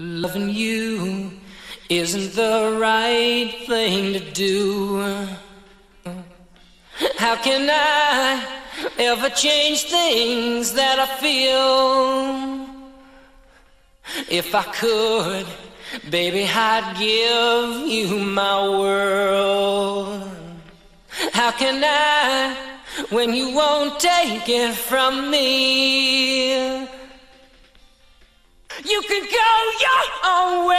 Loving you isn't the right thing to do. How can I ever change things that I feel? If I could, baby, I'd give you my world. How can I when you won't take it from me? You can go your own way,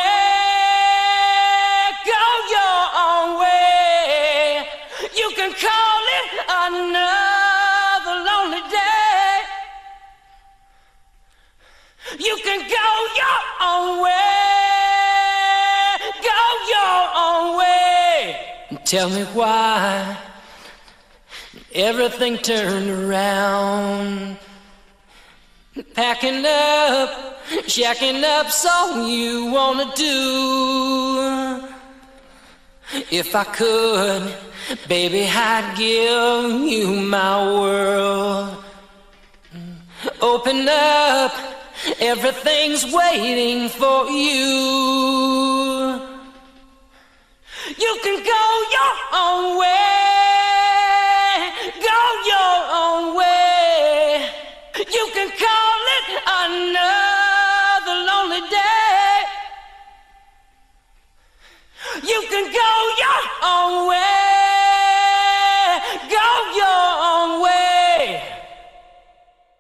go your own way. You can call it another lonely day. You can go your own way, go your own way. Tell me why everything turned around. Packing up, shacking up, so you wanna do. If I could, baby, I'd give you my world. Open up, everything's waiting for you. You can go your own way, go your own way. You can call it another lonely day. You can go your own way, go your own way.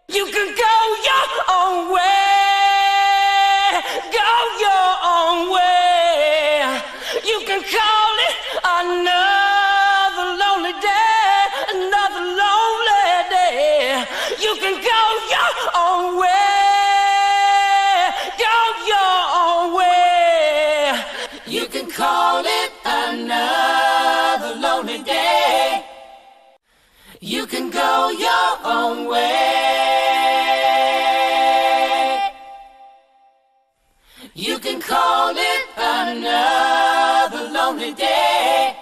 You can go your own way, go your own way. You can call it another lonely day, another lonely day. You can go your own way, go your own way. You can call it another lonely day. You can go your own way. You can call it another lonely day.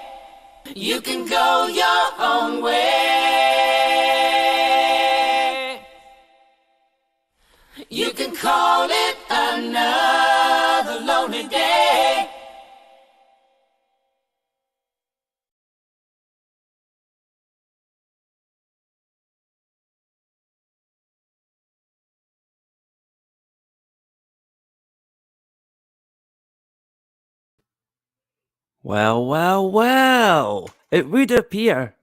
You can go your own way. You can call it another lonely day. Well, it would appear,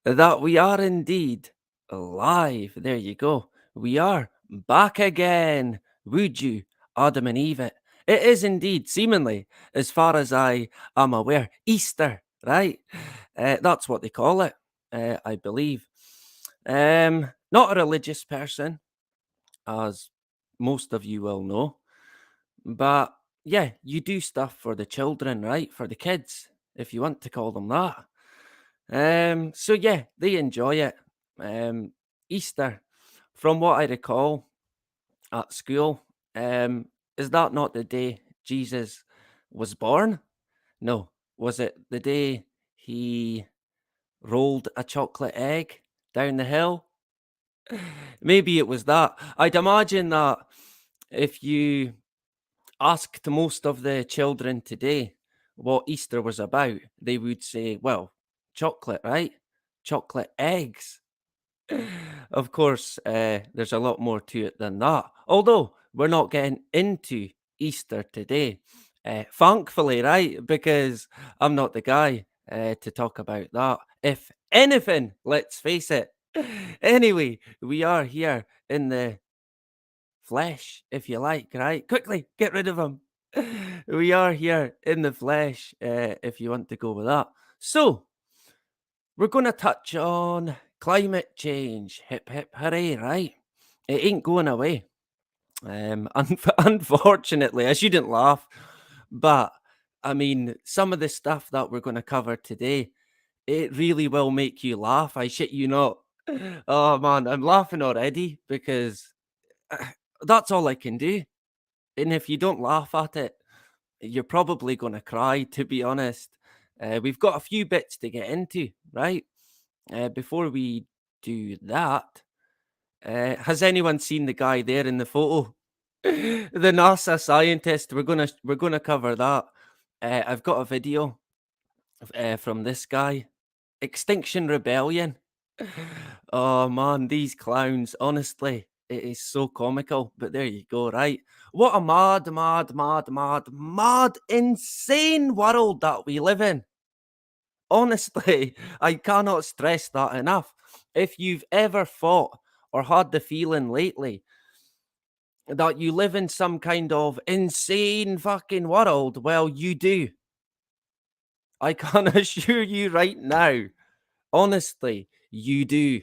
that we are indeed live. There you go. We are back again. Would you, Adam and Eve? It is indeed, seemingly, as far as I am aware, Easter, right? That's what they call it, I believe. Not a religious person, as most of you will know. But yeah, you do stuff for the children, right? For the kids, if you want to call them that. So yeah, they enjoy it. Easter, from what I recall at school, is that not the day Jesus was born? No. Was it the day he rolled a chocolate egg down the hill? Maybe it was that. I'd imagine that if you asked most of the children today what Easter was about, they would say, well, chocolate, right? Chocolate eggs. Of course, there's a lot more to it than that. Although we're not getting into Easter today, thankfully, right? Because I'm not the guy to talk about that. If anything, let's face it. Anyway, we are here in the flesh, if you like, right? Quickly, get rid of him. We are here in the flesh, if you want to go with that. So, we're going to touch on climate change. Hip, hip, hooray, right? It ain't going away. Unfortunately, I shouldn't laugh, but I mean, some of the stuff that we're going to cover today, it really will make you laugh. I shit you not. Oh man, I'm laughing already because that's all I can do. And if you don't laugh at it, you're probably going to cry, to be honest. We've got a few bits to get into, right? Before we do that, has anyone seen the guy there in the photo? The NASA scientist, we're gonna cover that. I've got a video from this guy. Extinction Rebellion. Oh man, these clowns, honestly, it is so comical. But there you go, right? What a mad, insane world that we live in. Honestly, I cannot stress that enough. If you've ever thought or had the feeling lately that you live in some kind of insane fucking world, well, you do. I can assure you right now. Honestly, you do.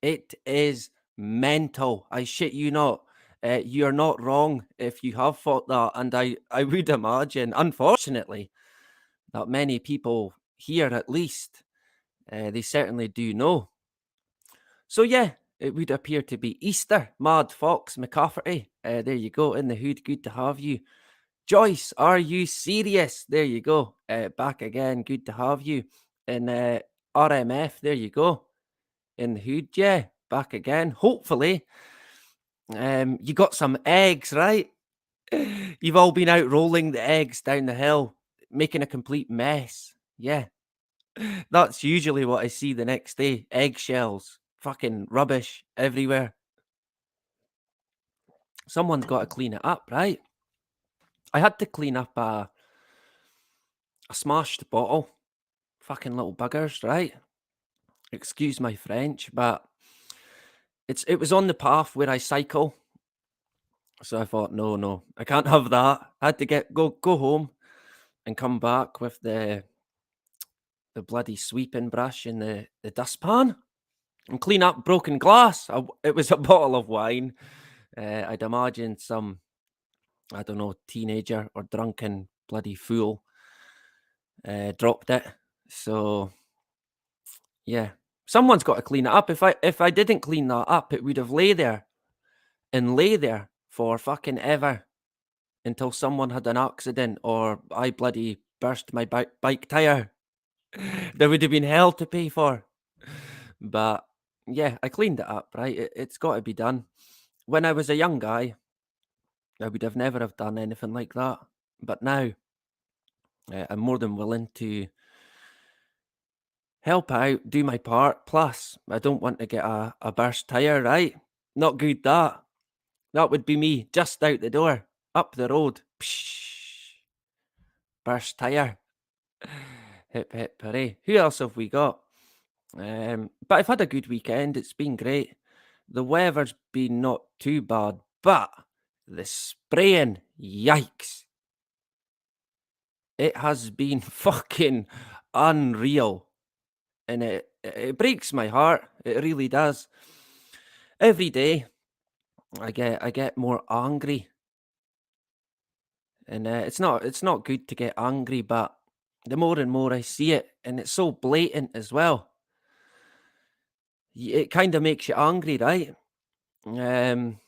It is mental. I shit you not. You're not wrong if you have thought that. And I would imagine, unfortunately, that many people here at least, they certainly do know. So, yeah, it would appear to be Easter. Mad Fox McCafferty. There you go. In the hood. Good to have you. Joyce, are you serious? There you go. Back again. Good to have you. And RMF, there you go. In the hood, yeah. Back again. Hopefully, you got some eggs, right? You've all been out rolling the eggs down the hill, making a complete mess. Yeah. That's usually what I see the next day. Eggshells. Fucking rubbish everywhere. Someone's got to clean it up, right? I had to clean up a smashed bottle. Fucking little buggers, right? Excuse my French, but it was on the path where I cycle. So I thought, no, I can't have that. I had to go home and come back with the bloody sweeping brush and the dustpan and clean up broken glass. It was a bottle of wine. I'd imagine some, I don't know, teenager or drunken bloody fool dropped it. So yeah, someone's got to clean it up. If I didn't clean that up, it would have lay there for fucking ever until someone had an accident or I bloody burst my bike tire. There would have been hell to pay for. But yeah, I cleaned it up, right? It's got to be done. When I was a young guy, I would have never have done anything like that. But now, I'm more than willing to help out, do my part. Plus, I don't want to get a burst tire, right? Not good that. That would be me just out the door, up the road. Psh, burst tire. Hip hip hooray. Who else have we got? But I've had a good weekend. It's been great. The weather's been not too bad, but the spraying, yikes. It has been fucking unreal. And it breaks my heart. It really does. Every day I get more angry. And it's not good to get angry, but the more and more I see it, and it's so blatant as well. It kind of makes you angry, right? Um,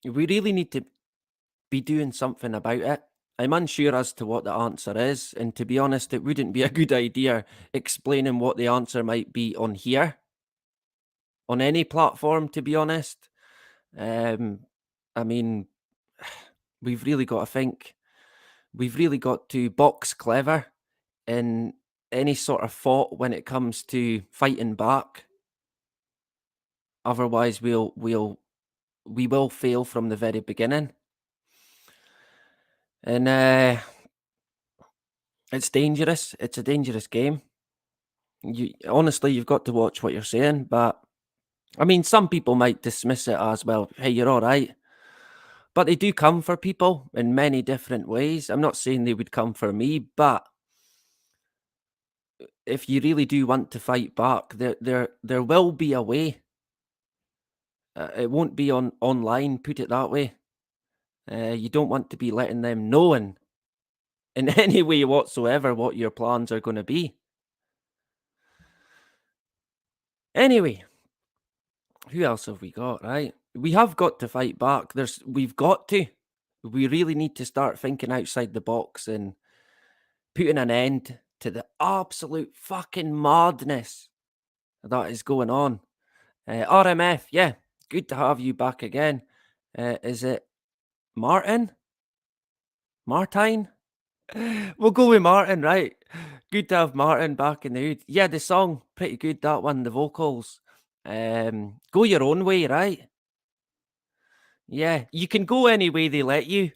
we really need to be doing something about it. I'm unsure as to what the answer is, and to be honest, it wouldn't be a good idea explaining what the answer might be on here, on any platform, to be honest. Um, I mean, we've really got to think. We've really got to box clever in any sort of thought when it comes to fighting back. Otherwise, we will fail from the very beginning. And it's dangerous. It's a dangerous game. Honestly, you've got to watch what you're saying. But I mean, some people might dismiss it as, well, hey, you're all right. But they do come for people in many different ways. I'm not saying they would come for me, but if you really do want to fight back, there will be a way. It won't be online. Put it that way. You don't want to be letting them know in any way whatsoever what your plans are going to be. Anyway, who else have we got? Right, we have got to fight back. We've got to. We really need to start thinking outside the box and putting an end to the absolute fucking madness that is going on. RMF, yeah, good to have you back again. Is it Martin? Martine? We'll go with Martin, right? Good to have Martin back in the hood. Yeah, the song, pretty good, that one, the vocals. Go your own way, right? Yeah, you can go any way they let you.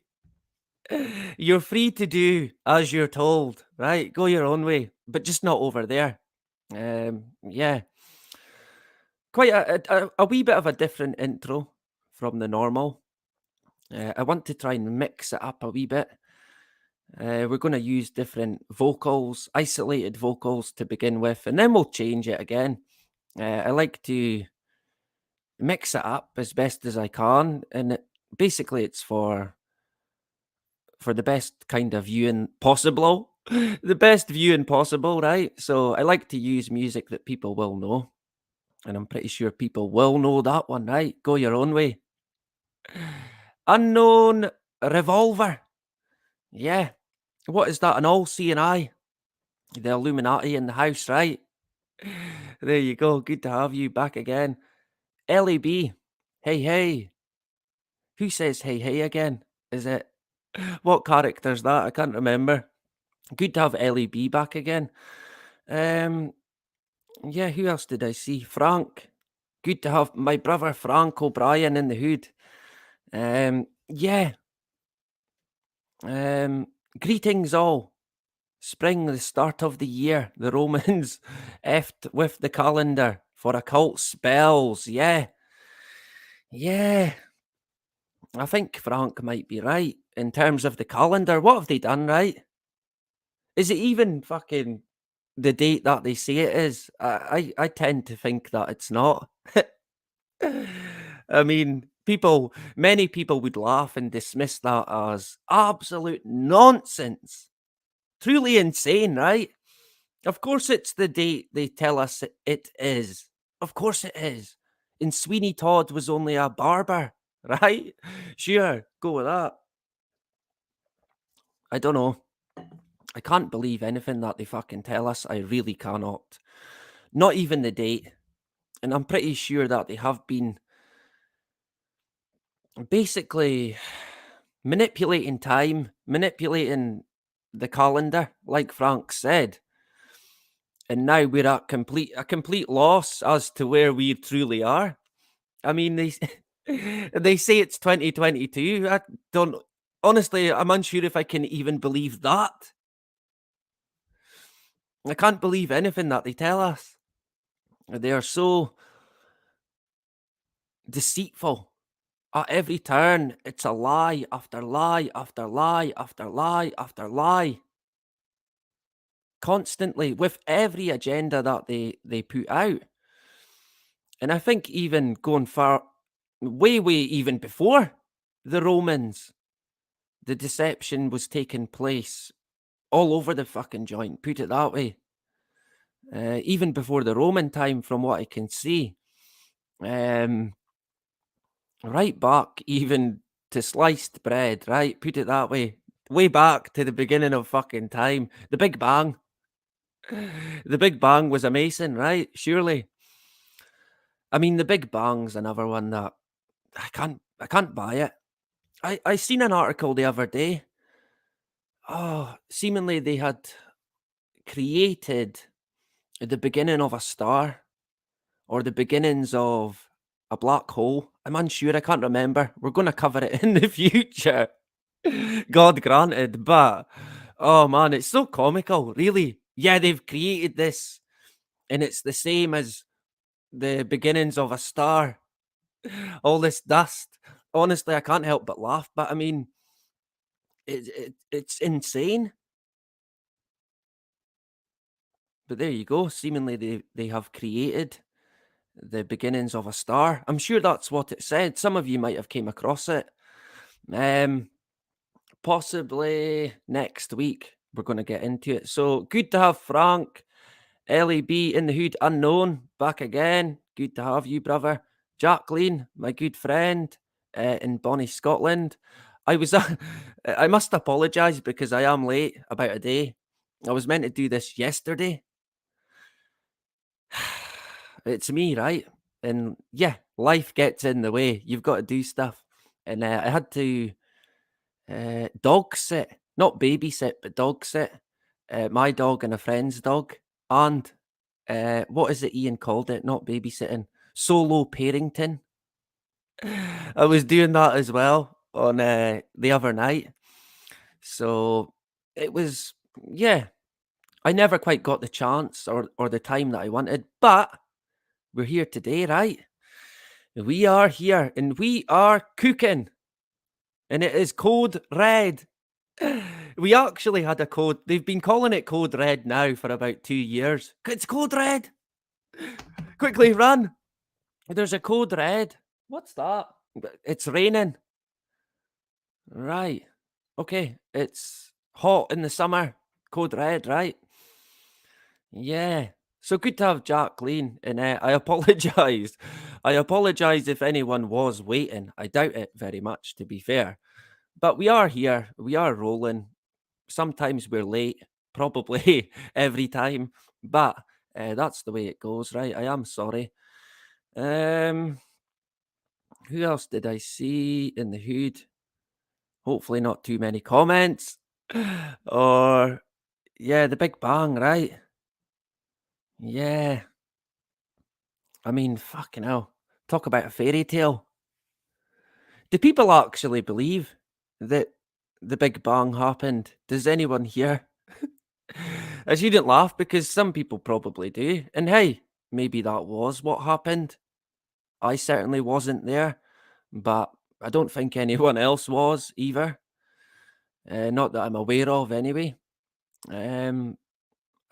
You're free to do as you're told, right? Go your own way, but just not over there. Yeah, quite a wee bit of a different intro from the normal. I want to try and mix it up a wee bit. We're going to use different vocals, isolated vocals to begin with, and then we'll change it again. I like to mix it up as best as I can, and basically it's for the best kind of viewing possible. The best viewing possible, right? So I like to use music that people will know. And I'm pretty sure people will know that one, right? Go your own way. Unknown Revolver. Yeah. What is that? An all seeing eye. The Illuminati in the house, right? There you go. Good to have you back again. LAB. Hey, hey. Who says hey, hey again? Is it? What character's that? I can't remember. Good to have LAB back again. Um, yeah, who else did I see? Frank. Good to have my brother Frank O'Brien in the hood. Yeah. Greetings all. Spring, the start of the year. The Romans effed with the calendar for occult spells. Yeah. Yeah. I think Frank might be right in terms of the calendar. What have they done, right? Is it even fucking the date that they say it is? I tend to think that it's not. I mean, many people would laugh and dismiss that as absolute nonsense. Truly insane, right? Of course, it's the date they tell us it is. Of course, it is. And Sweeney Todd was only a barber, right? Sure, go with that. I don't know. I can't believe anything that they fucking tell us. I really cannot. Not even the date. And I'm pretty sure that they have been basically manipulating time, manipulating the calendar, like Frank said. And now we're at complete loss as to where we truly are. I mean, they say it's 2022. I don't honestly. I'm unsure if I can even believe that. I can't believe anything that they tell us. They are so deceitful. At every turn, it's a lie after lie after lie after lie after lie. Constantly with every agenda that they put out. And I think even going far way even before the Romans, the deception was taking place all over the fucking joint, put it that way. Even before the Roman time, from what I can see. Right back even to sliced bread, right? Put it that way. Way back to the beginning of fucking time. The Big Bang. The Big Bang was amazing, right? Surely. I mean, the Big Bang's another one that I can't buy it. I seen an article the other day. Oh, seemingly they had created the beginning of a star or the beginnings of a black hole. I'm unsure. I can't remember. We're going to cover it in the future. God granted. But, oh man, it's so comical, really. Yeah, they've created this, and it's the same as the beginnings of a star. All this dust. Honestly, I can't help but laugh. But I mean, it's insane. But there you go. Seemingly, they have created the beginnings of a star. I'm sure that's what it said. Some of you might have came across it. Um, Possibly next week we're going to get into it. So good to have Frank, LAB in the hood unknown back again. Good to have you, brother. Jacqueline, my good friend in Bonnie, Scotland. I was, I must apologise because I am late about a day. I was meant to do this yesterday. It's me, right? And yeah, life gets in the way. You've got to do stuff. And I had to. Dog sit, not babysit, but dog sit. My dog and a friend's dog, and what is it Ian called it? Not babysitting, solo parenting. I was doing that as well on the other night. So it was, yeah, I never quite got the chance or the time that I wanted, but we're here today, right? We are here and we are cooking, and it is code red. We actually had a code. They've been calling it code red now for about 2 years. It's code red. Quickly run. There's a code red. What's that? It's raining. Right. Okay. It's hot in the summer. Code red, right? Yeah. So good to have Jack Lean. And I apologise. I apologise if anyone was waiting. I doubt it very much, to be fair. But we are here. We are rolling. Sometimes we're late, probably every time. But that's the way it goes, right? I am sorry. Who else did I see in the hood? Hopefully not too many comments. Or yeah, the Big Bang, right? Yeah. I mean, fucking hell. Talk about a fairy tale. Do people actually believe that the Big Bang happened? Does anyone here? I shouldn't laugh because some people probably do. And hey, maybe that was what happened. I certainly wasn't there, but I don't think anyone else was either. Not that I'm aware of, anyway. Um,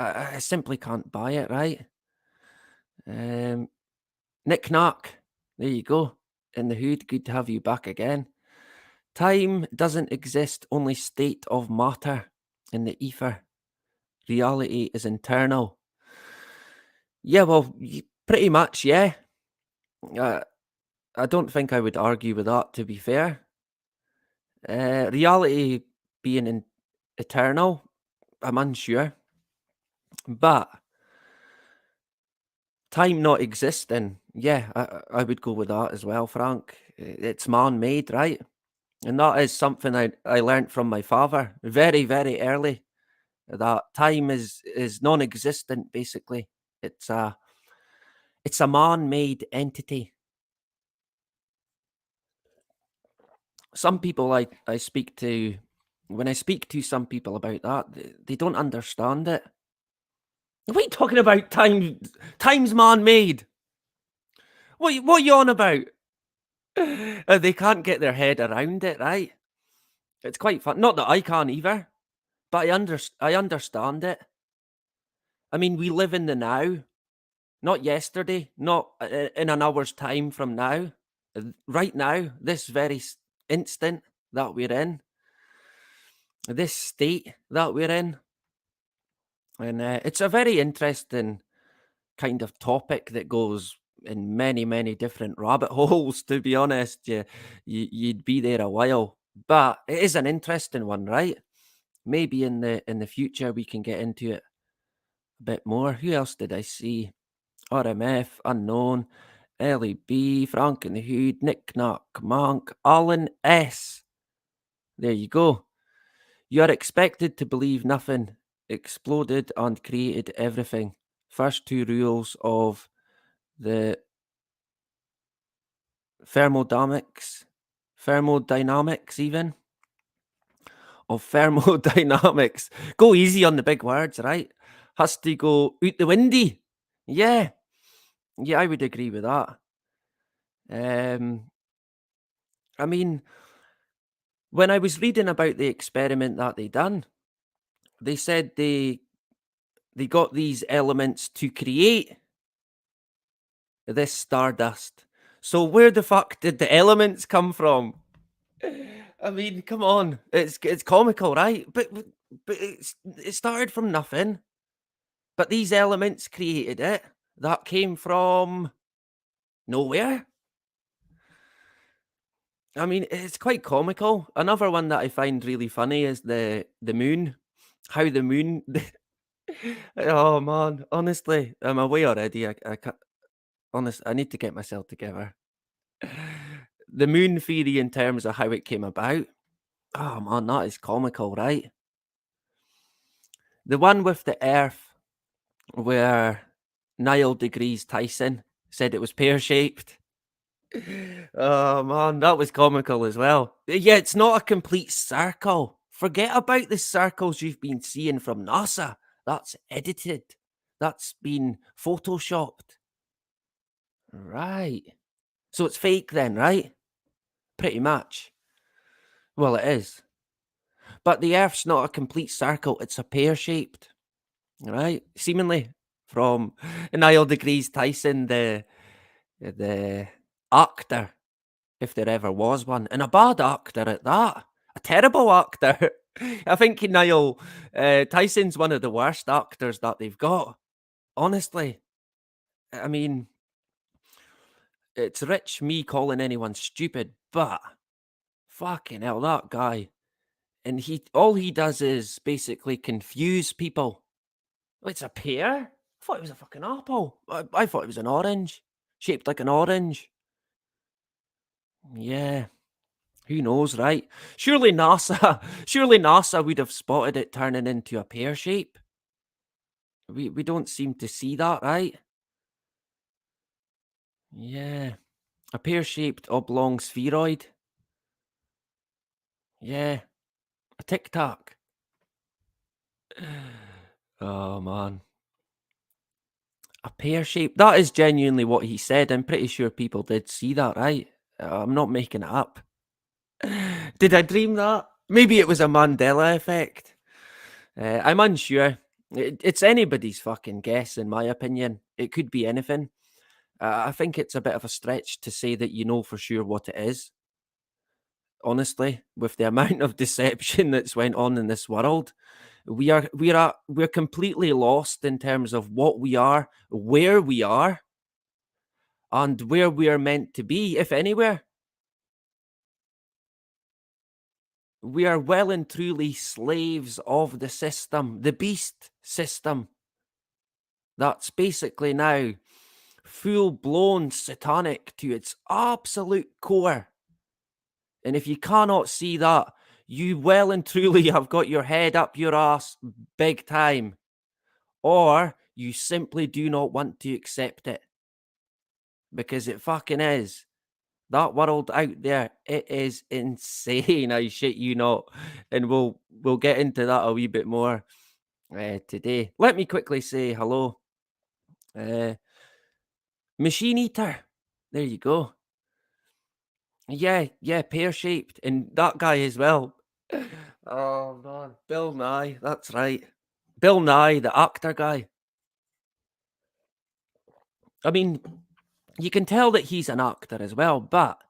I simply can't buy it, right? Nick Knack, there you go. In the hood, good to have you back again. Time doesn't exist, only state of matter in the ether. Reality is internal. Yeah, well, pretty much, yeah. I don't think I would argue with that, to be fair. Reality being eternal, I'm unsure. But time not existing, yeah, I would go with that as well, Frank. It's man-made, right? And that is something I learnt from my father very, very early. That time is non-existent, basically. It's a man-made entity. Some people I speak to, when I speak to some people about that, they don't understand it. What are you talking about? Time's man-made. What are you on about? They can't get their head around it, right? It's quite fun. Not that I can either, but I understand it. I mean, we live in the now, not yesterday, not in an hour's time from now. Right now, this very instant that we're in, this state that we're in. And it's a very interesting kind of topic that goes in many, many different rabbit holes, to be honest. You'd be there a while. But it is an interesting one, right? Maybe in the future we can get into it a bit more. Who else did I see? RMF, Unknown, Ellie B, Frank in the Hood, Nick Knack, Monk, Alan S. There you go. You are expected to believe nothing exploded and created everything. First two rules of the thermodynamics even of thermodynamics. Go easy on the big words, right? Has to go out the windy. Yeah, I would agree with that. I mean, when I was reading about the experiment that they done, they said they got these elements to create this stardust. So where the fuck did the elements come from? I mean, come on, it's comical, right? But it started from nothing. But these elements created it. That came from nowhere. I mean, it's quite comical. Another one that I find really funny is the moon. How the moon. Oh man, honestly, I'm away already. I can't. Honest, I need to get myself together. The moon theory, in terms of how it came about. Oh man, that is comical, right? The one with the Earth where Neil deGrasse Tyson said it was pear-shaped. Oh man, that was comical as well. Yeah, it's not a complete circle. Forget about the circles you've been seeing from NASA. That's edited. That's been photoshopped. Right. So it's fake then, right? Pretty much. Well, it is. But the Earth's not a complete circle, it's a pear-shaped. Right? Seemingly from Neil deGrasse Tyson, the actor, if there ever was one, and a bad actor at that. A terrible actor. I think Niall Tyson's one of the worst actors that they've got. Honestly, I mean, it's rich me calling anyone stupid, but fucking hell, that guy. And all he does is basically confuse people. Oh, it's a pear? I thought it was a fucking apple. I thought it was an orange, shaped like an orange. Yeah. Who knows, right? Surely NASA, surely NASA would have spotted it turning into a pear shape. We don't seem to see that, right? Yeah, a pear-shaped oblong spheroid. Yeah, a tic tac. Oh man, a pear shape. That is genuinely what he said. I'm pretty sure people did see that, right? I'm not making it up. Did I dream that? Maybe it was a Mandela effect. I'm unsure. It's anybody's fucking guess, in my opinion. It could be anything. I think it's a bit of a stretch to say that you know for sure what it is. Honestly, with the amount of deception that's went on in this world, we're completely lost in terms of what we are, where we are, and where we are meant to be, if anywhere. We are well and truly slaves of the system, the beast system. That's basically now full blown satanic to its absolute core. And if you cannot see that, you well and truly have got your head up your ass big time, or you simply do not want to accept it because it fucking is. That world out there, it is insane. I shit you not, and we'll get into that a wee bit more today. Let me quickly say hello, uh, Machine Eater. There you go. Yeah, yeah, pear shaped, and that guy as well. Oh man, Bill Nye. That's right, Bill Nye, the actor guy. I mean, you can tell that he's an actor as well, but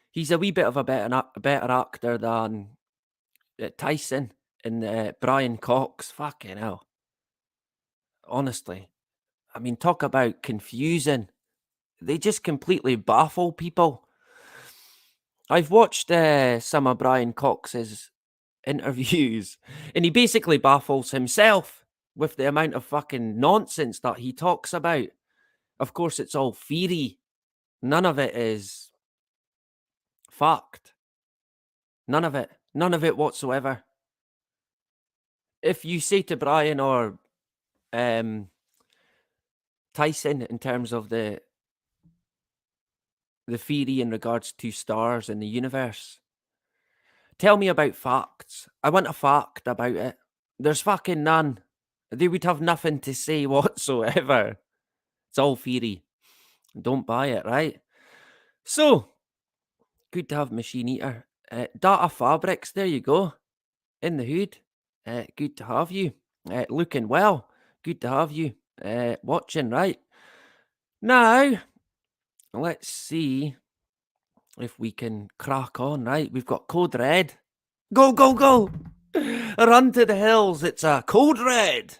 he's a wee bit of a better actor than Tyson and Brian Cox. Fucking hell, honestly. I mean, talk about confusing. They just completely baffle people. I've watched some of Brian Cox's interviews, and he basically baffles himself with the amount of fucking nonsense that he talks about. Of course, it's all theory. None of it is fact. None of it. None of it whatsoever. If you say to Brian or Tyson in terms of the theory in regards to stars in the universe, tell me about facts. I want a fact about it. There's fucking none. They would have nothing to say whatsoever. It's all theory. Don't buy it, right? So, good to have Machine Eater. Data Fabrics, there you go. In the hood. Good to have you. Looking well. Good to have you. Watching, right? Now, let's see if we can crack on, right? We've got Code Red. Go, go, go! Run to the hills. It's a Code Red.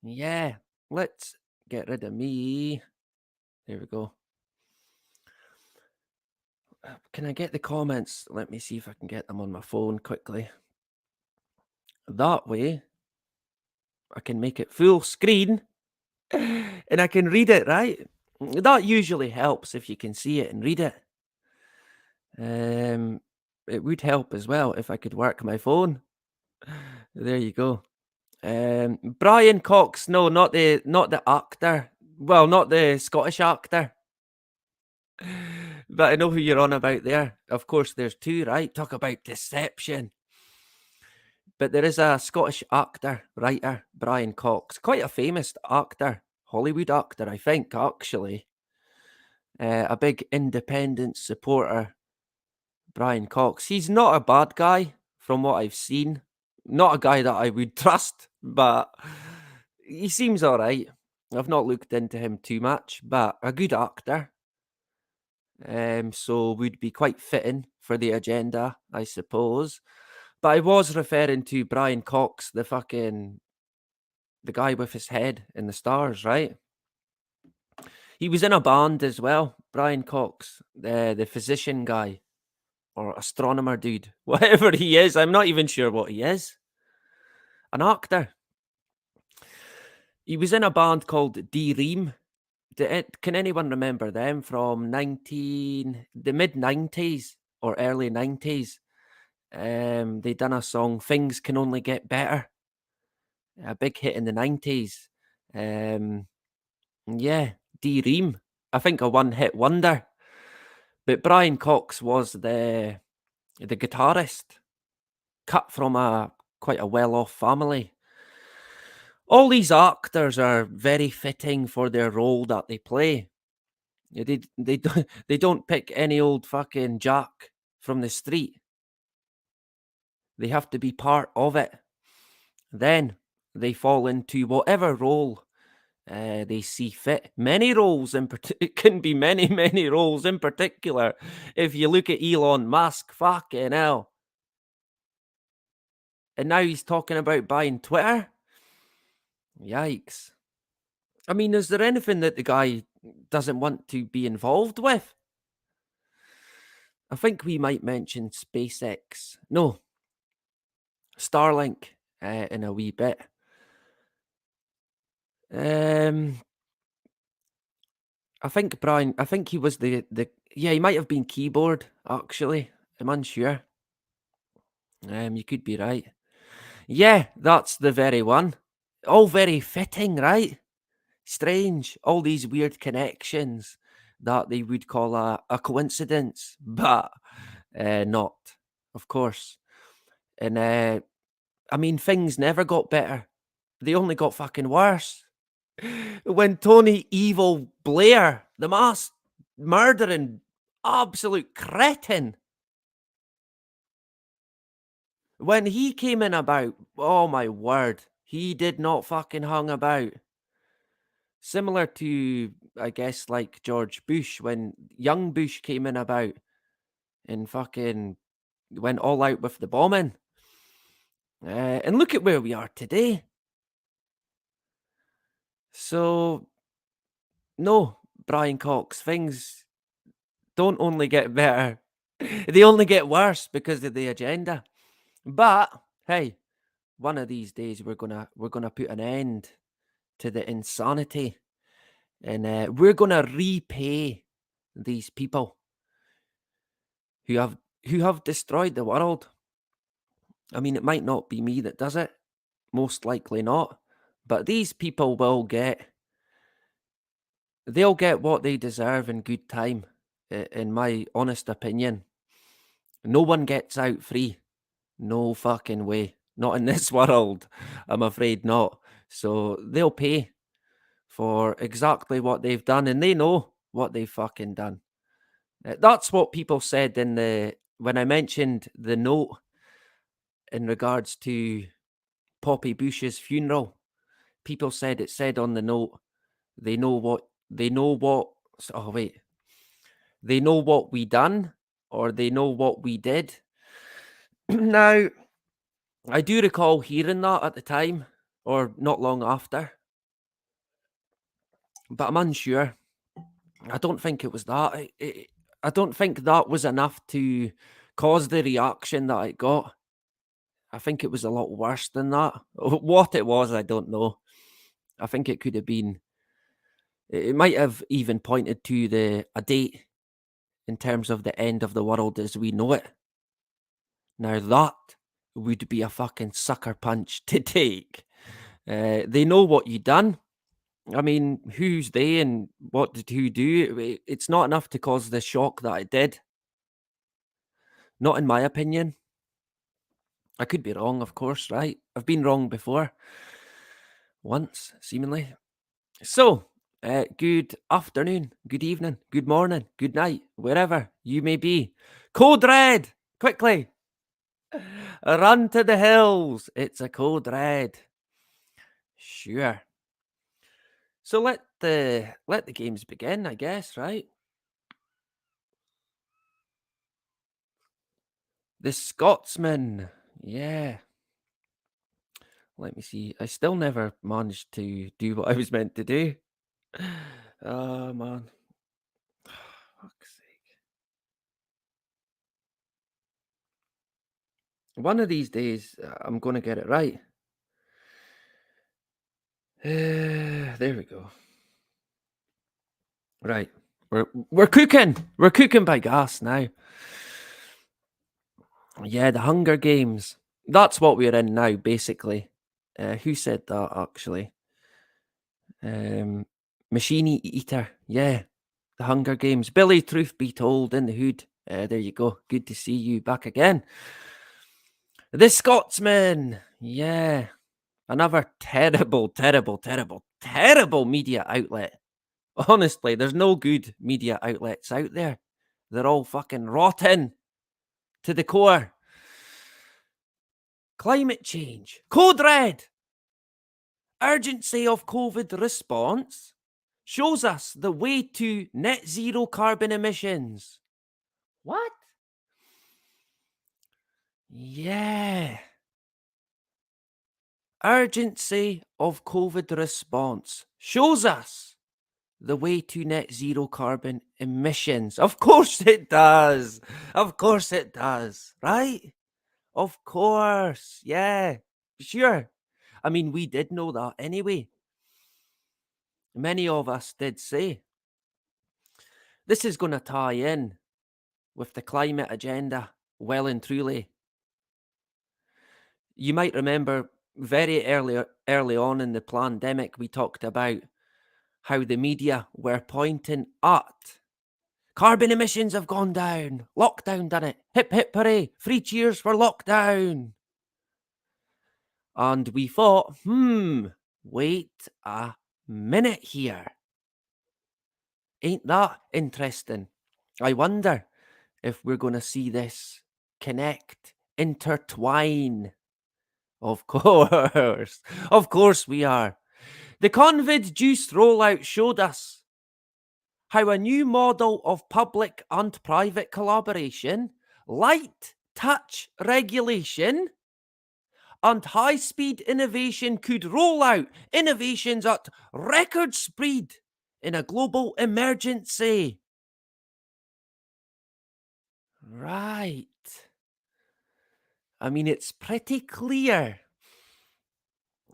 Yeah, let's get rid of me. There we go. Can I get the comments? Let me see if I can get them on my phone quickly. That way, I can make it full screen and I can read it, right? That usually helps if you can see it and read it. it would help as well if I could work my phone. There you go. Brian Cox, no, not the actor. Well, not the Scottish actor. But I know who you're on about there. Of course, there's two, right? Talk about deception. But there is a Scottish actor, writer, Brian Cox, quite a famous actor, Hollywood actor, I think, actually. A big independent supporter, Brian Cox. He's not a bad guy from what I've seen. Not a guy that I would trust, but he seems all right. I've not looked into him too much, but a good actor. So would be quite fitting for the agenda, I suppose. But I was referring to Brian Cox, the guy with his head in the stars, right? He was in a band as well, Brian Cox, the physician guy or astronomer dude, whatever he is. I'm not even sure what he is. An actor. He was in a band called D Ream. Can anyone remember them from the mid 90s or early 90s? They done a song, Things Can Only Get Better. A big hit in the 90s. Yeah, D Ream. I think a one-hit wonder. But Brian Cox was the guitarist, cut from quite a well-off family. All these actors are very fitting for their role that they play. They don't pick any old fucking jack from the street. They have to be part of it. Then they fall into whatever role they see fit. Many roles it can be many roles in particular. If you look at Elon Musk, fucking hell. And now he's talking about buying Twitter. Yikes. I mean, is there anything that the guy doesn't want to be involved with? I think we might mention SpaceX. No, Starlink in a wee bit. I think he was yeah, he might have been keyboard, actually. I'm unsure. You could be right. Yeah, that's the very one. All very fitting, right? Strange. All these weird connections that they would call a coincidence, but not, of course. And I mean, things never got better. They only got fucking worse. When Tony Evil Blair, the mass murdering absolute cretin, when he came in about, oh my word, he did not fucking hung about. Similar to, I guess, like George Bush, when young Bush came in about and fucking went all out with the bombing. And look at where we are today. So, no, Brian Cox, things don't only get better, they only get worse because of the agenda. But hey, one of these days we're gonna put an end to the insanity, and we're gonna repay these people who have destroyed the world. I mean, it might not be me that does it, most likely not, but these people they'll get what they deserve in good time, in my honest opinion. No one gets out free. No fucking way. Not in this world. I'm afraid not. So they'll pay for exactly what they've done, and they know what they've fucking done. That's what people said when I mentioned the note in regards to Poppy Bush's funeral. People said it said on the note, they know what oh wait. They know what we done, or they know what we did. Now, I do recall hearing that at the time, or not long after, but I'm unsure. I don't think it was that. I don't think that was enough to cause the reaction that it got. I think it was a lot worse than that. What it was, I don't know. I think it could have been. It might have even pointed to a date in terms of the end of the world as we know it. Now that would be a fucking sucker punch to take. They know what you done. I mean, who's they and what did who do? It's not enough to cause the shock that it did. Not in my opinion. I could be wrong, of course, right? I've been wrong before. Once, seemingly. So, good afternoon, good evening, good morning, good night, wherever you may be. Code Red! Quickly! Run to the hills! It's a code red. Sure. So let the games begin, I guess, right? The Scotsman. Yeah. Let me see. I still never managed to do what I was meant to do. Oh man. Fuck's sake. One of these days, I'm going to get it right. There we go. Right. We're cooking. We're cooking by gas now. Yeah, the Hunger Games. That's what we're in now, basically. Who said that actually? Machine Eater. Yeah, the Hunger Games. Billy, truth be told, in the hood. There you go. Good to see you back again. The Scotsman. Yeah. Another terrible, terrible, terrible, terrible media outlet. Honestly, there's no good media outlets out there. They're all fucking rotten to the core. Climate change. Code Red. Urgency of COVID response shows us the way to net zero carbon emissions. What? Yeah. Urgency of COVID response shows us the way to net zero carbon emissions. Of course it does. Of course it does. Right? Of course. Yeah. Sure. I mean, we did know that anyway. Many of us did say. This is going to tie in with the climate agenda well and truly. You might remember very early on in the pandemic, we talked about how the media were pointing at carbon emissions have gone down, lockdown done it, hip hip hooray, 3 cheers for lockdown. And we thought, wait a minute here. Ain't that interesting? I wonder if we're going to see this connect, intertwine. Of course we are. The Convid juice rollout showed us how a new model of public and private collaboration, light touch regulation, and high-speed innovation could roll out innovations at record speed in a global emergency. Right. I mean, it's pretty clear.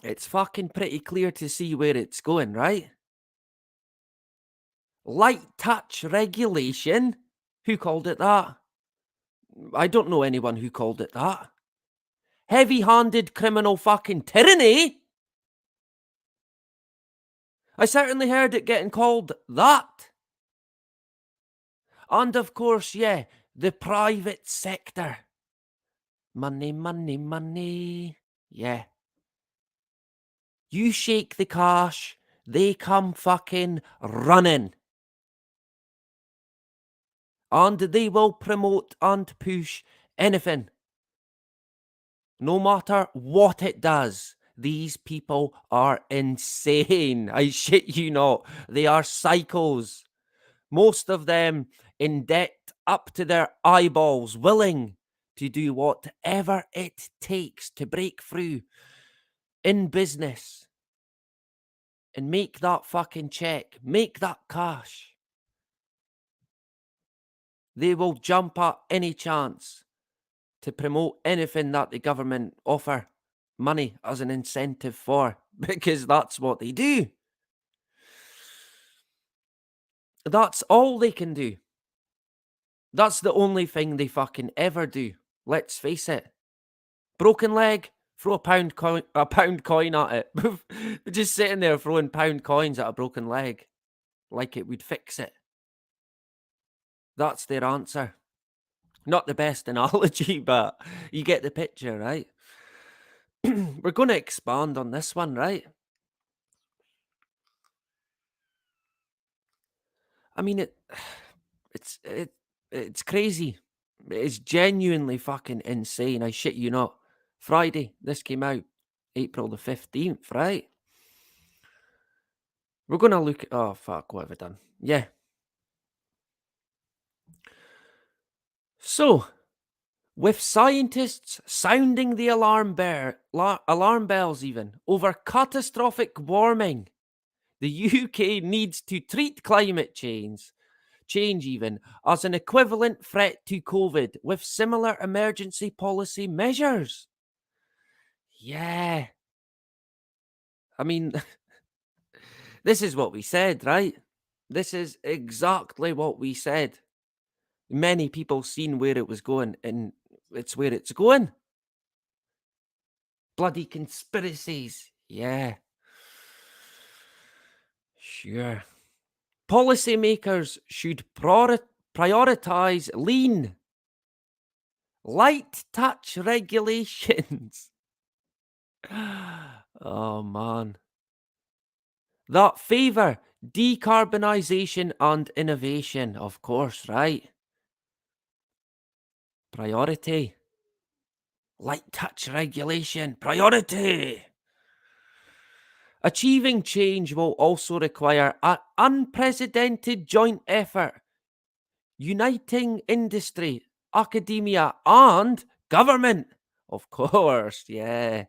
It's fucking pretty clear to see where it's going, right? Light touch regulation? Who called it that? I don't know anyone who called it that. Heavy-handed criminal fucking tyranny? I certainly heard it getting called that. And of course, yeah, the private sector. Money, money, money. Yeah. You shake the cash, they come fucking running. And they will promote and push anything. No matter what it does. These people are insane. I shit you not. They are psychos. Most of them in debt up to their eyeballs, willing to do whatever it takes to break through in business and make that fucking check, make that cash. They will jump at any chance to promote anything that the government offer money as an incentive for, because that's what they do. That's all they can do. That's the only thing they fucking ever do. Let's face it. Broken leg, throw a pound coin at it. They're just sitting there throwing pound coins at a broken leg like it would fix it. That's their answer. Not the best analogy, but you get the picture, right? We're going to expand on this one, right? I mean, it's crazy. It's genuinely fucking insane. I shit you not. Friday, this came out, April the 15th, right? We're gonna look at. Oh fuck, what have I done? Yeah. So, with scientists sounding the alarm bells even over catastrophic warming, the UK needs to treat climate change even as an equivalent threat to COVID with similar emergency policy measures. Yeah. I mean, this is what we said, right? This is exactly what we said. Many people seen where it was going, and it's where it's going. Bloody conspiracies. Yeah. Sure. Policymakers should prioritize lean, light touch regulations. Oh man. That favour decarbonisation and innovation, of course, right? Priority. Light touch regulation. Priority. Achieving change will also require an unprecedented joint effort, uniting industry, academia, and government. Of course, yeah.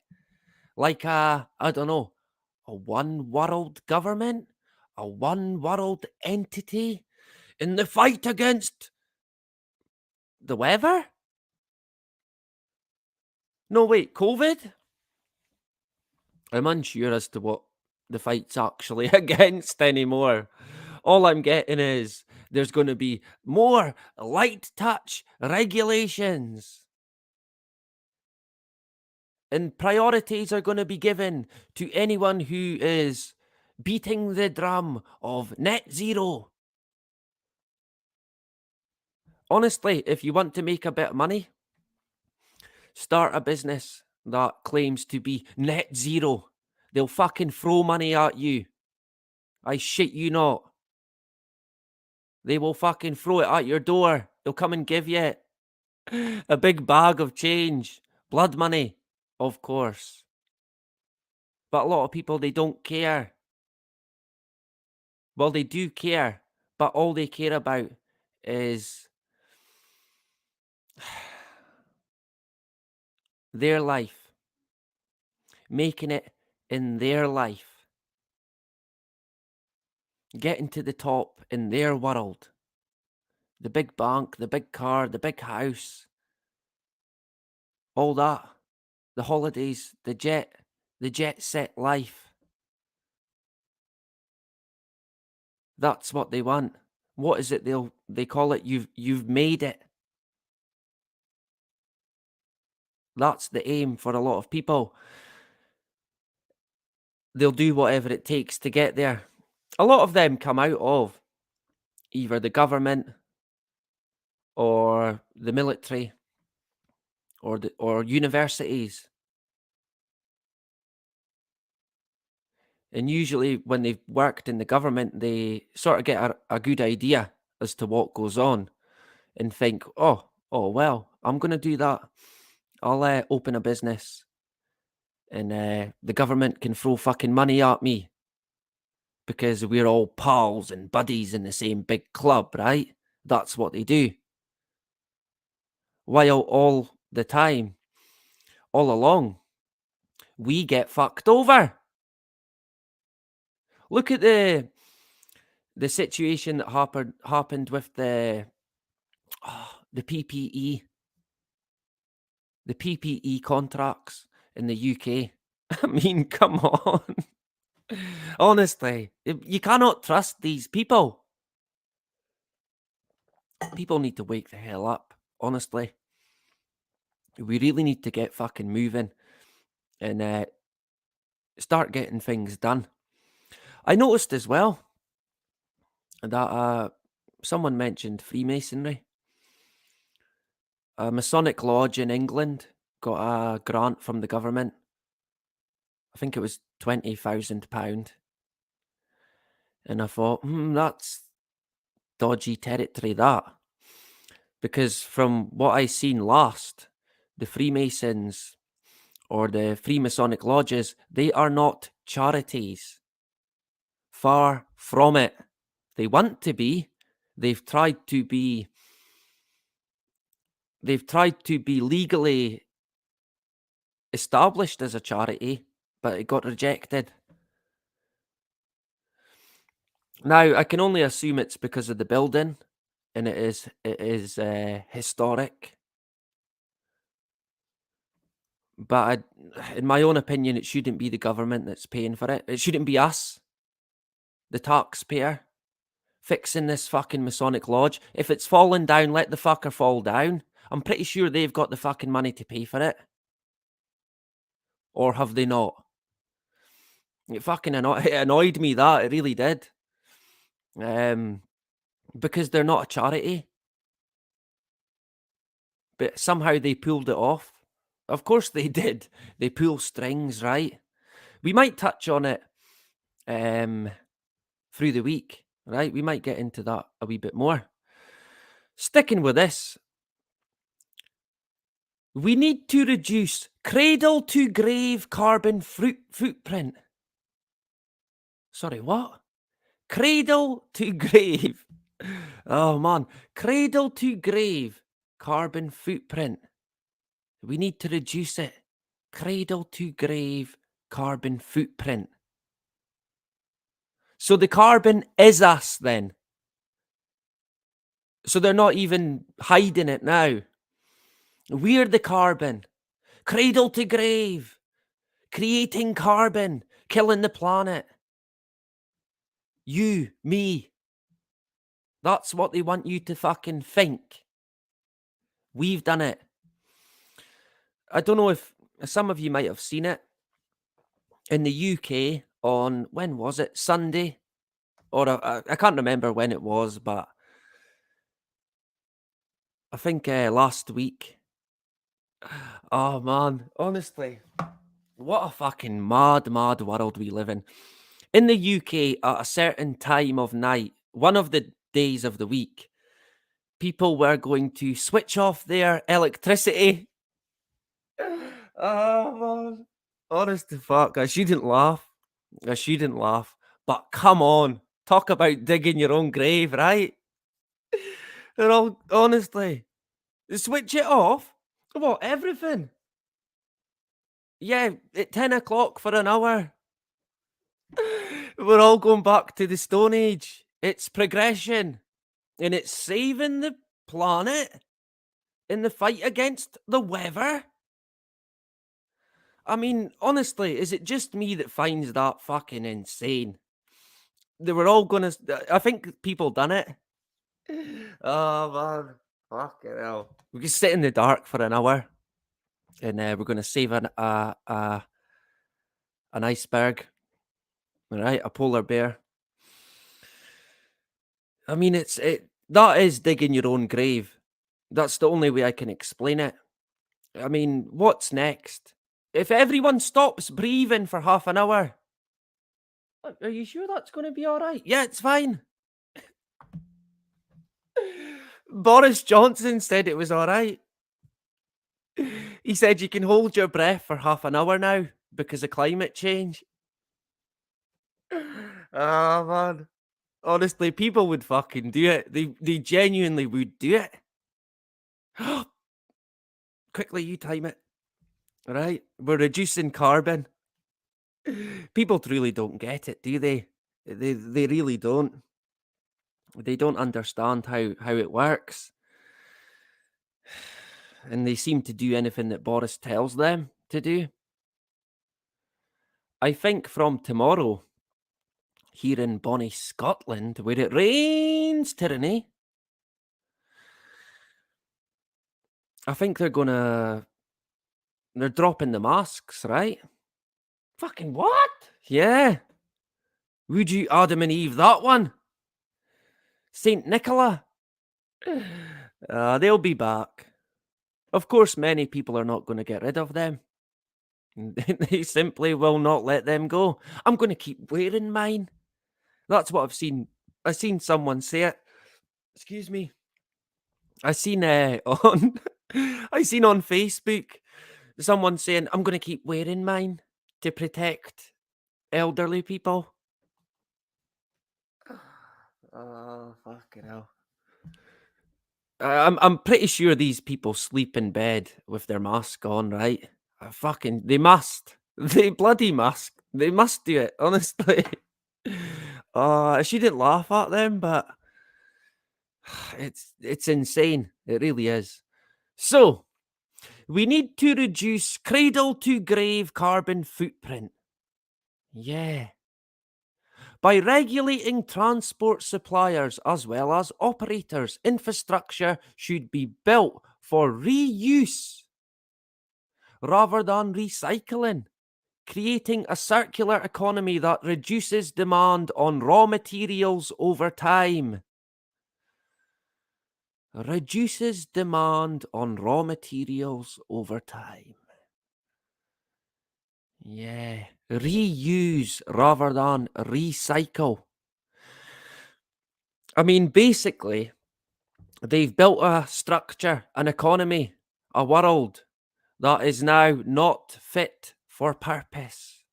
Like I don't know, a one world government, a one world entity in the fight against the weather? No, wait, COVID? I'm unsure as to what the fight's actually against anymore. All I'm getting is there's going to be more light touch regulations. And priorities are going to be given to anyone who is beating the drum of net zero. Honestly, if you want to make a bit of money, start a business that claims to be net zero. They'll fucking throw money at you. I shit you not. They will fucking throw it at your door. They'll come and give you it. A big bag of change. Blood money, of course. But a lot of people, they don't care. Well, they do care, but all they care about is their life, making it in their life, getting to the top in their world. The big bank, the big car, the big house, all that. The holidays, the jet set life. That's what they want. What is it they call it? You've made it. That's the aim for a lot of people. They'll do whatever it takes to get there. A lot of them come out of either the government or the military or universities. And usually when they've worked in the government, they sort of get a good idea as to what goes on and think, oh well, I'm going to do that. I'll open a business and the government can throw fucking money at me because we're all pals and buddies in the same big club, right? That's what they do. While all the time, all along, we get fucked over. Look at the situation that happened with the PPE, the PPE contracts in the UK. I mean, come on. Honestly, you cannot trust these people. People need to wake the hell up, honestly. We really need to get fucking moving and start getting things done. I noticed as well that someone mentioned Freemasonry. A Masonic lodge in England got a grant from the government. I think it was £20,000. And I thought, that's dodgy territory, that. Because from what I seen last, the Freemasons or the Freemasonic lodges, they are not charities. Far from it. They want to be. They've tried to be legally established as a charity, but it got rejected. Now, I can only assume it's because of the building, and it is historic. But in my own opinion, it shouldn't be the government that's paying for it. It shouldn't be us, the taxpayer, fixing this fucking Masonic lodge. If it's fallen down, let the fucker fall down. I'm pretty sure they've got the fucking money to pay for it. Or have they not? It fucking it annoyed me, that. It really did. Because they're not a charity. But somehow they pulled it off. Of course they did. They pull strings, right? We might touch on it through the week, right? We might get into that a wee bit more. Sticking with this, we need to reduce cradle-to-grave carbon footprint. Sorry, what? Cradle-to-grave. Oh, man. Cradle-to-grave carbon footprint. We need to reduce it. Cradle-to-grave carbon footprint. So the carbon is us then. So they're not even hiding it now. We're the carbon. Cradle to grave. Creating carbon. Killing the planet. You, me. That's what they want you to fucking think. We've done it. I don't know if some of you might have seen it. In the UK on, when was it? Sunday? Or I can't remember when it was, but I think last week. Oh man, honestly, what a fucking mad world we live in. In the UK, at a certain time of night, one of the days of the week, people were going to switch off their electricity. Oh man, honest to fuck, I shouldn't laugh. But come on, talk about digging your own grave, right? They're all, honestly, switch it off. What, everything? Yeah, at 10 o'clock for an hour. We're all going back to the Stone Age. It's progression. And it's saving the planet in the fight against the weather. I mean, honestly, is it just me that finds that fucking insane? They were all gonna. I think people done it. Oh man, fucking hell! We can sit in the dark for an hour, and we're gonna save an iceberg. All right, a polar bear. I mean, that is digging your own grave. That's the only way I can explain it. I mean, what's next? If everyone stops breathing for half an hour, are you sure that's going to be all right? Yeah, it's fine. Boris Johnson said it was all right. He said you can hold your breath for half an hour now because of climate change. Oh, man. Honestly, people would fucking do it. They genuinely would do it. Quickly, you time it. All right? We're reducing carbon. People truly don't get it, do they? They really don't. They don't understand how it works. And they seem to do anything that Boris tells them to do. I think from tomorrow, here in bonny Scotland, where it rains tyranny, I think they're gonna They're dropping the masks, right? Fucking what? Yeah. Would you Adam and Eve that one? Saint Nicola? They'll be back. Of course, many people are not going to get rid of them. They simply will not let them go. I'm going to keep wearing mine. That's what I've seen. I've seen someone say it. Excuse me. I seen on I seen on Facebook someone saying I'm going to keep wearing mine to protect elderly people. Oh, fucking hell. I'm pretty sure these people sleep in bed with their mask on, right? They must. They bloody must. They must do it, honestly. I shouldn't laugh at them, but it's insane. It really is. So, we need to reduce cradle-to-grave carbon footprint. Yeah. By regulating transport suppliers as well as operators, infrastructure should be built for reuse rather than recycling, creating a circular economy that reduces demand on raw materials over time. Reduces demand on raw materials over time. Yeah. Reuse rather than recycle. I mean, basically, they've built a structure, an economy, a world that is now not fit for purpose.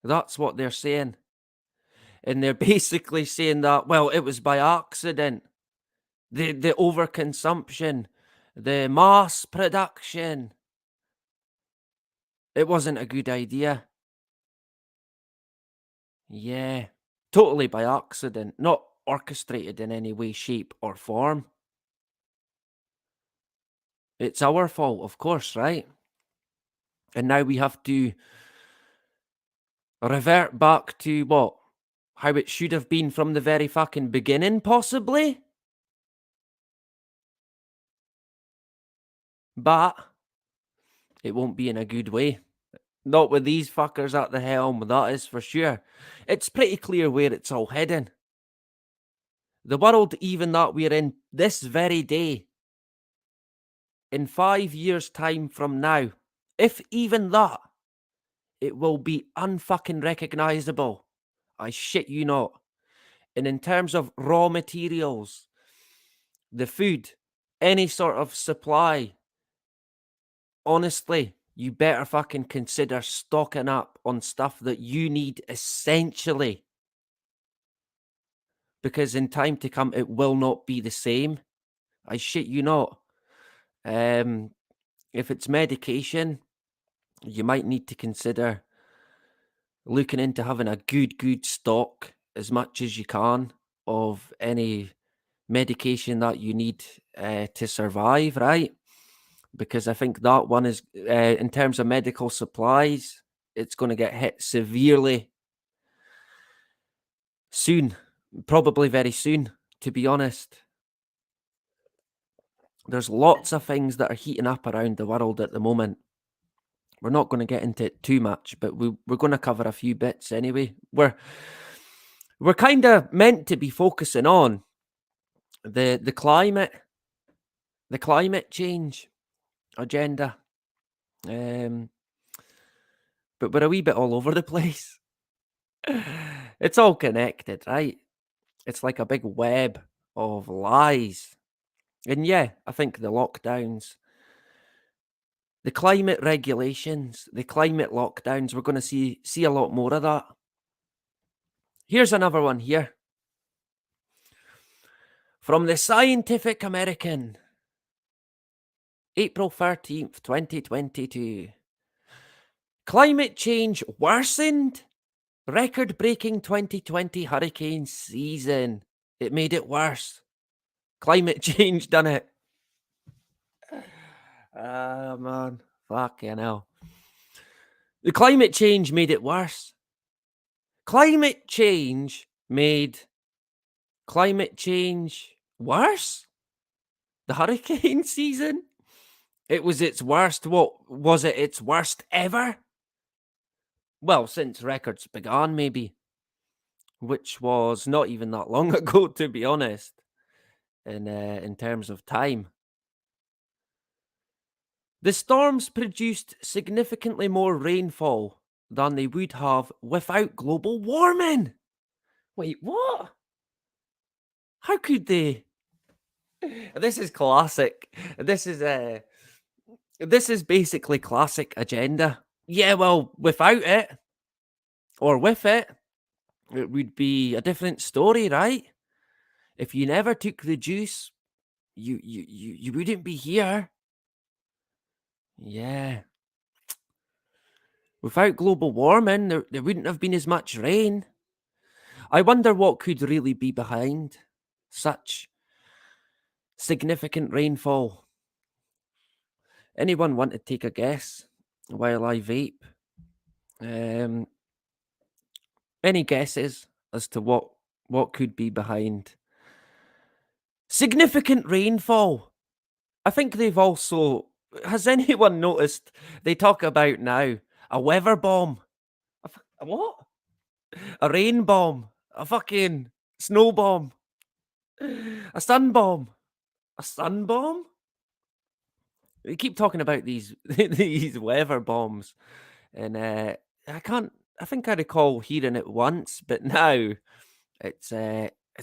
That's what they're saying. And they're basically saying that, well, it was by accident. The overconsumption, the mass production. It wasn't a good idea. Yeah. Totally by accident, not orchestrated in any way, shape, or form. It's our fault, of course, right? And now we have to revert back to what? How it should have been from the very fucking beginning, possibly? But it won't be in a good way. Not with these fuckers at the helm, that is for sure. It's pretty clear where it's all heading. The world even that we're in this very day, in 5 years' time from now, if even that, it will be unfucking recognizable. I shit you not. And in terms of raw materials, the food, any sort of supply, honestly, you better fucking consider stocking up on stuff that you need essentially. Because in time to come, it will not be the same. I shit you not. If it's medication, you might need to consider looking into having a good stock as much as you can of any medication that you need to survive, right? Because I think that one is, in terms of medical supplies, it's going to get hit severely soon, probably very soon, to be honest. There's lots of things that are heating up around the world at the moment. We're not going to get into it too much, but we're going to cover a few bits anyway. We're kind of meant to be focusing on the climate change agenda. But we're a wee bit all over the place. It's all connected, right? It's like a big web of lies. And yeah, I think the lockdowns, the climate regulations, the climate lockdowns, we're going to see a lot more of that. Here's another one here. From the Scientific American, April 13th, 2022. Climate change worsened? Record-breaking 2020 hurricane season. It made it worse. Climate change done it. Ah, man. Fucking hell. The climate change made it worse. Climate change made climate change worse? The hurricane season? It was its worst. What was it? Its worst ever? Well, since records began, maybe, which was not even that long ago, to be honest. In terms of time, the storms produced significantly more rainfall than they would have without global warming. Wait, what? How could they? This is classic. This is basically classic agenda. Yeah, well, without it or with it, it would be a different story, right? If you never took the juice, you wouldn't be here. Yeah. Without global warming, there wouldn't have been as much rain. I wonder what could really be behind such significant rainfall. Anyone want to take a guess while I vape? Um, any guesses as to what could be behind significant rainfall? I think they've also. Has anyone noticed they talk about now a weather bomb? A what? A rain bomb? A fucking snow bomb? A sun bomb? A sun bomb? We keep talking about these these weather bombs, and I can't. I think I recall hearing it once, but now it's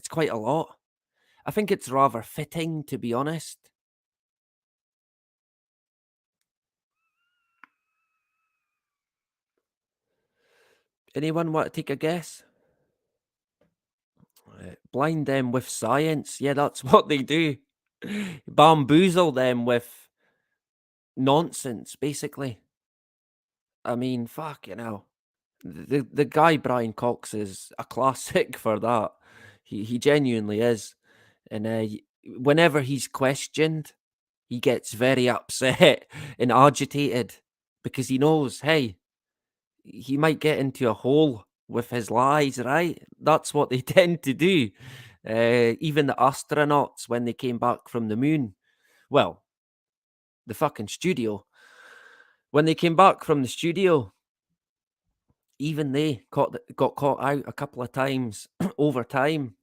quite a lot. I think it's rather fitting, to be honest. Anyone want to take a guess? Blind them with science. Yeah, that's what they do. Bamboozle them with nonsense, basically. I mean, fuck, you know. The guy Brian Cox is a classic for that. He genuinely is. And whenever he's questioned, he gets very upset and agitated because he knows, hey, he might get into a hole with his lies, right? That's what they tend to do. Even the astronauts, when they came back from the moon, well, the fucking studio, when they came back from the studio, even they got caught out a couple of times over time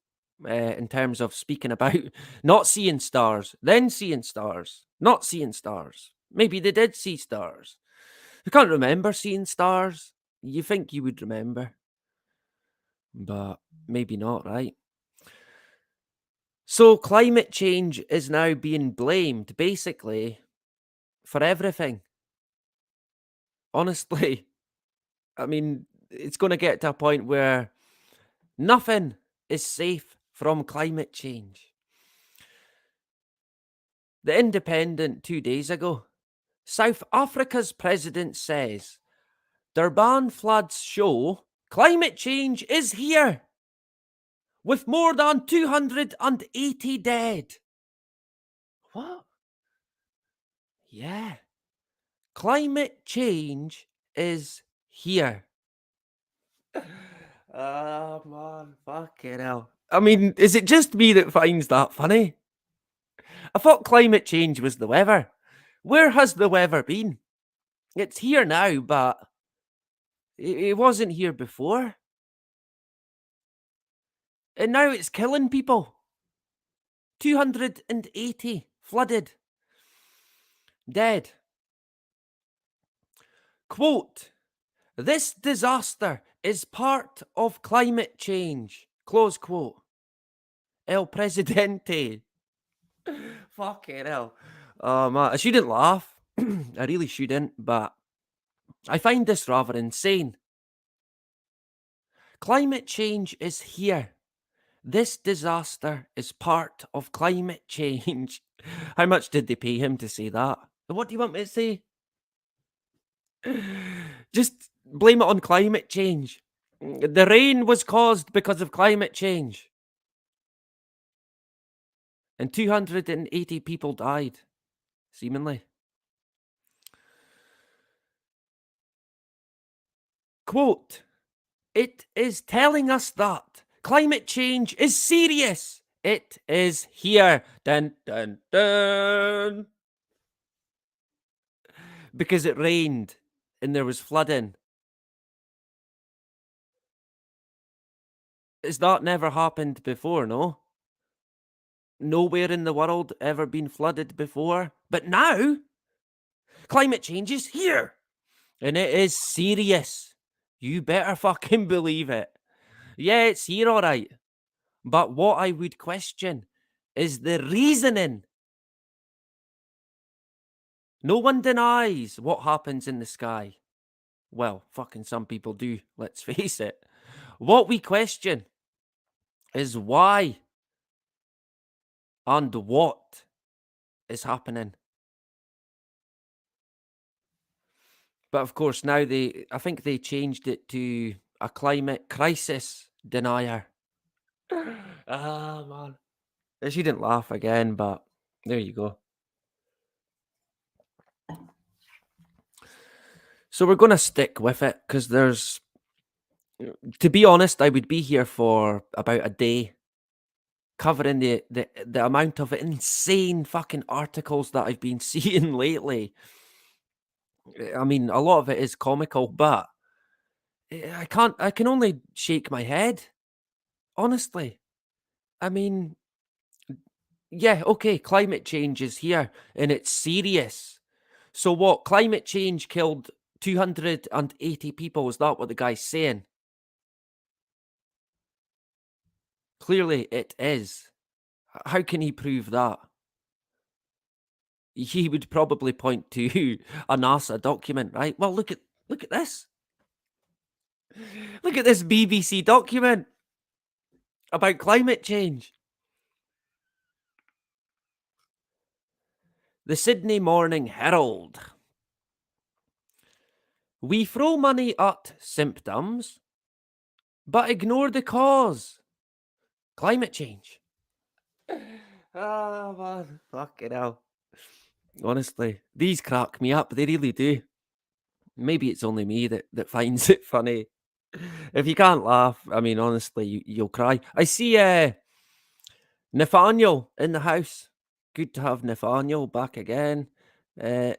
in terms of speaking about not seeing stars, then seeing stars, not seeing stars. Maybe they did see stars. I can't remember seeing stars. You think you would remember, but maybe not, right? So climate change is now being blamed basically for everything. Honestly, I mean, it's going to get to a point where nothing is safe from climate change. The Independent 2 days ago, South Africa's president says Durban floods show climate change is here, with more than 280 dead. What? Yeah. Climate change is here. Oh man, fucking hell. I mean, is it just me that finds that funny? I thought climate change was the weather. Where has the weather been? It's here now, but it wasn't here before. And now it's killing people. 280 flooded. Dead. Quote, this disaster is part of climate change. Close quote. El Presidente. Fucking hell. Oh man, I shouldn't laugh. I really shouldn't, but I find this rather insane. Climate change is here. This disaster is part of climate change. How much did they pay him to say that? What do you want me to say? Just blame it on climate change. The rain was caused because of climate change. And 280 people died, seemingly. Quote, it is telling us that climate change is serious. It is here. Dun, dun, dun. because it rained and there was flooding. Has that never happened before, no? Nowhere in the world ever been flooded before. But now, climate change is here. And it is serious. You better fucking believe it. Yeah, it's here, all right. But what I would question is the reasoning. No one denies what happens in the sky. Well, fucking some people do, let's face it. What we question is why and what is happening. But of course, now I think they changed it to a climate crisis denier. Ah, man. She didn't laugh again, but there you go. So we're going to stick with it because to be honest, I would be here for about a day covering the amount of insane fucking articles that I've been seeing lately. I mean, a lot of it is comical, but I can only shake my head, honestly. I mean, yeah, okay, climate change is here and it's serious. So what? Climate change killed 280 people. Is that what the guy's saying? Clearly it is. How can he prove that? He would probably point to a NASA document, right? Well, look at this. Look at this BBC document about climate change. The Sydney Morning Herald. We throw money at symptoms, but ignore the cause. Climate change. Oh, man. Fucking hell. Honestly, these crack me up. They really do. Maybe it's only me that finds it funny. If you can't laugh, I mean, honestly, you'll cry. I see Nathaniel in the house. Good to have Nathaniel back again. Uh,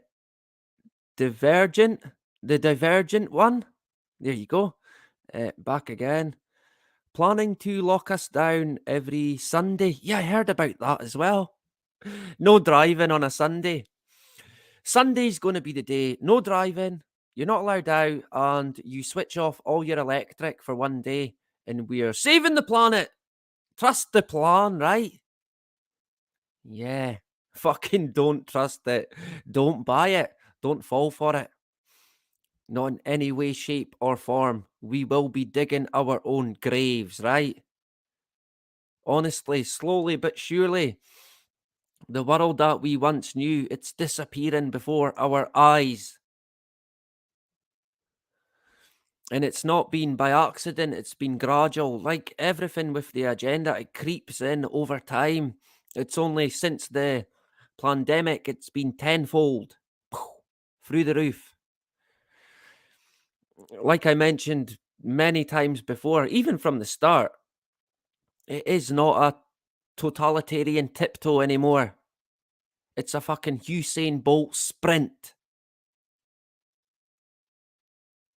Divergent, the Divergent one. There you go. Back again. Planning to lock us down every Sunday. Yeah, I heard about that as well. No driving on a Sunday. Sunday's going to be the day. No driving. You're not allowed out, and you switch off all your electric for one day, and we're saving the planet. Trust the plan, right? Yeah. Fucking don't trust it. Don't buy it. Don't fall for it. Not in any way, shape, or form. We will be digging our own graves, right? Honestly, slowly but surely, the world that we once knew, it's disappearing before our eyes. And it's not been by accident, it's been gradual. Like everything with the agenda, it creeps in over time. It's only since the pandemic, it's been tenfold through the roof. Like I mentioned many times before, even from the start, it is not a totalitarian tiptoe anymore. It's a fucking Usain Bolt sprint.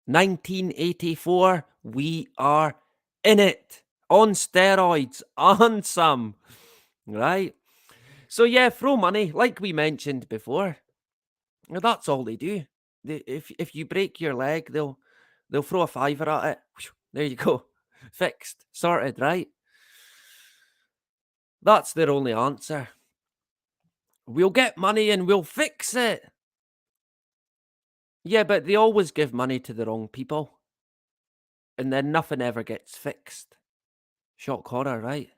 1984, we are in it on steroids and some, right? So yeah, throw money, like we mentioned before. That's all they do. If you break your leg, they'll throw a fiver at it. There you go, fixed, sorted, right? That's their only answer. We'll get money and we'll fix it. Yeah, but they always give money to the wrong people, and then nothing ever gets fixed. Shock horror, right?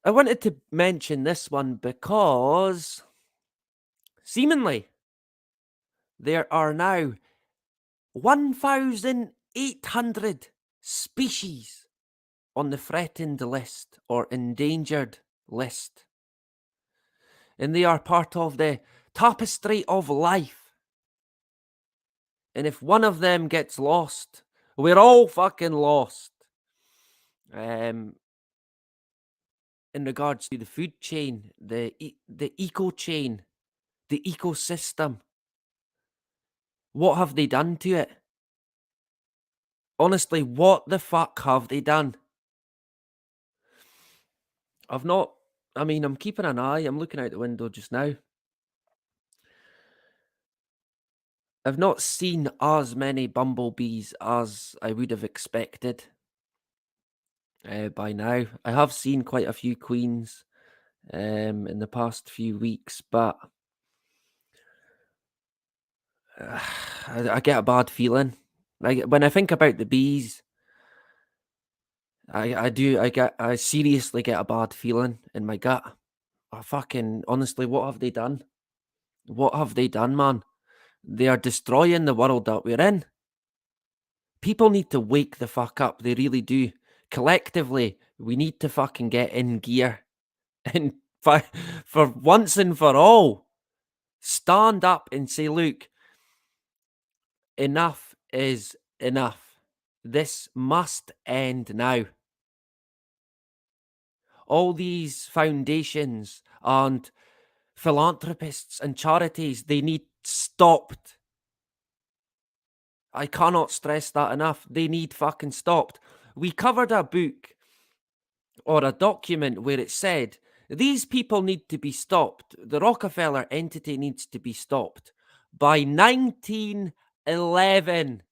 I wanted to mention this one because seemingly there are now 1,800 species on the threatened list or endangered list. And they are part of the tapestry of life. And if one of them gets lost, we're all fucking lost. In regards to the food chain, the eco chain, the ecosystem. What have they done to it? Honestly, what the fuck have they done? I'm keeping an eye. I'm looking out the window just now. I've not seen as many bumblebees as I would have expected by now. I have seen quite a few queens in the past few weeks, but I get a bad feeling. When I think about the bees, I seriously get a bad feeling in my gut. Honestly, what have they done? What have they done, man? They are destroying the world that we're in. People need to wake the fuck up. They really do. Collectively, we need to fucking get in gear. And for once and for all, stand up and say, look, enough is enough. This must end now. All these foundations and philanthropists and charities, they need stopped. I cannot stress that enough. They need fucking stopped. We covered a book or a document where it said these people need to be stopped. The Rockefeller entity needs to be stopped by 1911.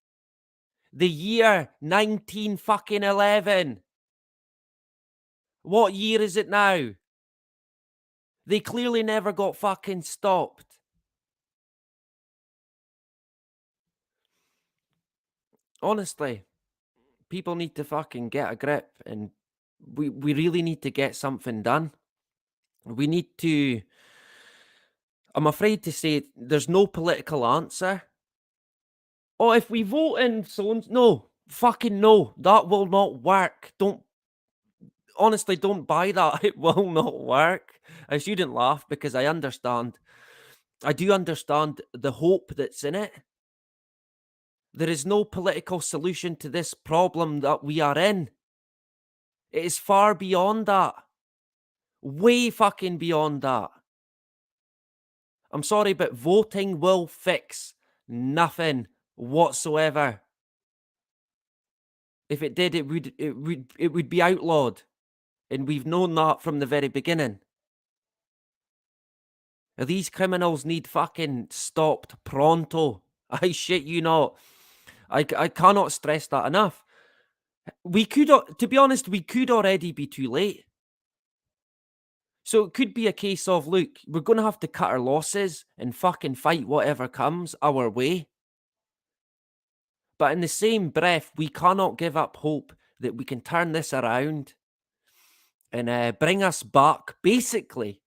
The year 19 fucking 11. What year is it now? They clearly never got fucking stopped. Honestly, people need to fucking get a grip, and we really need to get something done. We need to. I'm afraid to say there's no political answer. Oh, if we vote in no, fucking no, that will not work. Honestly, don't buy that. It will not work. I shouldn't laugh because I understand. I do understand the hope that's in it. There is no political solution to this problem that we are in. It is far beyond that. Way fucking beyond that. I'm sorry, but voting will fix nothing whatsoever. If it did, it would be outlawed. And we've known that from the very beginning. These criminals need fucking stopped pronto. I shit you not. I cannot stress that enough. To be honest, we could already be too late. So it could be a case of, look, we're going to have to cut our losses and fucking fight whatever comes our way. But in the same breath, we cannot give up hope that we can turn this around and bring us back, basically,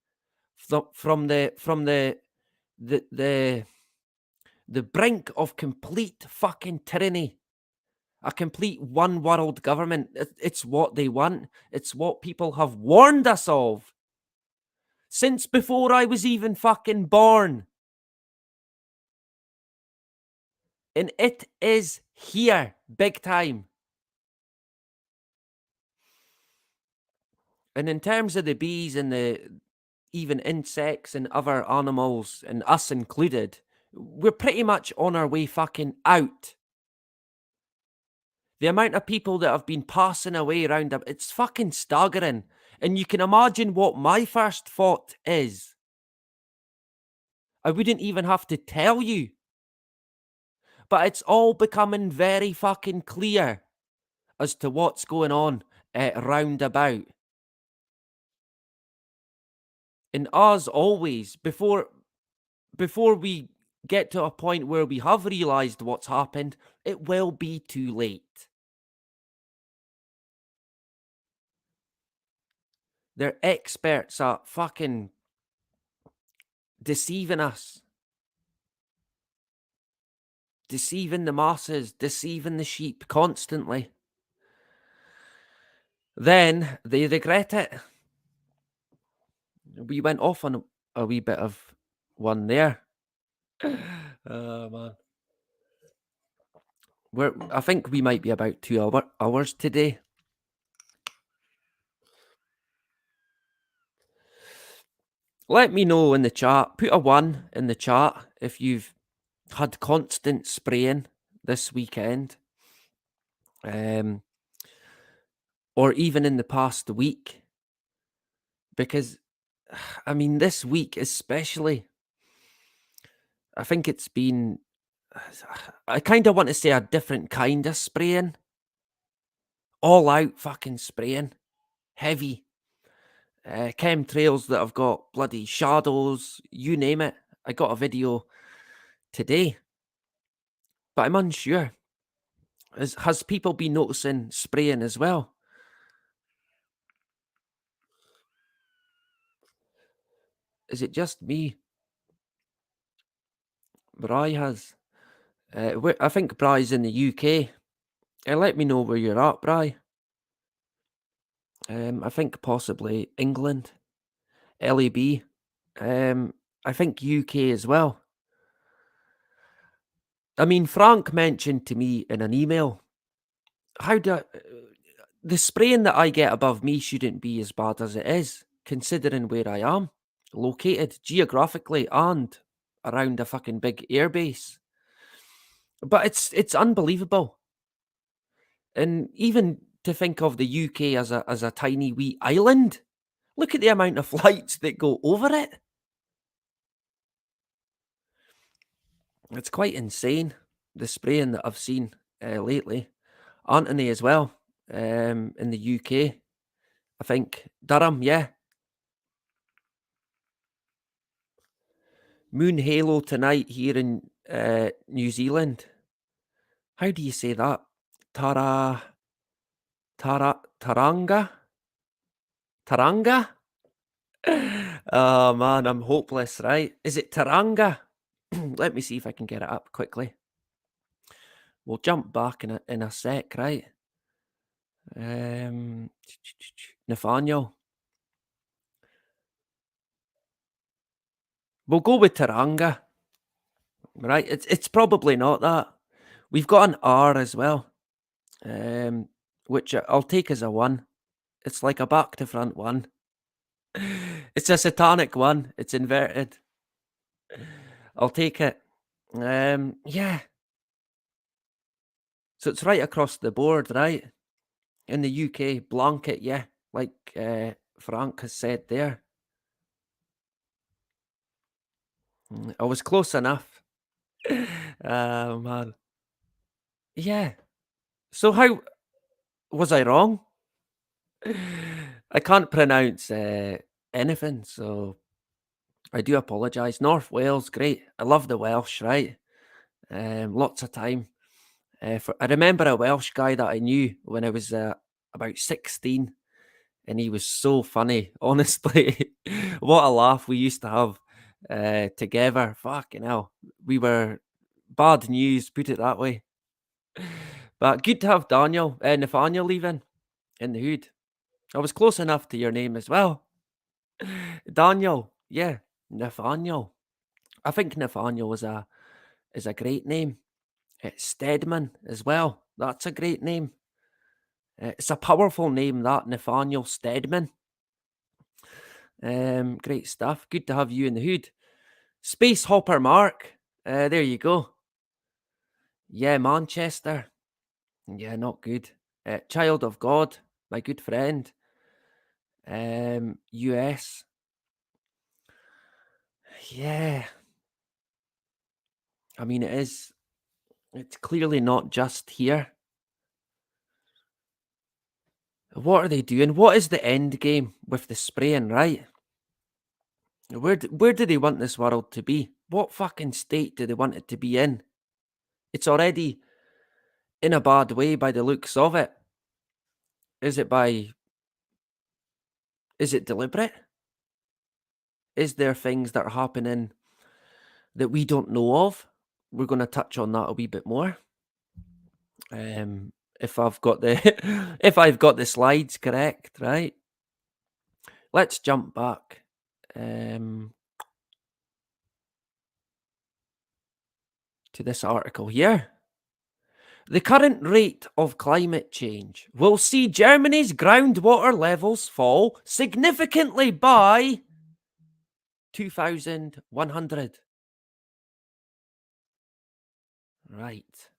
from the brink of complete fucking tyranny. A complete one world government. It's what they want. It's what people have warned us of. Since before I was even fucking born. And it is here, big time. And in terms of the bees and the even insects and other animals, and us included, we're pretty much on our way fucking out. The amount of people that have been passing away around them, it's fucking staggering. And you can imagine what my first thought is. I wouldn't even have to tell you. But it's all becoming very fucking clear as to what's going on roundabout. And as always, before we get to a point where we have realised what's happened, it will be too late. They're experts at fucking deceiving us. Deceiving the masses, deceiving the sheep constantly. Then they regret it. We went off on a wee bit of one there. Oh, man. I think we might be about 2 hours today. Let me know in the chat. Put a 1 in the chat if you've had constant spraying this weekend. Or even in the past week. Because, I mean, this week especially, I think it's been, I kind of want to say a different kind of spraying. All out fucking spraying. Heavy. Chemtrails that have got bloody shadows, you name it. I got a video today, but I'm unsure. Has people been noticing spraying as well? Is it just me? Bri has. I think Bri's in the UK. Let me know where you're at, Bri. I think possibly England, LAB. I think UK as well. I mean, Frank mentioned to me in an email, the spraying that I get above me shouldn't be as bad as it is, considering where I am, located geographically and around a fucking big airbase. But it's unbelievable. And even to think of the UK as a tiny wee island, look at the amount of flights that go over it. It's quite insane, the spraying that I've seen lately. Anthony as well, in the UK. I think Durham, yeah. Moon halo tonight here in New Zealand. How do you say that? Taranga? Taranga? Oh man, I'm hopeless, right? Is it Taranga? Let me see if I can get it up quickly. We'll jump back in a sec, right? Nathaniel. We'll go with Taranga. Right? It's probably not that. We've got an R as well. Which I'll take as a 1. It's like a back to front 1. It's a satanic 1. It's inverted. I'll take it. Yeah. So it's right across the board, right? In the UK, blanket, yeah, like Frank has said there. I was close enough. Oh, man. Yeah. So how was I wrong? I can't pronounce anything, so I do apologise. North Wales, great. I love the Welsh, right? Lots of time. I remember a Welsh guy that I knew when I was about 16, and he was so funny. Honestly, what a laugh we used to have together. Fucking hell, we were bad news, put it that way. But good to have Nathaniel leaving in the hood. I was close enough to your name as well. Daniel, yeah, Nathaniel. I think Nathaniel is a great name. Stedman as well. That's a great name. It's a powerful name, that Nathaniel Stedman. Great stuff. Good to have you in the hood. Space Hopper Mark. There you go. Yeah, Manchester. Yeah, not good. Child of God, my good friend. US. Yeah. I mean, it's clearly not just here. What are they doing? What is the end game with the spraying, right? Where do they want this world to be? What fucking state do they want it to be in? It's already in a bad way by the looks of it. Is it deliberate? Is there things that are happening that we don't know of? We're going to touch on that a wee bit more. If I've got the if I've got the slides correct, right? Let's jump back. To this article here. The current rate of climate change will see Germany's groundwater levels fall significantly by 2,100. Right.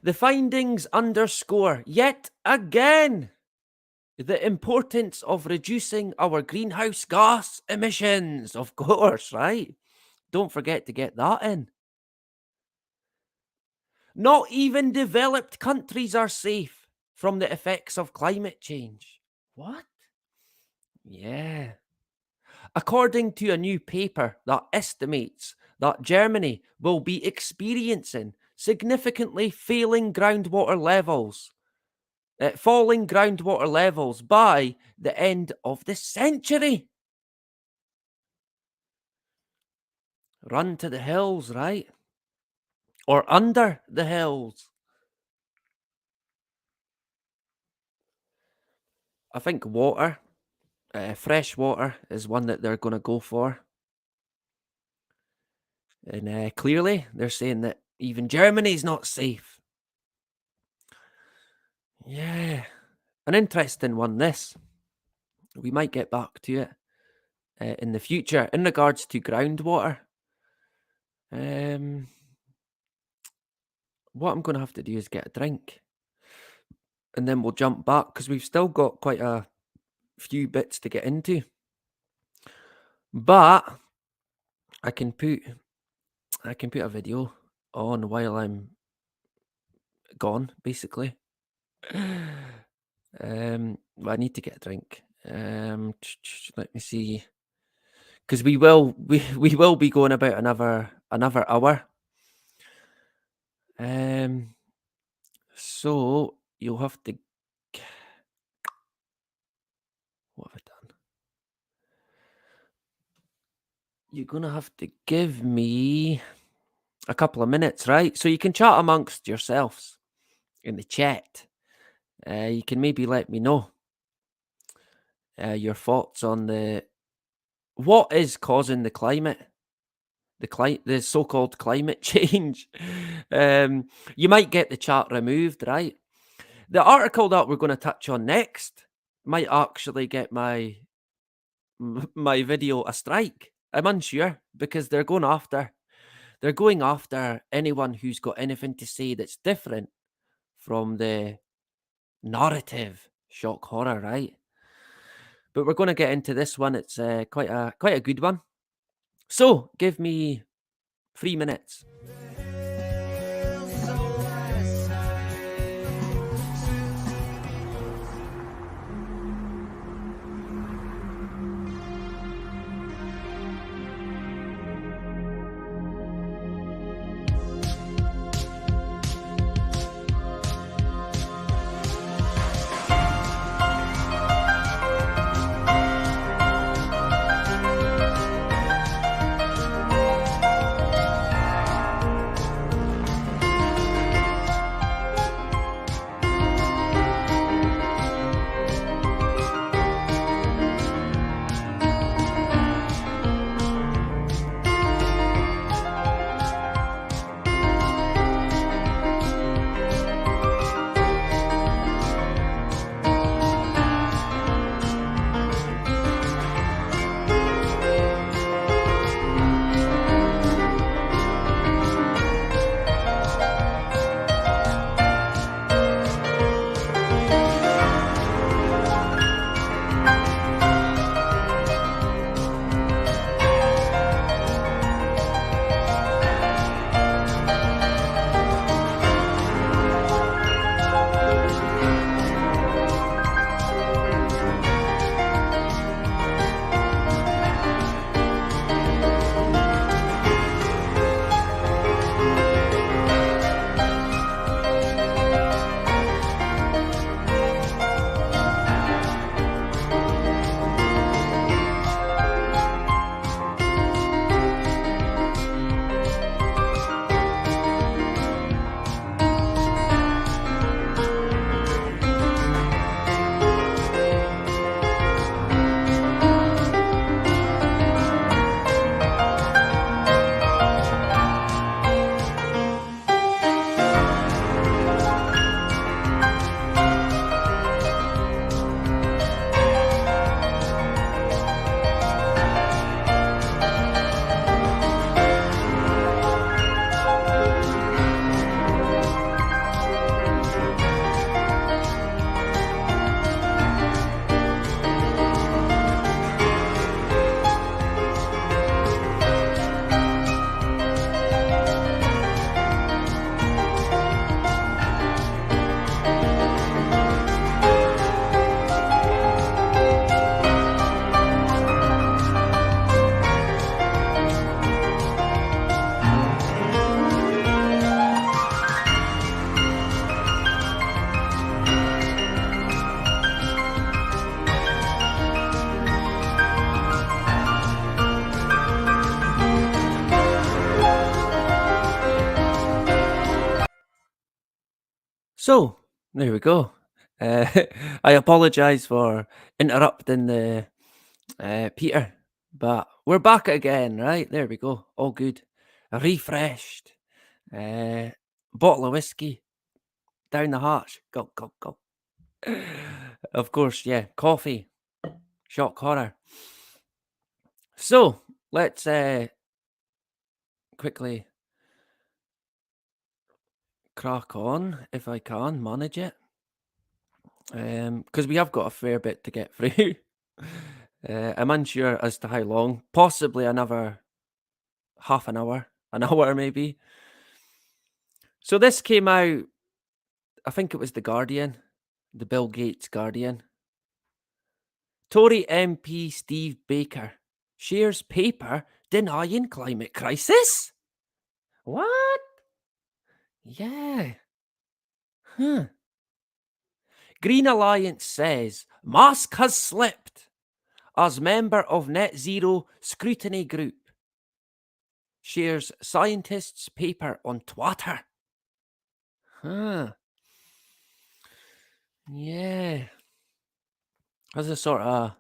The findings underscore yet again the importance of reducing our greenhouse gas emissions, of course, right? Don't forget to get that in. Not even developed countries are safe from the effects of climate change. What? Yeah. According to a new paper that estimates that Germany will be experiencing significantly falling groundwater levels by the end of the century. Run to the hills, right? Or under the hills. I think water, fresh water, is one that they're going to go for. And clearly, they're saying that even Germany's not safe. Yeah. An interesting one, this. We might get back to it in the future in regards to groundwater. What I'm going to have to do is get a drink. And then we'll jump back because we've still got quite a few bits to get into. But I can put a video on while I'm gone, basically. I need to get a drink. Let me see, because we will be going about another hour. So you'll have to. What have I done? You're gonna have to give me a couple of minutes, right? So you can chat amongst yourselves in the chat. You can maybe let me know your thoughts on what is causing the so-called climate change. You might get the chat removed, right? The article that we're going to touch on next might actually get my video a strike. I'm unsure because they're going after anyone who's got anything to say that's different from the narrative shock horror, right? But we're going to get into this one. It's quite a good one. So give me 3 minutes. So, there we go. Uh, I apologise for interrupting the Peter, but we're back again, right? There we go. All good. Refreshed. Uh, Bottle of whiskey down the hatch. Go, go, go. Of course, yeah. Coffee. Shock horror. So, let's quickly crack on if I can manage it. Because we have got a fair bit to get through. I'm unsure as to how long. Possibly another half an hour maybe. So this came out, I think it was The Guardian, the Bill Gates Guardian. Tory MP Steve Baker shares paper denying climate crisis. What? Yeah. Huh. Green Alliance says mask has slipped as member of Net Zero Scrutiny Group shares scientists' paper on Twitter. Huh. Yeah. Has a sort of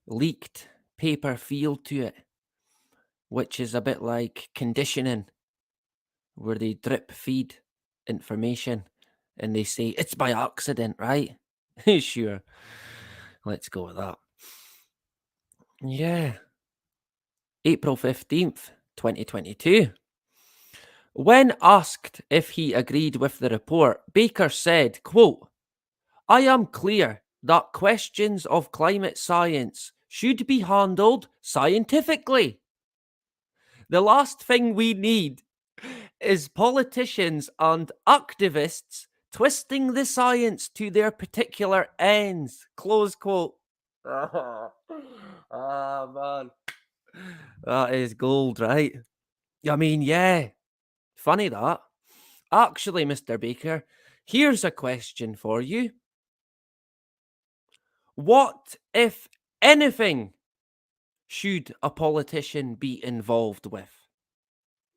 leaked paper feel to it, which is a bit like conditioning, where they drip feed information and they say it's by accident, right? Sure. Let's go with that. Yeah. April 15th, 2022. When asked if he agreed with the report, Baker said, quote, I am clear that questions of climate science should be handled scientifically. The last thing we need is politicians and activists twisting the science to their particular ends. Close quote. Ah, man. That is gold, right? I mean, yeah. Funny that. Actually, Mr. Baker, here's a question for you. What, if anything, should a politician be involved with?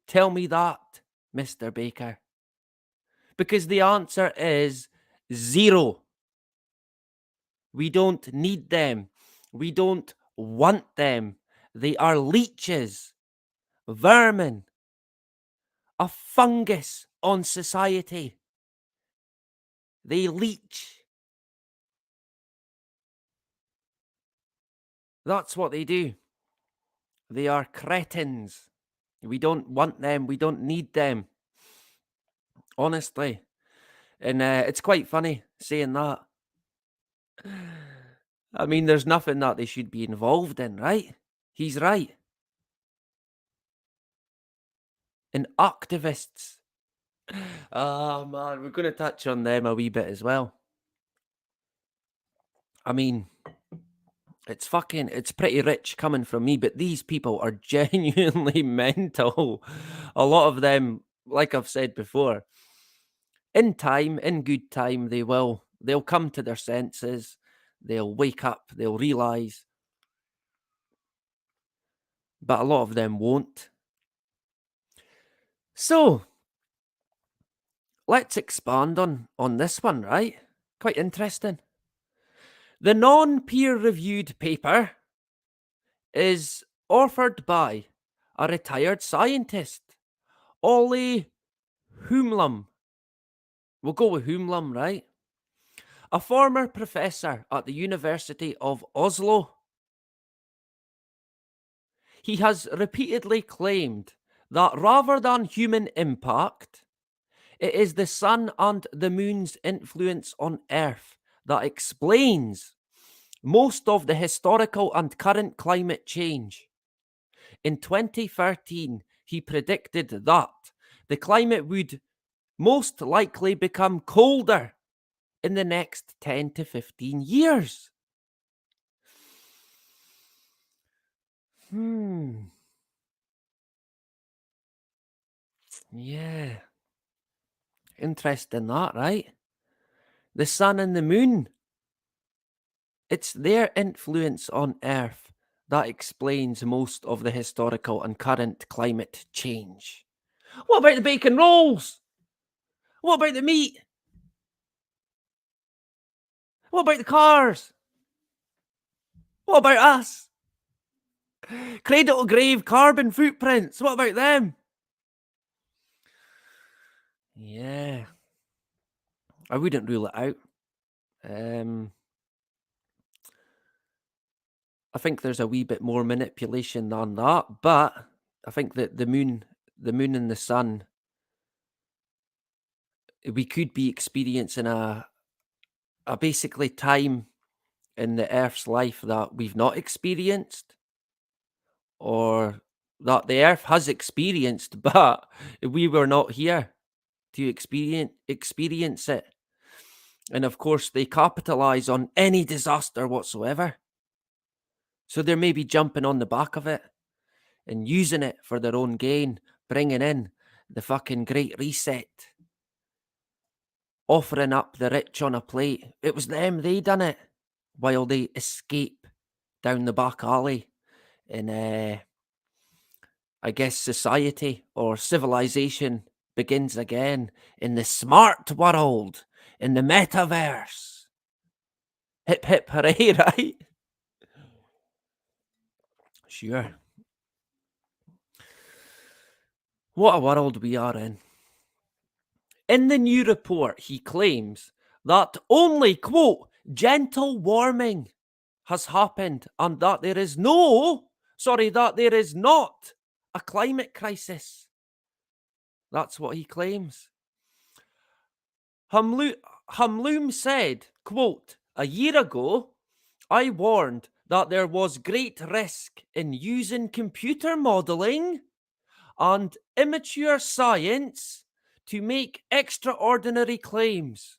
Tell me that, Mr. Baker. Because the answer is zero. We don't need them. We don't want them. They are leeches, vermin, a fungus on society. They leech. That's what they do. They are cretins. We don't want them. We don't need them. Honestly. And it's quite funny saying that. I mean, there's nothing that they should be involved in, right? He's right. And activists. Oh, man, we're going to touch on them a wee bit as well. I mean, it's pretty rich coming from me, but these people are genuinely mental. A lot of them, like I've said before, in time, in good time, they'll come to their senses, they'll wake up, they'll realize, but a lot of them won't. So, let's expand on this one, right? Quite interesting. The non-peer-reviewed paper is authored by a retired scientist, Ollie Humlum. We'll go with Humlum, right? A former professor at the University of Oslo. He has repeatedly claimed that rather than human impact, it is the sun and the moon's influence on Earth that explains most of the historical and current climate change. In 2013, he predicted that the climate would most likely become colder in the next 10 to 15 years. Yeah. Interesting that, right? The sun and the moon. It's their influence on Earth that explains most of the historical and current climate change. What about the bacon rolls? What about the meat? What about the cars? What about us? Cradle-to-grave carbon footprints. What about them? Yeah. I wouldn't rule it out. Um, I think there's a wee bit more manipulation than that, but I think that the moon and the sun, we could be experiencing a basically time in the Earth's life that we've not experienced, or that the Earth has experienced, but we were not here to experience it. And of course, they capitalize on any disaster whatsoever. So they may be jumping on the back of it and using it for their own gain, bringing in the fucking Great Reset, offering up the rich on a plate. It was them, they done it, while they escape down the back alley in, I guess, society or civilization begins again in the smart world, in the metaverse. Hip hip hooray, right? Sure. What a world we are in. In the new report, he claims that only, quote, gentle warming has happened and that that there is not a climate crisis. That's what he claims. Hamloom said, quote, a year ago, I warned that there was great risk in using computer modelling and immature science to make extraordinary claims.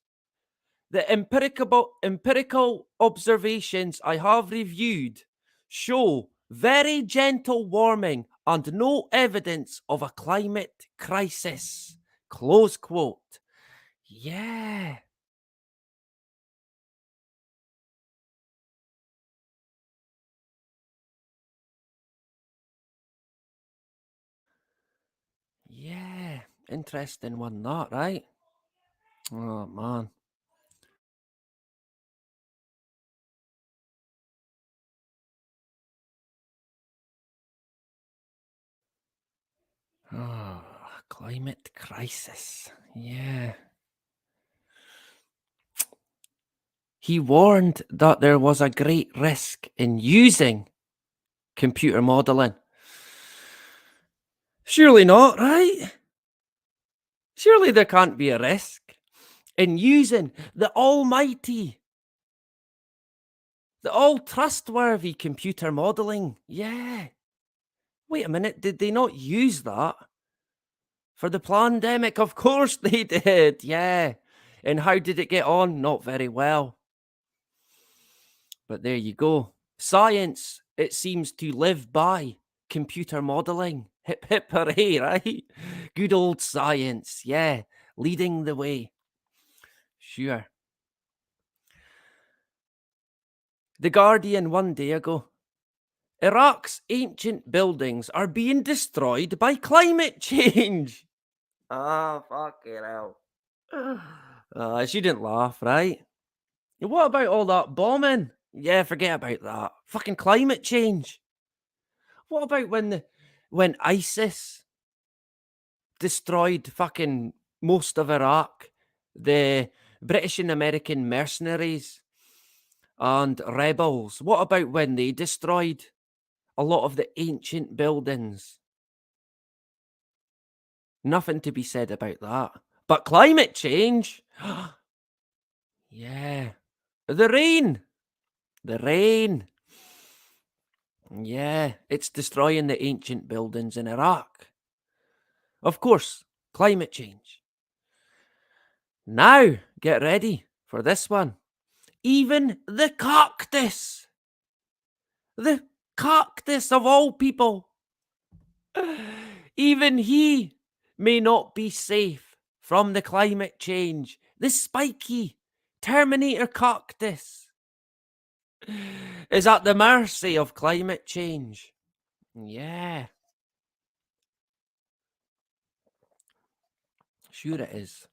The empirical observations I have reviewed show very gentle warming and no evidence of a climate crisis. Close quote. Yeah. Yeah. Interesting one, that, right? Oh, man. Oh, climate crisis. Yeah. He warned that there was a great risk in using computer modeling. Surely not, right? Surely there can't be a risk in using the almighty, the all trustworthy computer modeling. Yeah. Wait a minute, did they not use that for the pandemic? Of course they did. Yeah. And how did it get on? Not very well. But there you go. Science, it seems to live by computer modeling. Hip hip hooray, right? Good old science. Yeah. Leading the way. Sure. The Guardian one day ago. Iraq's ancient buildings are being destroyed by climate change. Ah, fucking hell. She didn't laugh, right? What about all that bombing? Yeah, forget about that. Fucking climate change. What about when ISIS destroyed fucking most of Iraq? The British and American mercenaries and rebels. What about when they destroyed a lot of the ancient buildings? Nothing to be said about that. But climate change? Yeah. The rain. The rain. Yeah. It's destroying the ancient buildings in Iraq. Of course, climate change. Now, get ready for this one. Even the cactus of all people, even he may not be safe from the climate change. The spiky Terminator cactus is at the mercy of climate change. Yeah, sure it is.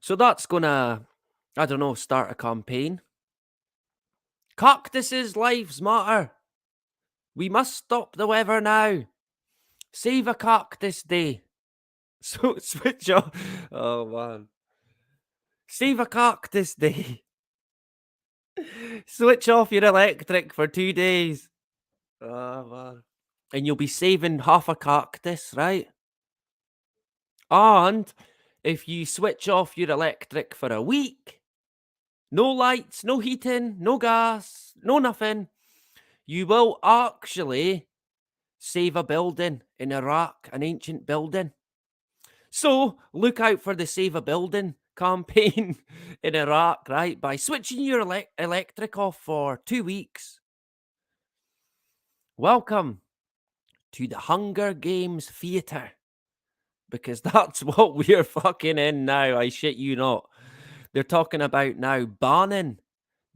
So that's gonna I don't know, start a campaign. Cactuses' lives matter. We must stop the weather now. Save a cactus day. So switch off. Oh man. Save a cactus day. Switch off your electric for 2 days. Oh man. And you'll be saving half a cactus, right? And if you switch off your electric for a week, no lights, no heating, no gas, no nothing, you will actually save a building in Iraq, an ancient building. So look out for the Save a Building campaign in Iraq, right? By switching your electric off for 2 weeks. Welcome to the Hunger Games theatre, because that's what we're fucking in now. I shit you not. They're talking about now banning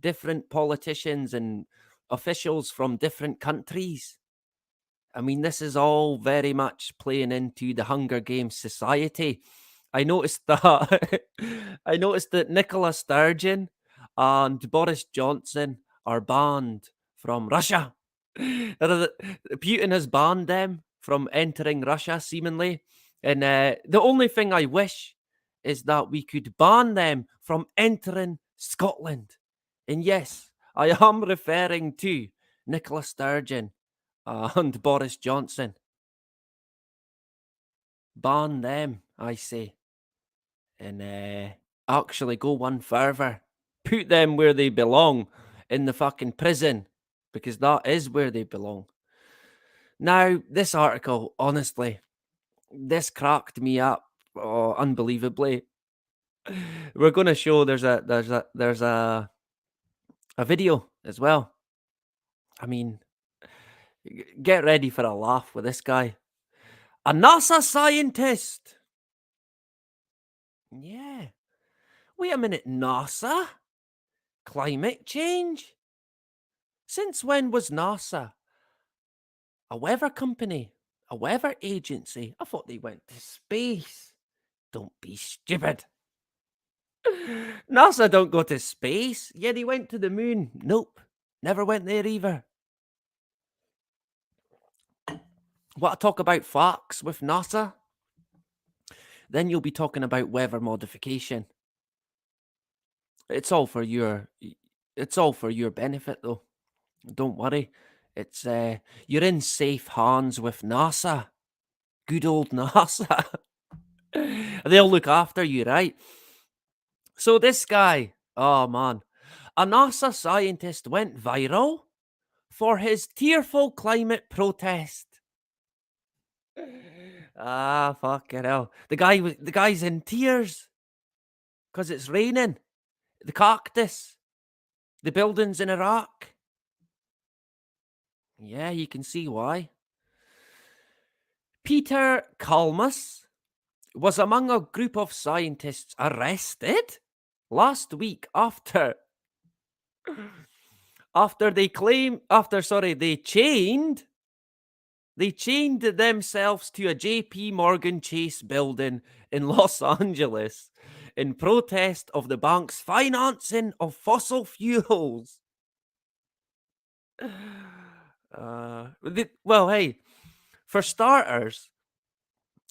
different politicians and officials from different countries. I mean, this is all very much playing into the Hunger Games society. I noticed that I noticed that Nicola Sturgeon and Boris Johnson are banned from Russia. Putin has banned them from entering Russia, seemingly. And the only thing I wish is that we could ban them from entering Scotland. And yes, I am referring to Nicola Sturgeon and Boris Johnson. Ban them, I say. And actually go one further. Put them where they belong, in the fucking prison, because that is where they belong. Now, this article, honestly, this cracked me up unbelievably. We're going to show there's a video as well. I mean, get ready for a laugh with this guy. A NASA scientist. Yeah. Wait a minute, NASA? Climate change? Since when was NASA a weather company? A weather agency? I thought they went to space. Don't be stupid. NASA don't go to space. Yeah, they went to the moon. Nope. Never went there either. Want to talk about facts with NASA? Then you'll be talking about weather modification. It's all for your benefit though. Don't worry. It's you're in safe hands with NASA. Good old NASA. They'll look after you, right? So this guy, oh man, a NASA scientist went viral for his tearful climate protest. Ah, fucking hell. The guy's in tears because it's raining. The cactus, the buildings in Iraq. Yeah, you can see why. Peter Kalmus was among a group of scientists arrested last week after they chained themselves to a JP Morgan Chase building in Los Angeles in protest of the bank's financing of fossil fuels. Well, hey, for starters,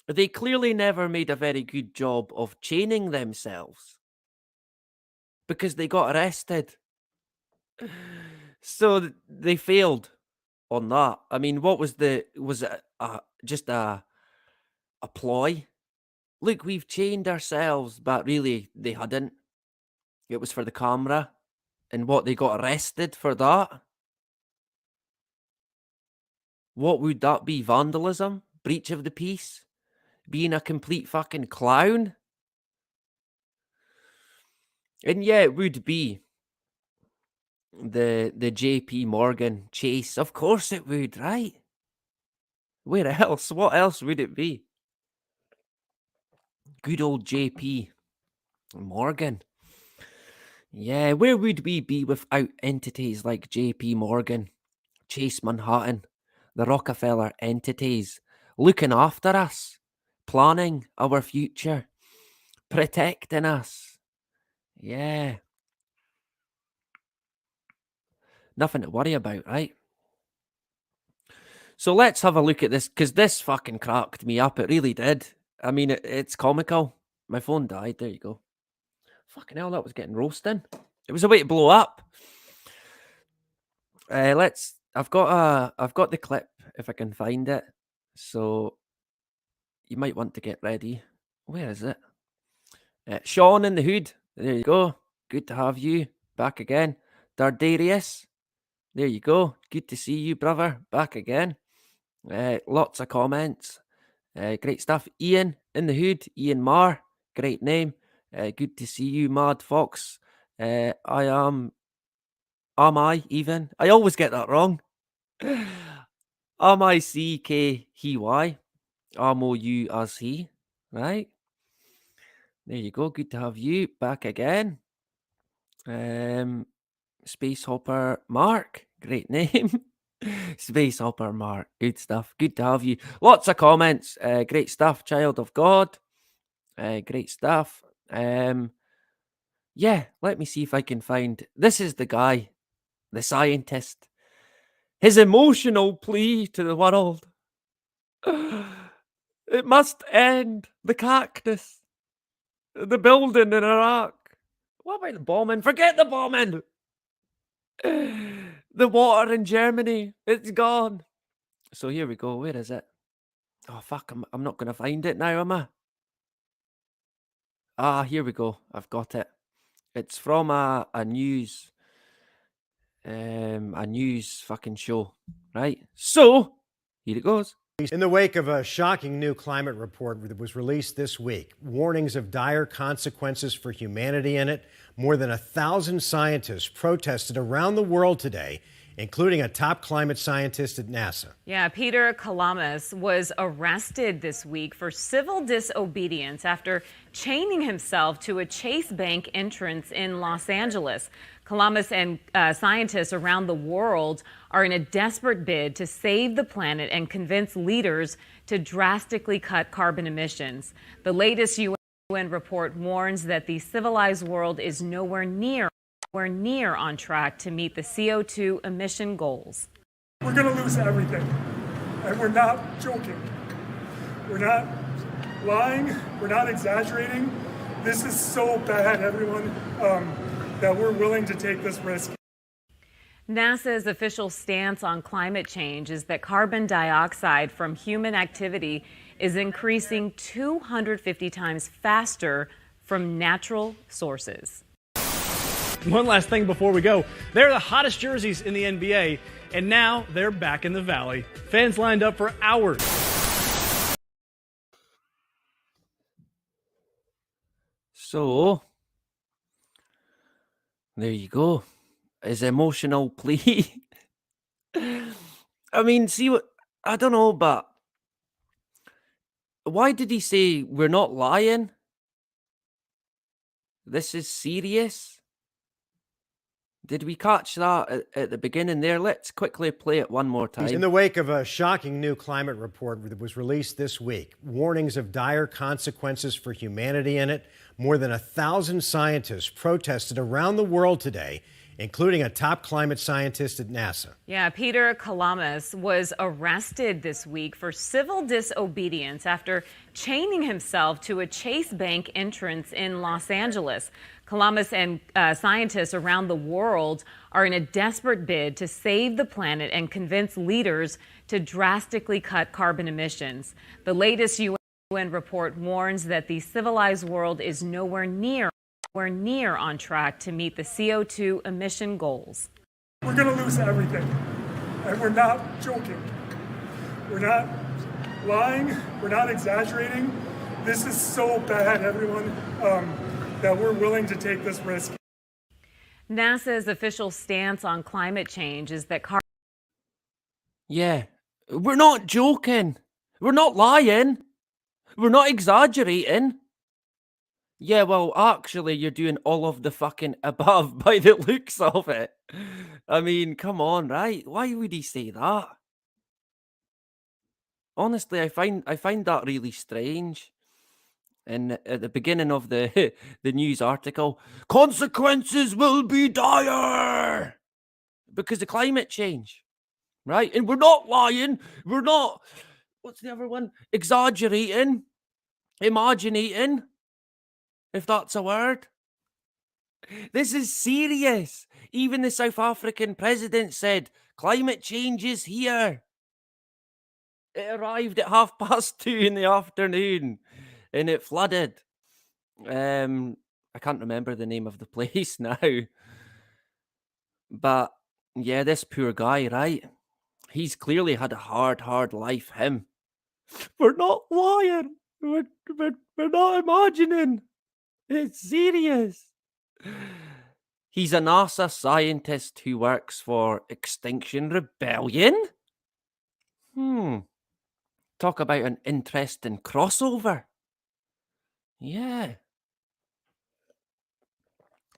they clearly never made a very good job of chaining themselves because they got arrested. So they failed on that. I mean, what was it just a ploy? Look, we've chained ourselves, but really they hadn't. It was for the camera. And what, they got arrested for that? What would that be? Vandalism? Breach of the peace? Being a complete fucking clown? And yeah, it would be the JP Morgan Chase. Of course it would, right? Where else? What else would it be? Good old JP Morgan. Yeah, where would we be without entities like JP Morgan, Chase Manhattan, the Rockefeller entities looking after us, planning our future, protecting us? Yeah. Nothing to worry about, right? So let's have a look at this, because this fucking cracked me up. It really did. I mean, it's comical. My phone died. There you go. Fucking hell, that was getting roasting. It was a way to blow up. I've got the clip if I can find it. So you might want to get ready. Where is it? Sean in the hood. There you go. Good to have you back again. Dardarius. There you go. Good to see you, brother. Back again. Lots of comments. Great stuff. Ian in the hood. Ian Marr. Great name. Good to see you, Mad Fox. Am I even? I always get that wrong. M-I-C-K-He-Y. M-O-U as he. Right? There you go. Good to have you back again. Space Hopper Mark. Great name. Space Hopper Mark. Good stuff. Good to have you. Lots of comments. Great stuff. Child of God. Great stuff. Yeah, let me see if I can find. This is the guy, the scientist. His emotional plea to the world. It must end. The cactus. The building in Iraq. What about the bombing? Forget the bombing. The water in Germany. It's gone. So here we go. Where is it? Oh, fuck. I'm not going to find it now, am I? Ah, here we go. I've got it. It's from a news fucking show, right? So here it goes. In the wake of a shocking new climate report that was released this week, warnings of dire consequences for humanity in it, more than 1,000 scientists protested around the world today, including a top climate scientist at NASA. Yeah, Peter Kalamas was arrested this week for civil disobedience after chaining himself to a Chase Bank entrance in Los Angeles. Kalamas and scientists around the world are in a desperate bid to save the planet and convince leaders to drastically cut carbon emissions. The latest UN report warns that the civilized world is nowhere near on track to meet the CO2 emission goals. We're going to lose everything, and we're not joking. We're not lying. We're not exaggerating. This is so bad, everyone, that we're willing to take this risk. NASA's official stance on climate change is that carbon dioxide from human activity is increasing 250 times faster from natural sources. One last thing before we go. They're the hottest jerseys in the NBA, and now they're back in the Valley. Fans lined up for hours. So there you go. His emotional plea. I mean, see what I don't know, but why did he say we're not lying? This is serious. Did we catch that at the beginning there? Let's quickly play it one more time. In the wake of a shocking new climate report that was released this week, warnings of dire consequences for humanity in it, more than 1,000 scientists protested around the world today, including a top climate scientist at NASA. Yeah, Peter Kalamas was arrested this week for civil disobedience after chaining himself to a Chase Bank entrance in Los Angeles. Kalamas and scientists around the world are in a desperate bid to save the planet and convince leaders to drastically cut carbon emissions. The latest UN report warns that the civilized world is nowhere near on track to meet the CO2 emission goals. We're going to lose everything, and we're not joking. We're not lying. We're not exaggerating. This is so bad, everyone, that we're willing to take this risk. NASA's official stance on climate change is that Yeah, we're not joking. We're not lying. We're not exaggerating. Yeah, well, actually, you're doing all of the fucking above by the looks of it. I mean, come on, right? Why would he say that? Honestly, I find that really strange. And at the beginning of the the news article, consequences will be dire because of climate change, right? And we're not lying. We're not, what's the other one? Exaggerating, imaginating, if that's a word. This is serious. Even the South African president said climate change is here. It arrived at 2:30 in the afternoon and it flooded. I can't remember the name of the place now. But yeah, this poor guy, right? He's clearly had a hard life, him. We're not lying. We're not imagining. It's serious. He's a NASA scientist who works for Extinction Rebellion. Talk about an interesting crossover. Yeah.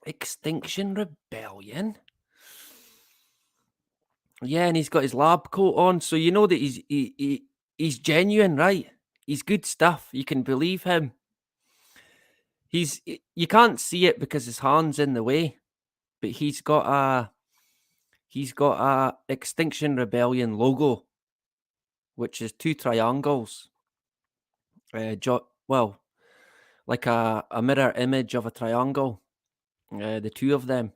Extinction Rebellion. Yeah, and he's got his lab coat on, so you know that he's genuine, right? He's good stuff. You can believe him. You can't see it because his hand's in the way, but he's got a Extinction Rebellion logo, which is 2 triangles. Well, like a mirror image of a triangle. The 2 of them.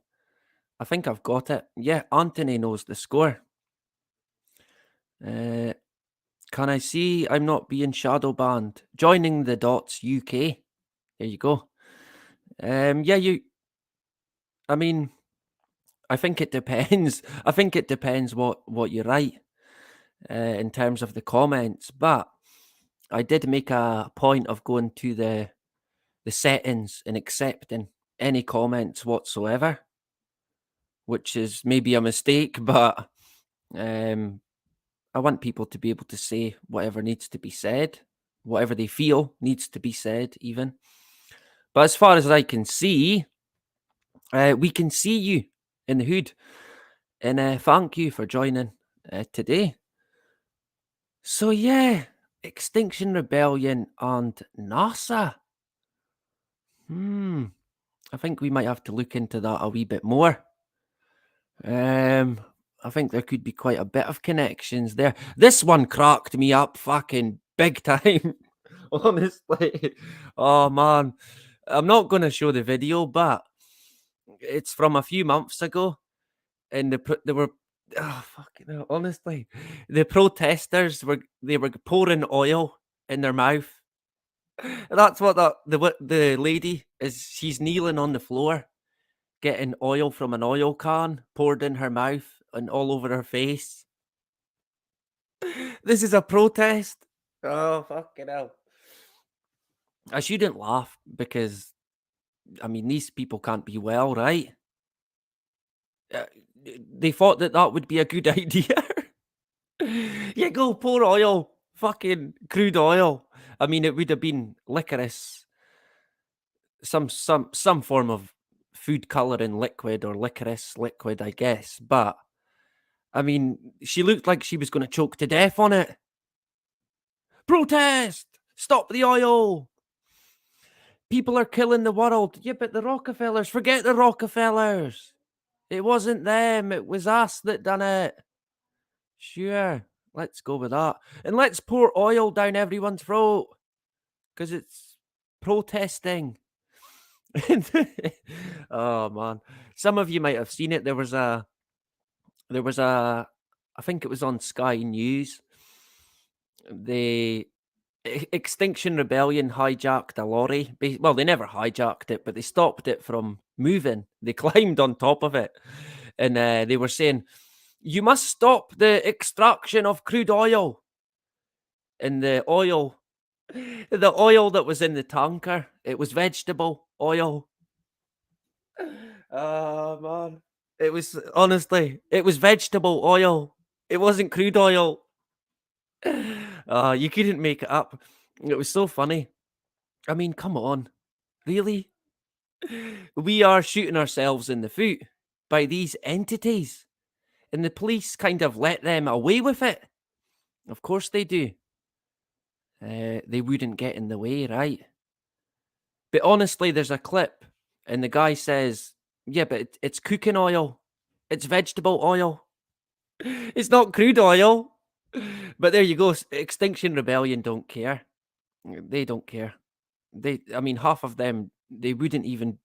I think I've got it. Yeah, Anthony knows the score. Can I see I'm not being shadow banned? Joining the Dots UK. There you go. Yeah, I mean, I think it depends. I think it depends what you write in terms of the comments. But I did make a point of going to the settings and accepting any comments whatsoever, which is maybe a mistake, but I want people to be able to say whatever needs to be said, whatever they feel needs to be said, even. But as far as I can see, we can see you in the hood. And thank you for joining today. So yeah, Extinction Rebellion and NASA. I think we might have to look into that a wee bit more. I think there could be quite a bit of connections there. This one cracked me up fucking big time. Honestly. Oh man. I'm not going to show the video, but it's from a few months ago. And they were, oh fucking hell, honestly. The protesters were pouring oil in their mouth. That's what the lady is. She's kneeling on the floor, getting oil from an oil can poured in her mouth and all over her face. This is a protest. Oh, fucking hell. I shouldn't laugh because, I mean, these people can't be well, right? They thought that would be a good idea. Yeah, go pour oil, fucking crude oil. I mean, it would have been licorice, some form of food coloring liquid or licorice liquid, I guess. But I mean, she looked like she was going to choke to death on it. Protest! Stop the oil! People are killing the world. Yeah, but the Rockefellers, forget the Rockefellers. It wasn't them. It was us that done it. Sure, let's go with that. And let's pour oil down everyone's throat because it's protesting. Oh man, some of you might have seen it. There was a, I think it was on Sky News. The Extinction Rebellion hijacked a lorry. Well, they never hijacked it, but they stopped it from moving. They climbed on top of it, and they were saying, "You must stop the extraction of crude oil." And the oil that was in the tanker, it was vegetable oil. Oh man, it was vegetable oil. It wasn't crude oil. You couldn't make it up. It was so funny. I mean, come on. Really? We are shooting ourselves in the foot by these entities. And the police kind of let them away with it. Of course they do. They wouldn't get in the way, right? But honestly, there's a clip, and the guy says, yeah, but it's cooking oil. It's vegetable oil. It's not crude oil. But there you go. Extinction Rebellion don't care. They don't care. I mean, half of them, they wouldn't even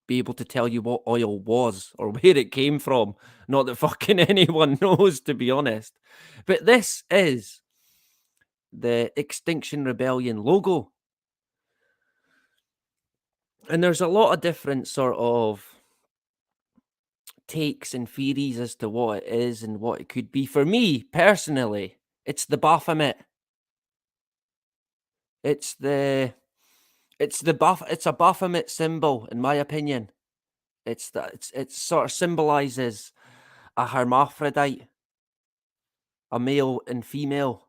be able to tell you what oil was or where it came from. Not that fucking anyone knows, to be honest. But this is the Extinction Rebellion logo. And there's a lot of different sort of takes and theories as to what it is and what it could be. For me, personally, it's the Baphomet. It's a Baphomet symbol, in my opinion. It sort of symbolizes a hermaphrodite, a male and female.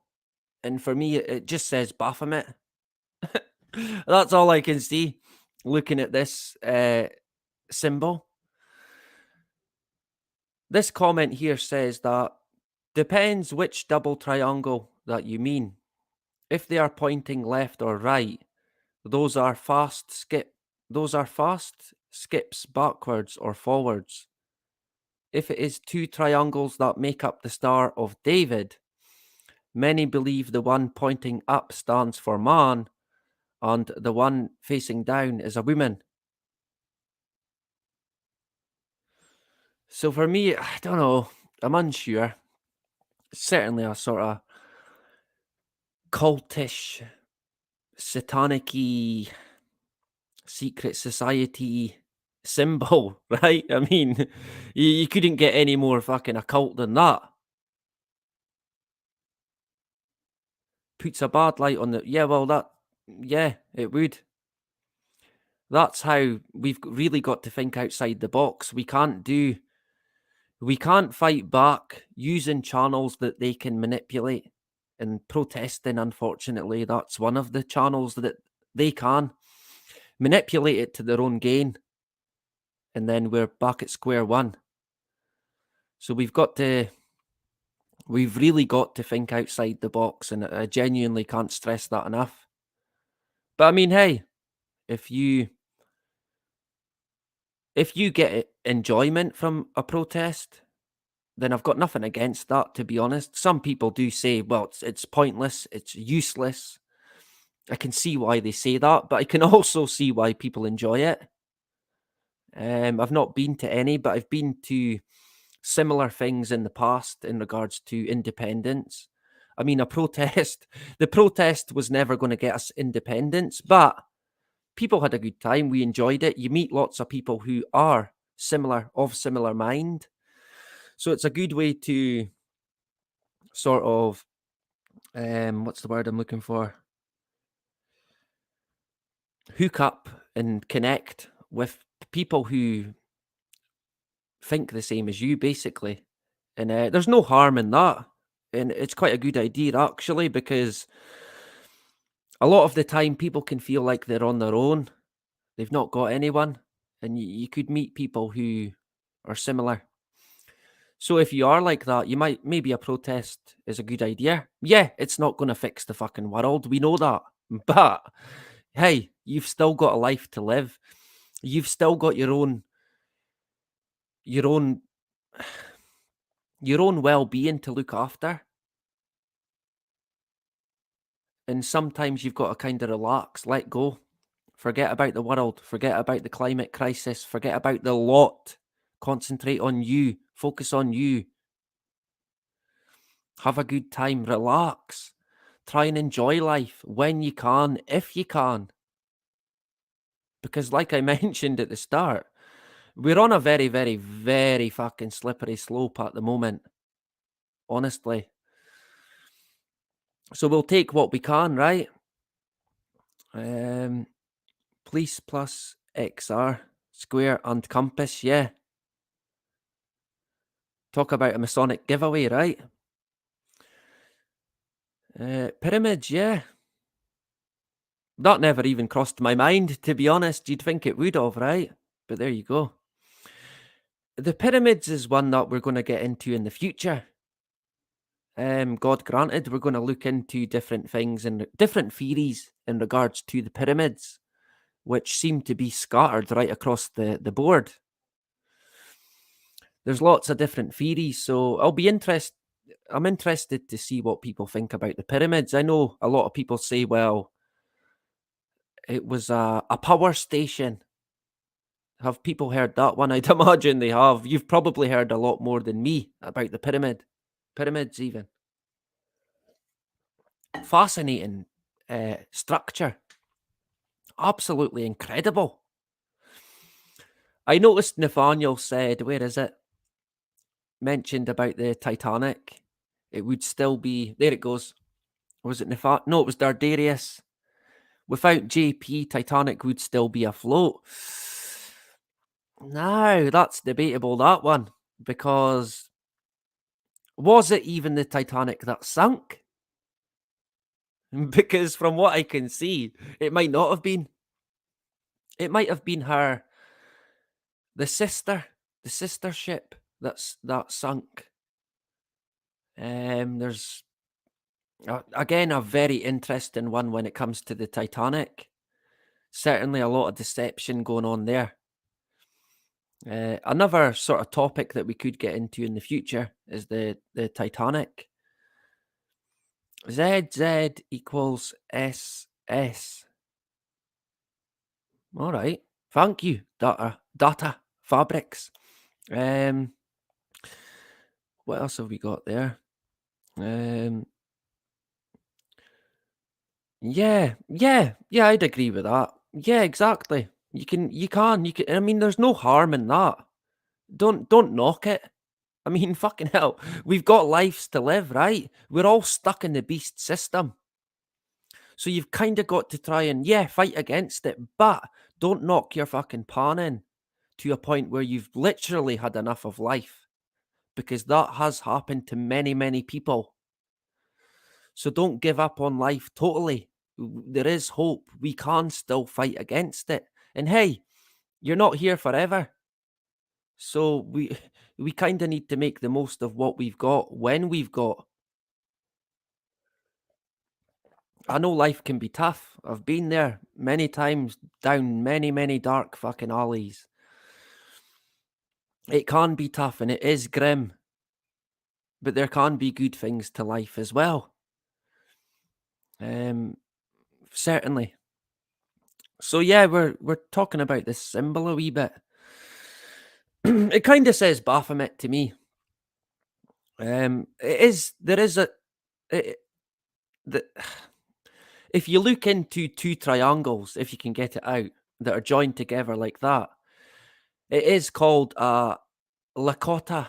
And for me, it just says Baphomet. That's all I can see looking at this symbol. This comment here says that depends which double triangle that you mean. If they are pointing left or right, those are fast skips backwards or forwards. If it is two triangles that make up the Star of David, many believe the one pointing up stands for man and the one facing down is a woman. So for me, I don't know, I'm unsure. Certainly a sort of cultish, satanic-y, secret society symbol, right? I mean, you couldn't get any more fucking occult than that. Puts a bad light on the... Yeah, it would. That's how we've really got to think outside the box. We can't fight back using channels that they can manipulate. And protesting, unfortunately, that's one of the channels that they can manipulate it to their own gain. And then we're back at square one. So we've really got to think outside the box, and I genuinely can't stress that enough. But I mean, hey, if you get enjoyment from a protest, then I've got nothing against that, to be honest. Some people do say, well, it's pointless, it's useless. I can see why they say that, but I can also see why people enjoy it. I've not been to any, but I've been to similar things in the past in regards to independence. I mean, the protest was never going to get us independence, but people had a good time. We enjoyed it. You meet lots of people who are of similar mind. So it's a good way to sort of, what's the word I'm looking for? Hook up and connect with people who think the same as you, basically. And there's no harm in that. And it's quite a good idea, actually, because a lot of the time people can feel like they're on their own. They've not got anyone. And you could meet people who are similar. So if you are like that, maybe a protest is a good idea. Yeah, it's not going to fix the fucking world. We know that. But hey, you've still got a life to live. You've still got your own well-being to look after. And sometimes you've got to kind of relax, let go. Forget about the world. Forget about the climate crisis. Forget about the lot. Concentrate on you. Focus on you. Have a good time. Relax. Try and enjoy life when you can, if you can. Because like I mentioned at the start, we're on a very, very, very fucking slippery slope at the moment. Honestly. So we'll take what we can, right? Police plus XR, square and compass, yeah. Talk about a Masonic giveaway, right? Pyramids, yeah. That never even crossed my mind, to be honest. You'd think it would have, right? But there you go. The pyramids is one that we're going to get into in the future. God granted, we're going to look into different things and different theories in regards to the pyramids. which seem to be scattered right across the board. There's lots of different theories, so I'm interested to see what people think about the pyramids. I know a lot of people say, well, it was a power station. Have people heard that one? I'd imagine they have. You've probably heard a lot more than me about the pyramids even. Fascinating structure. Absolutely incredible. I noticed Nathaniel said, where is it? Mentioned about the Titanic. It would still be, there it goes. Was it Nathaniel? No, it was Dardarius. Without JP, Titanic would still be afloat. No, that's debatable, that one, because was it even the Titanic that sunk? Because from what I can see, it might not have been. It might have been the sister ship that sunk. There's again a very interesting one when it comes to the Titanic. Certainly a lot of deception going on there. Another sort of topic that we could get into in the future is the Titanic. ZZ equals SS. All right. Thank you, Data Fabrics. What else have we got there? Yeah, I'd agree with that. Yeah, exactly. You can. I mean, there's no harm in that. Don't knock it. I mean, fucking hell, we've got lives to live, right? We're all stuck in the beast system. So you've kind of got to try and, fight against it, but don't knock your fucking pan in to a point where you've literally had enough of life, because that has happened to many, many people. So don't give up on life totally. There is hope. We can still fight against it. And hey, you're not here forever. So we kind of need to make the most of what we've got when we've got. I know life can be tough. I've been there many times, down many, many dark fucking alleys. It can be tough and it is grim, but there can be good things to life as well. Certainly. So yeah, we're talking about this symbol a wee bit. It kind of says Baphomet to me. If you look into two triangles, if you can get it out, that are joined together like that, it is called a Lakota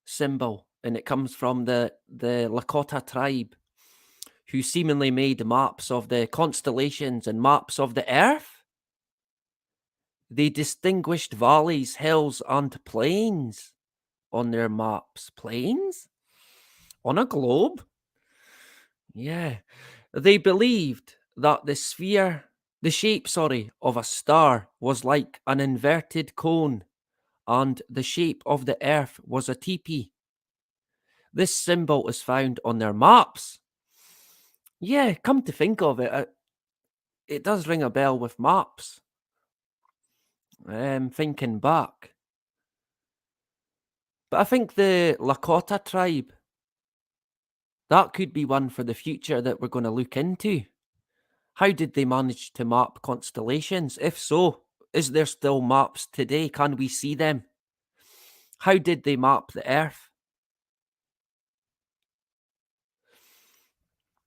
symbol, and it comes from the Lakota tribe, who seemingly made maps of the constellations and maps of the earth. They distinguished valleys, hills, and plains on their maps. Plains? On a globe? Yeah. They believed that the shape of a star was like an inverted cone, and the shape of the earth was a teepee. This symbol is found on their maps. Yeah, come to think of it, it does ring a bell with maps. Thinking back. But I think the Lakota tribe, that could be one for the future that we're going to look into. How did they manage to map constellations? If so, is there still maps today? Can we see them? How did they map the Earth?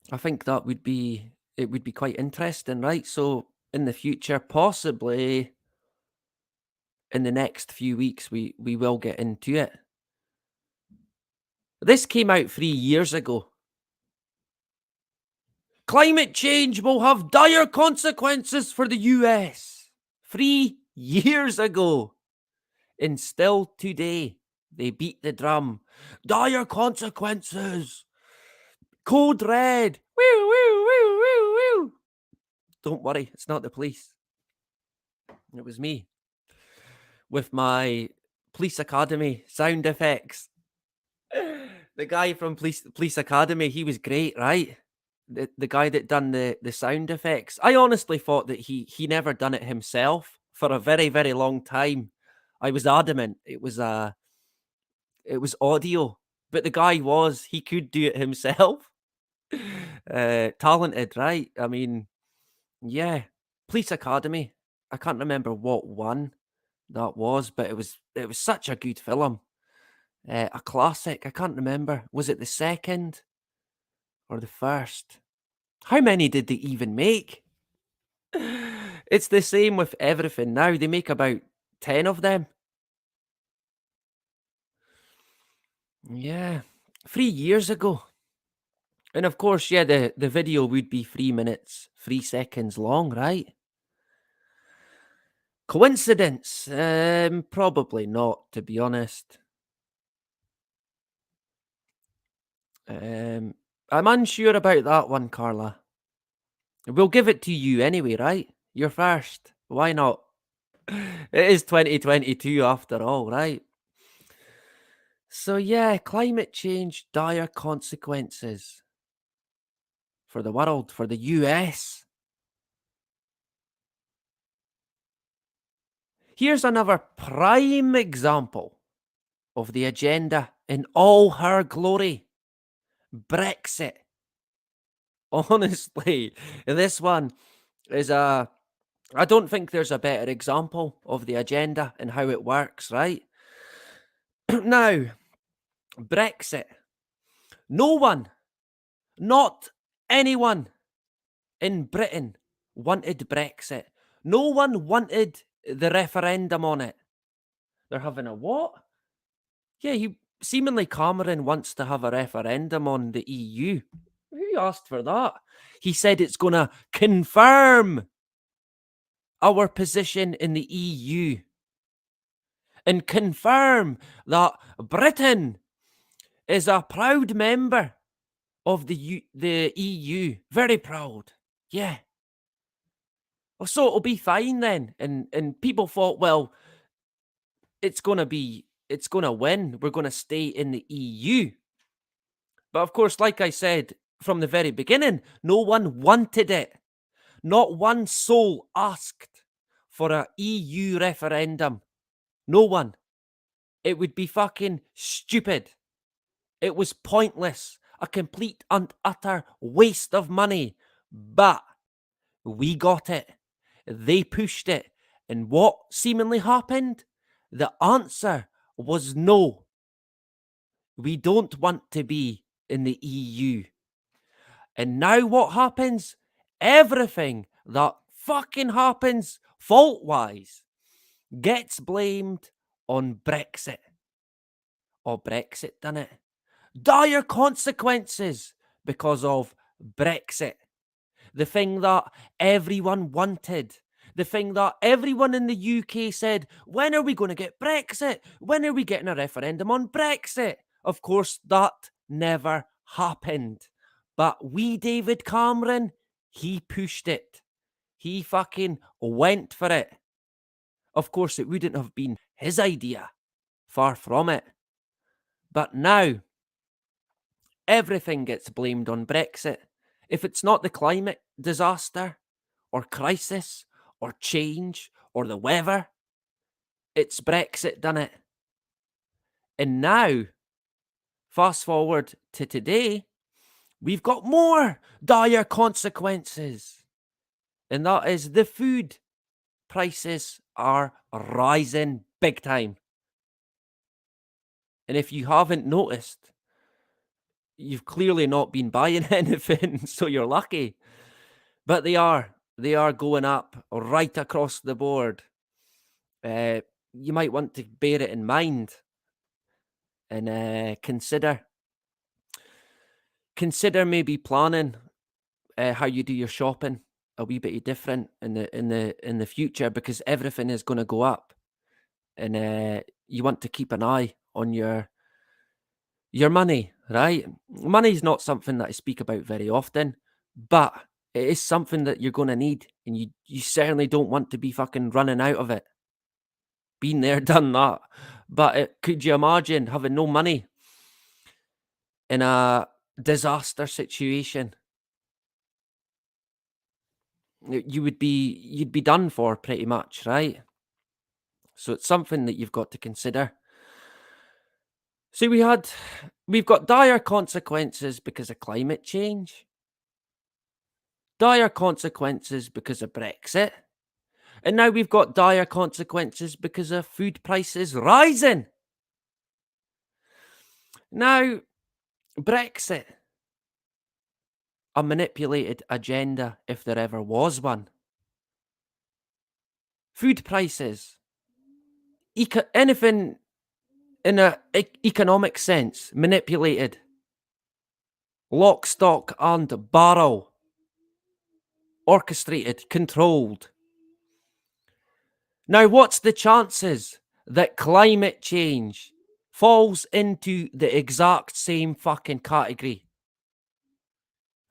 I think it would be quite interesting, right? So in the future, possibly in the next few weeks, we will get into it. This came out 3 years ago. Climate change will have dire consequences for the US. 3 years ago. And still today, they beat the drum. Dire consequences. Code red. Woo, woo, woo, woo, woo. Don't worry, it's not the police. It was me. With my Police Academy sound effects. The guy from Police Academy, he was great, right? the guy that done the sound effects. I honestly thought that he never done it himself for a very, very long time. I was adamant it was audio, but the guy he could do it himself. Talented, right? I mean, yeah. Police Academy. I can't remember what one that was, but it was such a good film. A classic. I can't remember. Was it the second or the first? How many did they even make? It's the same with everything now. They make about 10 of them. Yeah. 3 years ago. And of course, yeah, the video would be 3 minutes, 3 seconds long, right? Coincidence? Probably not, to be honest. I'm unsure about that one, Carla. We'll give it to you anyway, right? You're first. Why not? It is 2022 after all, right? So yeah, climate change, dire consequences for the world, for the US. Here's another prime example of the agenda in all her glory. Brexit. Honestly, this one is I don't think there's a better example of the agenda and how it works, right? Now, Brexit. No one, not anyone in Britain wanted Brexit. No one wanted the referendum on it. They're having a what? Yeah, seemingly Cameron wants to have a referendum on the EU. Who asked for that? He said it's going to confirm our position in the EU and confirm that Britain is a proud member of the EU. Very proud. Yeah. Well, so it'll be fine then. And people thought, well, it's going to win. We're going to stay in the EU. But of course, like I said from the very beginning, no one wanted it. Not one soul asked for a EU referendum. No one. It would be fucking stupid. It was pointless. A complete and utter waste of money. But we got it. They pushed it. And what seemingly happened? The answer was no. We don't want to be in the EU. And now what happens? Everything that fucking happens fault-wise gets blamed on Brexit. Or Brexit done it. Dire consequences because of Brexit. The thing that everyone wanted. The thing that everyone in the UK said, when are we going to get Brexit? When are we getting a referendum on Brexit? Of course, that never happened. But David Cameron, he pushed it. He fucking went for it. Of course, it wouldn't have been his idea. Far from it. But now, everything gets blamed on Brexit. If it's not the climate disaster, or crisis, or change, or the weather, it's Brexit done it. And now, fast forward to today, we've got more dire consequences. And that is the food prices are rising big time. And if you haven't noticed, you've clearly not been buying anything, so you're lucky. But they are going up right across the board. You might want to bear it in mind and consider maybe planning how you do your shopping a wee bit different in the future, because everything is going to go up, and you want to keep an eye on your money, right? Money's not something that I speak about very often, but it is something that you're going to need, and you certainly don't want to be fucking running out of it. Been there, done that. But could you imagine having no money in a disaster situation? you'd be done for pretty much, right? So it's something that you've got to consider. So we've got dire consequences because of climate change, dire consequences because of Brexit, and now we've got dire consequences because of food prices rising. Now, Brexit, a manipulated agenda if there ever was one. Food prices, anything in an economic sense, manipulated. Lock, stock, and barrel. Orchestrated, controlled. Now, what's the chances that climate change falls into the exact same fucking category?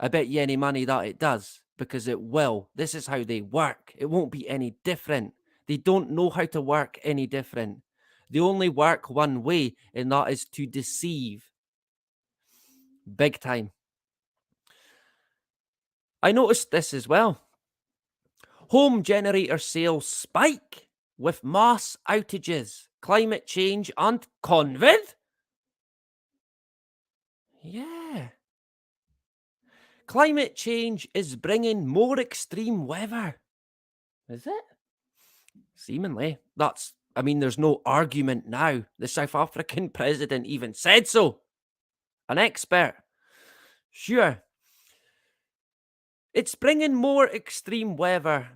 I bet you any money that it does, because it will. This is how they work. It won't be any different. They don't know how to work any different. They only work one way, and that is to deceive. Big time. I noticed this as well. Home generator sales spike with mass outages, climate change, and COVID? Yeah. Climate change is bringing more extreme weather. Is it? Seemingly. There's no argument now. The South African president even said so. An expert. Sure. It's bringing more extreme weather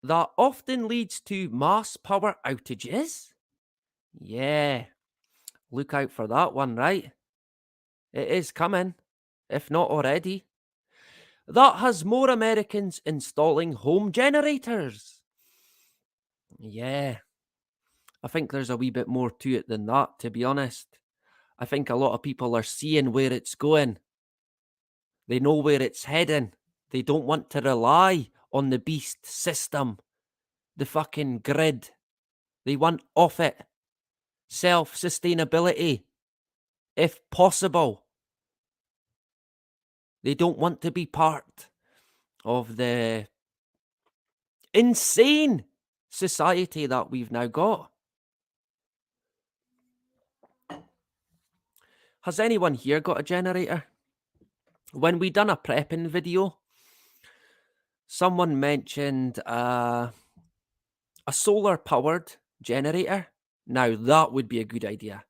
that often leads to mass power outages. Yeah. Look out for that one, right? It is coming, if not already. That has more Americans installing home generators. Yeah. I think there's a wee bit more to it than that, to be honest. I think a lot of people are seeing where it's going. They know where it's heading. They don't want to rely on the beast system, the fucking grid. They want off it. Self-sustainability, if possible. They don't want to be part of the insane society that we've now got. Has anyone here got a generator? When we done a prepping video, someone mentioned a solar-powered generator. Now, that would be a good idea.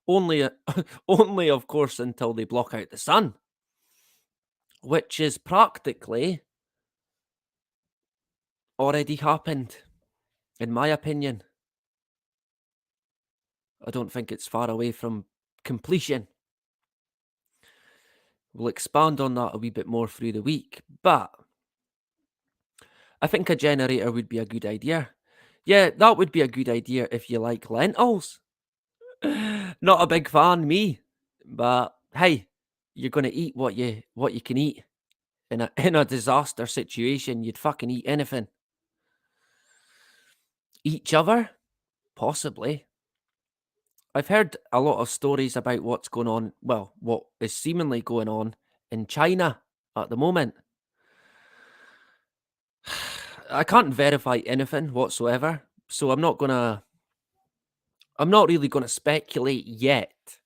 Only, only, of course, until they block out the sun. Which is practically already happened, in my opinion. I don't think it's far away from completion. We'll expand on that a wee bit more through the week, but I think a generator would be a good idea. Yeah, that would be a good idea if you like lentils. Not a big fan, me, but hey, you're gonna eat what you can eat. In a disaster situation, you'd fucking eat anything. Each other? Possibly. I've heard a lot of stories about what's going on, well, what is seemingly going on in China at the moment. I can't verify anything whatsoever, so I'm not really gonna speculate yet.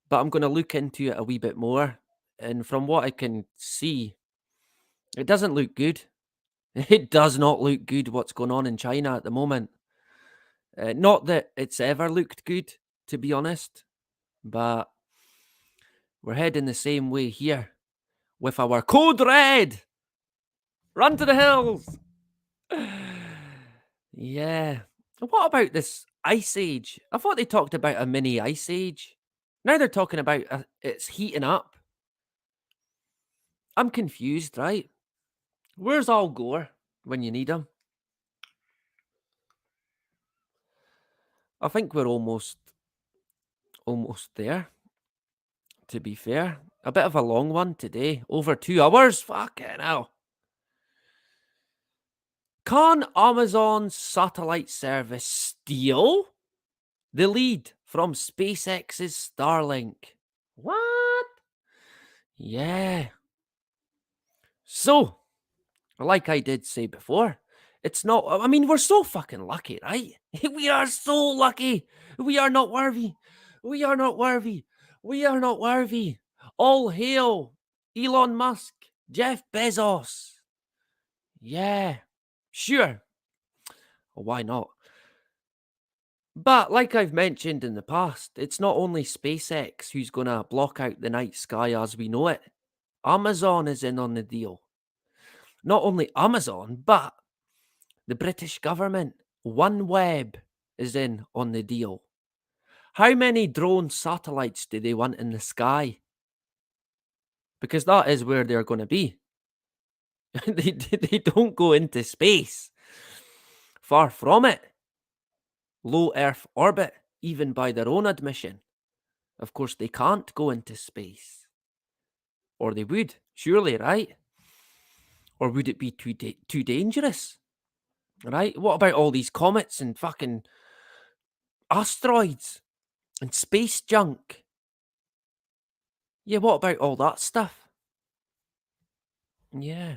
But I'm gonna look into it a wee bit more. And from what I can see, it doesn't look good. It does not look good what's going on in China at the moment. Not that it's ever looked good, to be honest, but we're heading the same way here with our code red. Run to the hills. Yeah. What about this ice age? I thought they talked about a mini ice age. Now they're talking about it's heating up. I'm confused, right? Where's Al Gore when you need him? I think we're almost there, to be fair. A bit of a long one today. Over 2 hours? Fucking hell. Can Amazon's satellite service steal the lead from SpaceX's Starlink? What? Yeah. So, Like I did say before, it's not, I mean, we're so fucking lucky, right? We are so lucky. We are not worthy. We are not worthy. We are not worthy. All hail Elon Musk, Jeff Bezos. Yeah, sure. Why not? But like I've mentioned in the past, it's not only SpaceX who's going to block out the night sky as we know it. Amazon is in on the deal. Not only Amazon, but the British government, OneWeb, is in on the deal. How many drone satellites do they want in the sky? Because that is where they're going to be. they don't go into space. Far from it. Low Earth orbit, even by their own admission. Of course, they can't go into space. Or they would, surely, right? Or would it be too dangerous? Right? What about all these comets and fucking asteroids and space junk? Yeah, what about all that stuff? Yeah.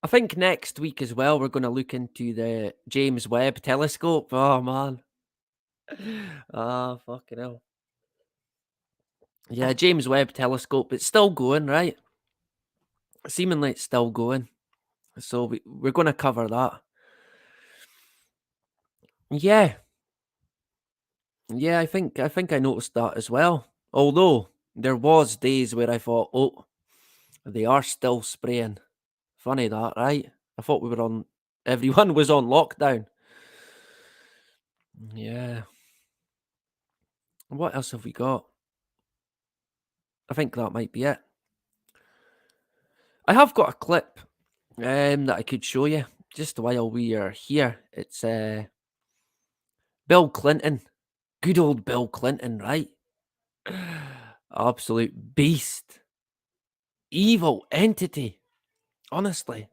I think next week as well, we're going to look into the James Webb telescope. Oh, man. Ah, fucking hell. Yeah, James Webb telescope. It's still going, right? Seemingly it's still going. So we're going to cover that. Yeah. Yeah, I think I noticed that as well. Although there was days where I thought, oh, they are still spraying. Funny that, right? I thought we were on, everyone was on lockdown. Yeah. What else have we got? I think that might be it. I have got a clip that I could show you just while we are here. It's Bill Clinton. Good old Bill Clinton, right? Absolute beast. Evil entity. Honestly.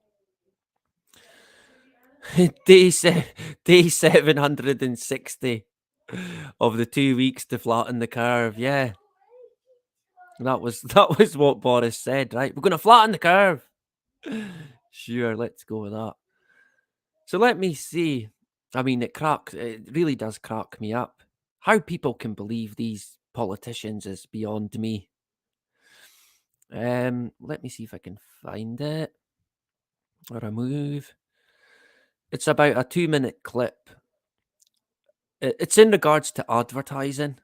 Day 760 of the 2 weeks to flatten the curve. Yeah. That was what Boris said, right? We're going to flatten the curve. Sure, let's go with that. So let me see. I mean, it really does crack me up. How people can believe these politicians is beyond me. Let me see if I can find it. Or a move. It's about a 2-minute clip. It's in regards to advertising.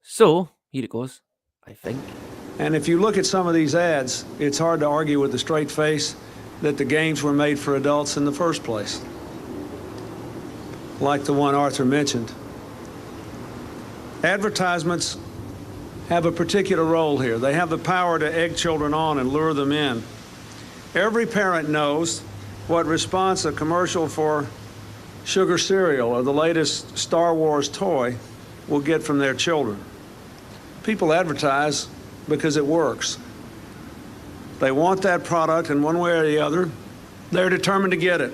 So, here it goes, I think. And if you look at some of these ads, it's hard to argue with a straight face that the games were made for adults in the first place. Like the one Arthur mentioned. Advertisements have a particular role here. They have the power to egg children on and lure them in. Every parent knows what response a commercial for sugar cereal or the latest Star Wars toy will get from their children. People advertise because it works. They want that product, and one way or the other, they're determined to get it.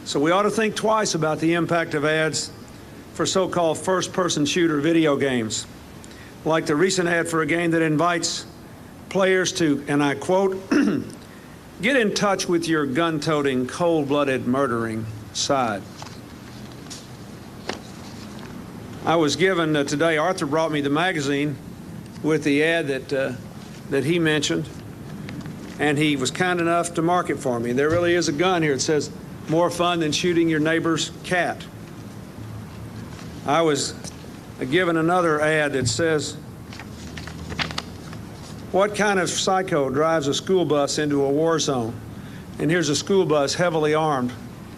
So we ought to think twice about the impact of ads for so-called first-person shooter video games, like the recent ad for a game that invites players to, and I quote, get in touch with your gun-toting, cold-blooded murdering side. I was given today, Arthur brought me the magazine with the ad that he mentioned, and he was kind enough to mark it for me. There really is a gun here. It says, more fun than shooting your neighbor's cat. I was given another ad that says, what kind of psycho drives a school bus into a war zone? And here's a school bus heavily armed.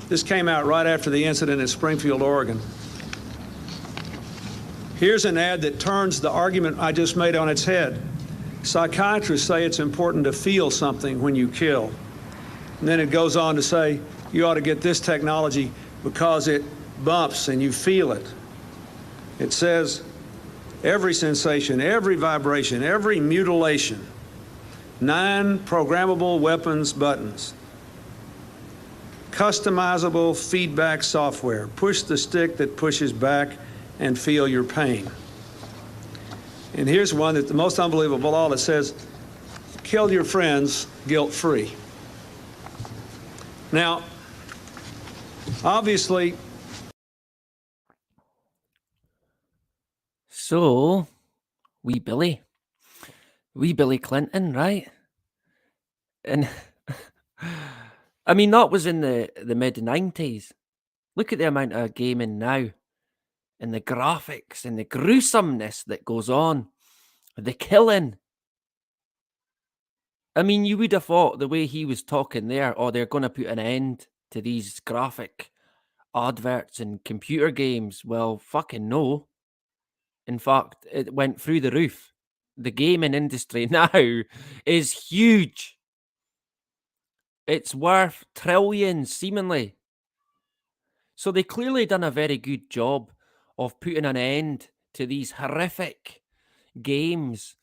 This came out right after the incident in Springfield, Oregon. Here's an ad that turns the argument I just made on its head. Psychiatrists say it's important to feel something when you kill. And then it goes on to say, you ought to get this technology because it bumps and you feel it. It says, every sensation, every vibration, every mutilation, 9 programmable weapons buttons, customizable feedback software, push the stick that pushes back and feel your pain. And here's one that the most unbelievable of all, it says, kill your friends guilt-free. Now, obviously, So, wee Billy Clinton, right? And I mean, that was in the mid-90s. Look at the amount of gaming now, and the graphics, and the gruesomeness that goes on, the killing. I mean, you would have thought the way he was talking there, oh, they're going to put an end to these graphic adverts and computer games. Well, fucking no. In fact, it went through the roof. The gaming industry now is huge. It's worth trillions, seemingly. So they clearly done a very good job of putting an end to these horrific games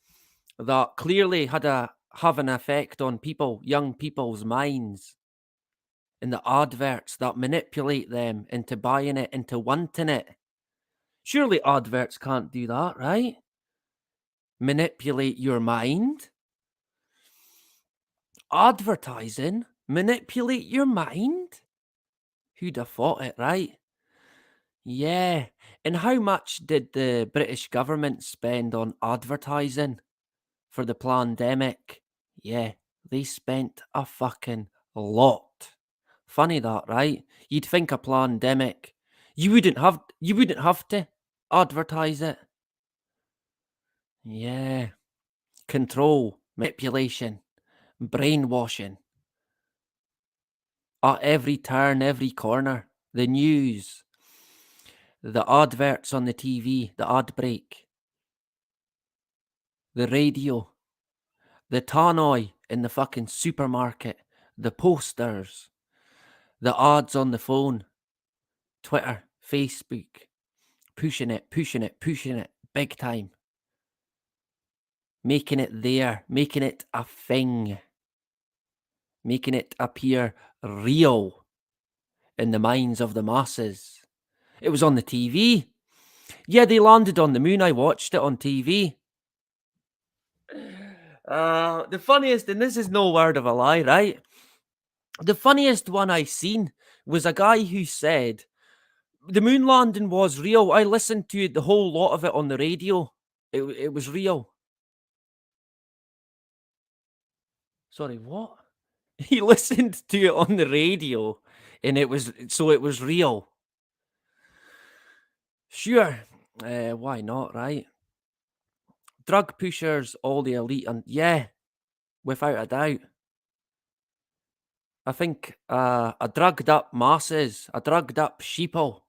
that clearly have an effect on young people's minds, and the adverts that manipulate them into buying it, into wanting it. Surely adverts can't do that, right? Manipulate your mind. Advertising? Manipulate your mind? Who'd have thought it, right? Yeah. And how much did the British government spend on advertising for the pandemic? Yeah, they spent a fucking lot. Funny that, right? You'd think a pandemic, you wouldn't have to advertise it. Yeah. Control, manipulation, brainwashing. At every turn, every corner, the news, the adverts on the TV, the ad break, the radio, the tannoy in the fucking supermarket, the posters, the ads on the phone, Twitter, Facebook, pushing it, big time. Making it there, making it a thing, making it appear real in the minds of the masses. It was on the TV. Yeah, they landed on the moon. I watched it on TV. The funniest, and this is no word of a lie, right? The funniest one I seen was a guy who said the moon landing was real. I listened to the whole lot of it on the radio. It was real. Sorry, what? He listened to it on the radio, and it was real. Sure, why not, right? Drug pushers, all the elite, and yeah, without a doubt. I think a drugged up masses, a drugged up sheeple,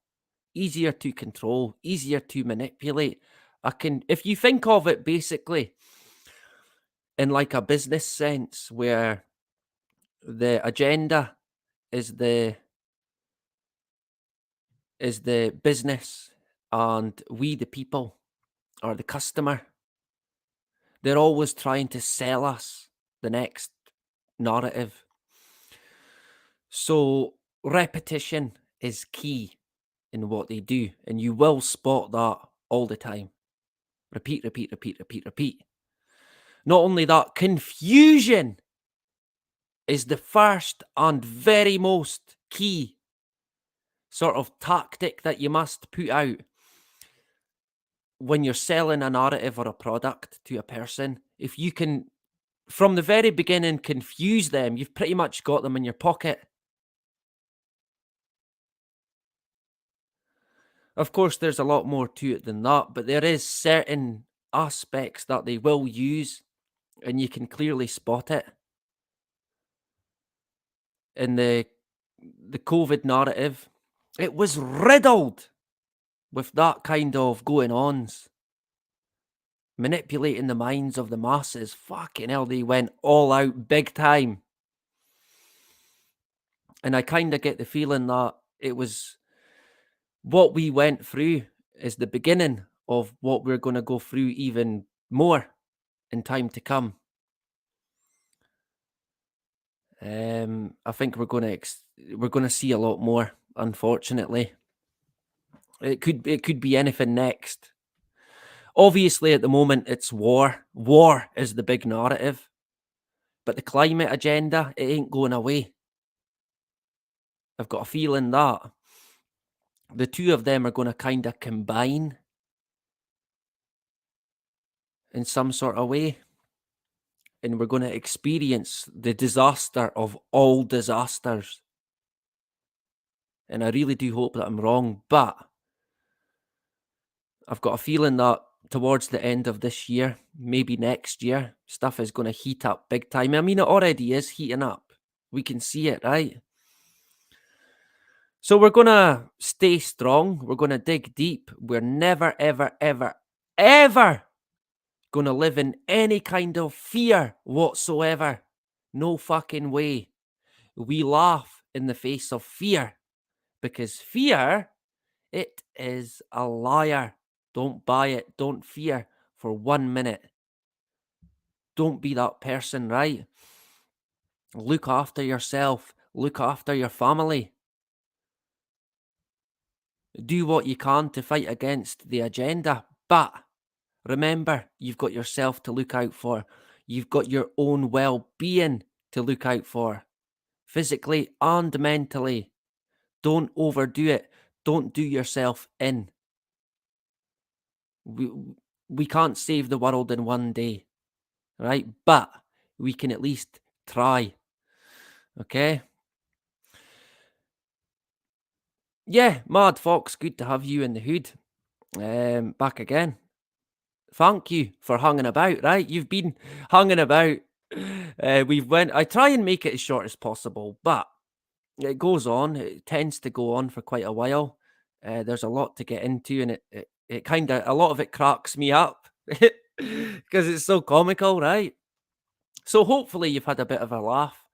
easier to control, easier to manipulate. If you think of it basically in like a business sense, where the agenda is the business, and we the people or the customer, they're always trying to sell us the next narrative. So repetition is key in what they do, and you will spot that all the time. Repeat. Not only that, confusion is the first and very most key sort of tactic that you must put out when you're selling a narrative or a product to a person. If you can, from the very beginning, confuse them, you've pretty much got them in your pocket. Of course, there's a lot more to it than that, but there is certain aspects that they will use, and you can clearly spot it. In the COVID narrative, it was riddled with that kind of going-ons. Manipulating the minds of the masses. Fucking hell, they went all out big time. And I kind of get the feeling that it was what we went through is the beginning of what we're going to go through even more in time to come. I think we're going to see a lot more, unfortunately. It could be anything next. Obviously, at the moment, it's war. War is the big narrative. But the climate agenda, it ain't going away. I've got a feeling that the two of them are going to kind of combine in some sort of way. And we're going to experience the disaster of all disasters. And I really do hope that I'm wrong, but I've got a feeling that towards the end of this year, maybe next year, stuff is going to heat up big time. I mean, it already is heating up. We can see it, right? So we're going to stay strong. We're going to dig deep. We're never, ever, ever, ever going to live in any kind of fear whatsoever. No fucking way. We laugh in the face of fear because fear, it is a liar. Don't buy it. Don't fear for 1 minute. Don't be that person, right? Look after yourself. Look after your family. Do what you can to fight against the agenda. But remember, you've got yourself to look out for. You've got your own well-being to look out for. Physically and mentally. Don't overdo it. Don't do yourself in. We can't save the world in one day, right? But we can at least try. Okay? Yeah, Mad Fox, good to have you in the hood. Back again. Thank you for hanging about, right? You've been hanging about. I try and make it as short as possible, but it goes on. It tends to go on for quite a while. There's a lot to get into, and it kind of, a lot of it cracks me up because it's so comical, right? So hopefully you've had a bit of a laugh,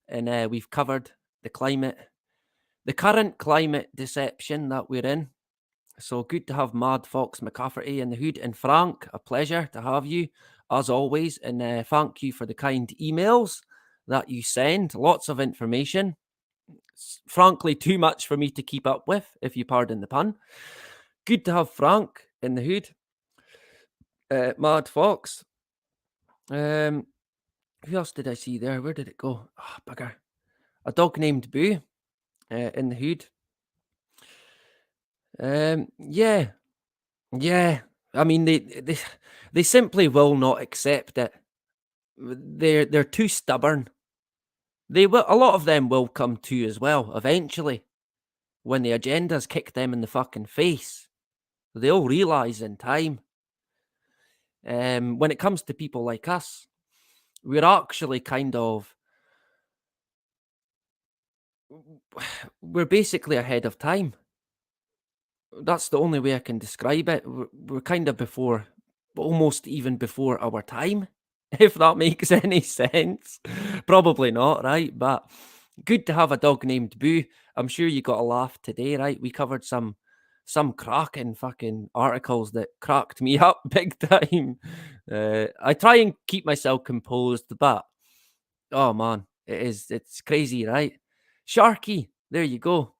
and we've covered the current climate deception that we're in. So good to have Mad Fox McCafferty in the hood. And Frank, a pleasure to have you as always. And thank you for the kind emails that you send. Lots of information. Frankly, too much for me to keep up with, if you pardon the pun. Good to have Frank in the hood. Mad Fox. Who else did I see there? Where did it go? Ah, bugger. A dog named Boo in the hood. Yeah. I mean, they simply will not accept it. They're too stubborn. A lot of them will come to as well eventually, when the agendas kick them in the fucking face. They'll realize in time. When it comes to people like us, we're actually we're basically ahead of time. That's the only way I can describe it. We're kind of almost even before our time, if that makes any sense. Probably not, right? But good to have a dog named Boo. I'm sure you got a laugh today, right? We covered some cracking fucking articles that cracked me up big time. I try and keep myself composed, but oh man, it's crazy, right? Sharky, there you go.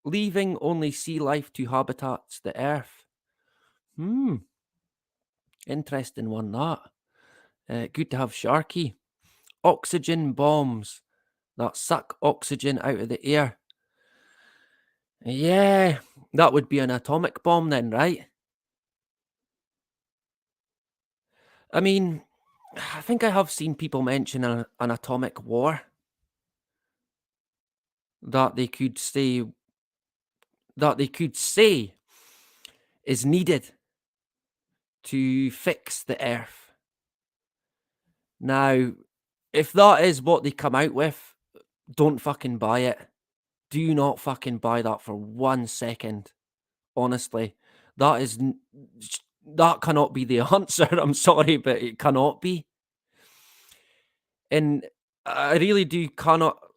Leaving only sea life to habitats the earth. Interesting one, that. Good to have Sharky. Oxygen bombs that suck oxygen out of the air. Yeah, that would be an atomic bomb then, right? I mean, I think I have seen people mention an atomic war that they could say is needed to fix the earth. Now, if that is what they come out with, don't fucking buy it. Do not fucking buy that for 1 second. Honestly, that cannot be the answer. I'm sorry, but it cannot be. And I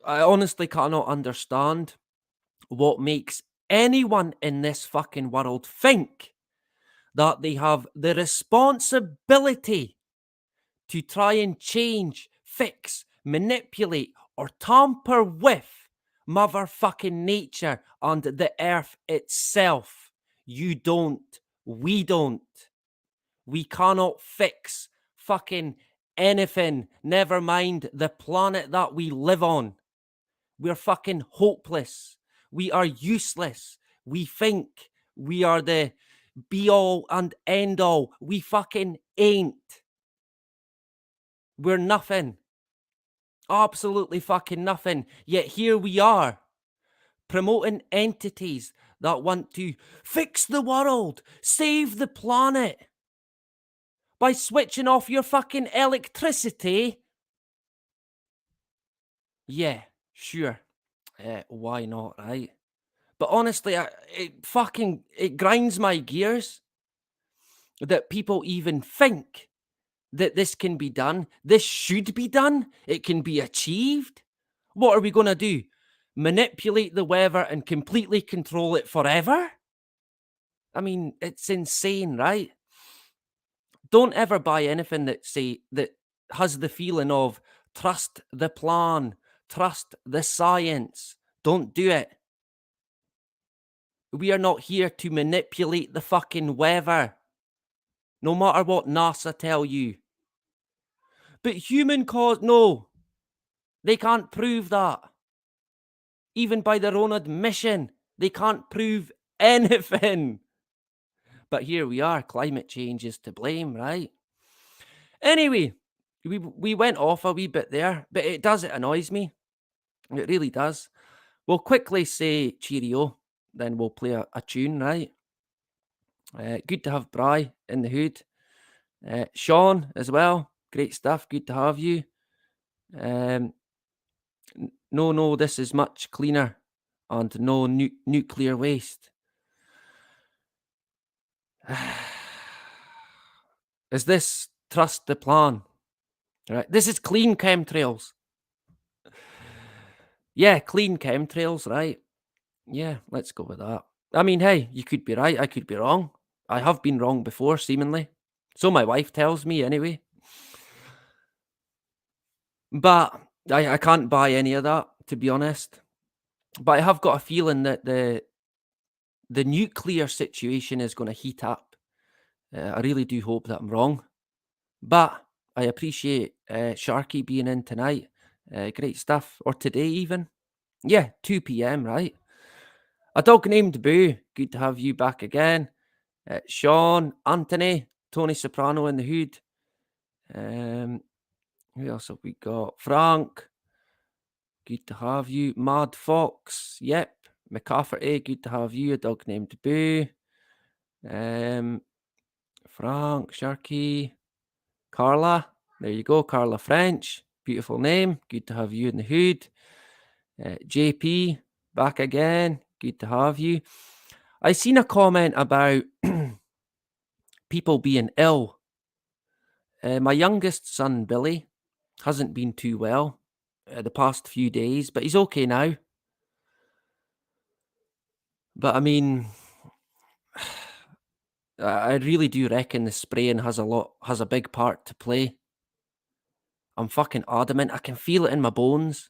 honestly cannot understand what makes anyone in this fucking world think that they have the responsibility to try and change, fix, manipulate, or tamper with motherfucking nature and the earth itself. You don't. We don't. We cannot fix fucking anything, never mind the planet that we live on. We're fucking hopeless. We are useless. We think we are the be all and end all. We fucking ain't. We're nothing. Absolutely fucking nothing. Yet here we are, promoting entities that want to fix the world, save the planet by switching off your fucking electricity. Yeah, sure. Why not, right? But honestly, it grinds my gears that people even think that this can be done. This should be done. It can be achieved. What are we going to do? Manipulate the weather and completely control it forever? I mean, it's insane, right? Don't ever buy anything that has the feeling of trust the plan, trust the science. Don't do it. We are not here to manipulate the fucking weather, no matter what NASA tell you. But human cause, no, they can't prove that. Even by their own admission, they can't prove anything. But here we are, climate change is to blame, right? Anyway, we went off a wee bit there, but it annoys me. It really does. We'll quickly say cheerio, then we'll play a tune, right? Good to have Bri in the hood. Sean as well, great stuff, good to have you. No, this is much cleaner and no nuclear waste. Is this trust the plan? Right, this is clean chemtrails. Yeah, clean chemtrails, right? Yeah, let's go with that. I mean, hey, you could be right, I could be wrong. I have been wrong before, seemingly. So my wife tells me anyway. But I can't buy any of that, to be honest. But I have got a feeling that the nuclear situation is going to heat up. I really do hope that I'm wrong. But I appreciate Sharky being in tonight. Great stuff. Or today even. Yeah, 2 p.m, right? A dog named Boo. Good to have you back again. Sean, Anthony, Tony Soprano in the hood. Who else have we got? Frank. Good to have you. Mad Fox. Yep. McCafferty. Good to have you. A dog named Boo. Frank, Sharky. Carla. There you go. Carla French. Beautiful name. Good to have you in the hood. JP. Back again. Good to have you. I seen a comment about people being ill. My youngest son, Billy, hasn't been too well the past few days, but he's okay now. But I mean, I really do reckon the spraying has a big part to play. I'm fucking adamant. I can feel it in my bones.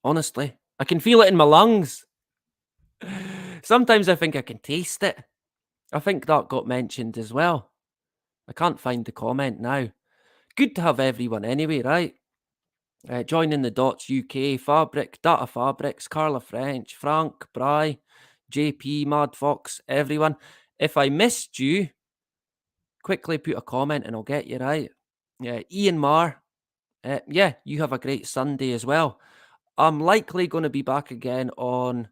Honestly, I can feel it in my lungs. Sometimes I think I can taste it. I think that got mentioned as well. I can't find the comment now. Good to have everyone anyway, right? Joining the Dots UK, Fabric, Data Fabrics, Carla French, Frank, Bry, JP, Mad Fox, everyone. If I missed you, quickly put a comment and I'll get you right. Ian Marr, yeah, you have a great Sunday as well. I'm likely going to be back again on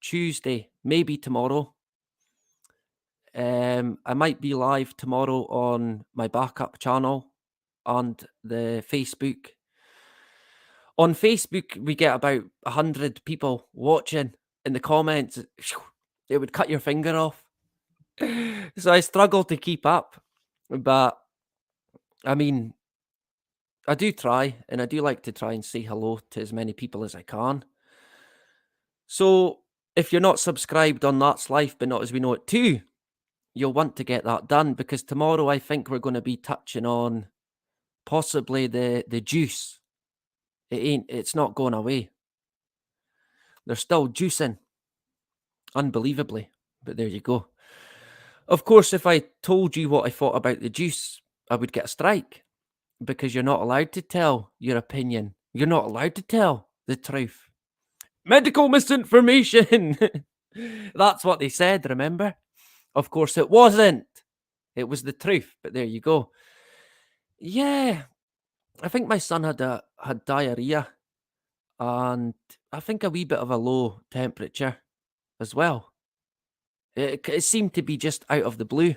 Tuesday, maybe tomorrow. I might be live tomorrow on my backup channel and the Facebook. On Facebook, we get about 100 people watching. In the comments, it would cut your finger off. So I struggle to keep up. But, I mean, I do try, and I do like to try and say hello to as many people as I can. So, if you're not subscribed on That's Life, but not as we know it too, you'll want to get that done, because tomorrow I think we're going to be touching on possibly the juice. It's not going away. They're still juicing. Unbelievably. But there you go. Of course, if I told you what I thought about the juice, I would get a strike. because you're not allowed to tell your opinion. You're not allowed to tell the truth. Medical misinformation. That's what they said, remember? Of course it wasn't. It was the truth, but there you go. Yeah, I think my son had diarrhea, and I think a wee bit of a low temperature as well. It seemed to be just out of the blue,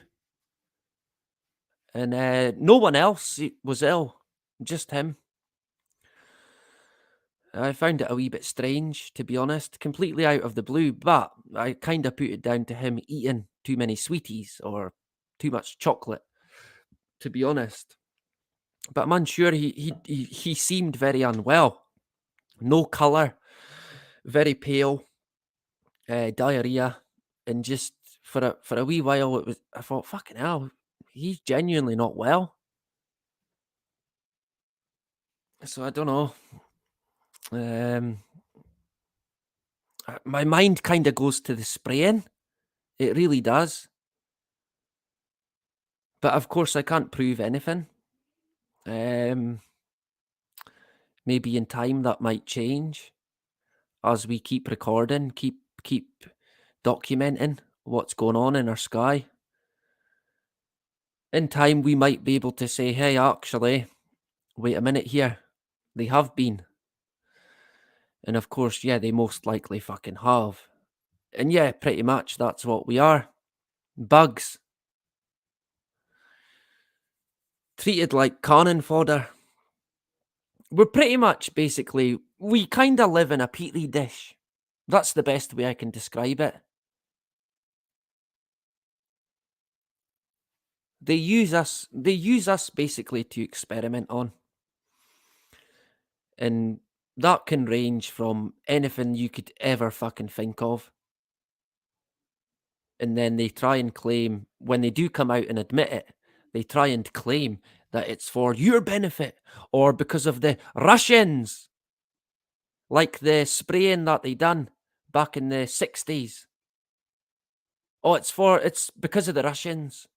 and no one else was ill, just him. I found it a wee bit strange, to be honest, completely out of the blue, but I kind of put it down to him eating too many sweeties or too much chocolate, to be honest. But I'm unsure. He seemed very unwell. No colour, very pale, diarrhea, and just for a wee while it was. I thought, fucking hell, he's genuinely not well. So I don't know. My mind kind of goes to the spraying. It really does. But of course, I can't prove anything. Maybe in time that might change as we keep recording, keep documenting what's going on in our sky. In time, we might be able to say, hey, actually, wait a minute here. They have been. And of course, yeah, they most likely fucking have. And yeah, pretty much that's what we are. Bugs. Treated like cannon fodder. We're pretty much basically, we kind of live in a petri dish. That's the best way I can describe it. They use us basically to experiment on. And that can range from anything you could ever fucking think of. And then they try and claim, when they do come out and admit it, they try and claim that it's for your benefit or because of the Russians. Like the spraying that they done back in the 60s. Oh, it's because of the Russians.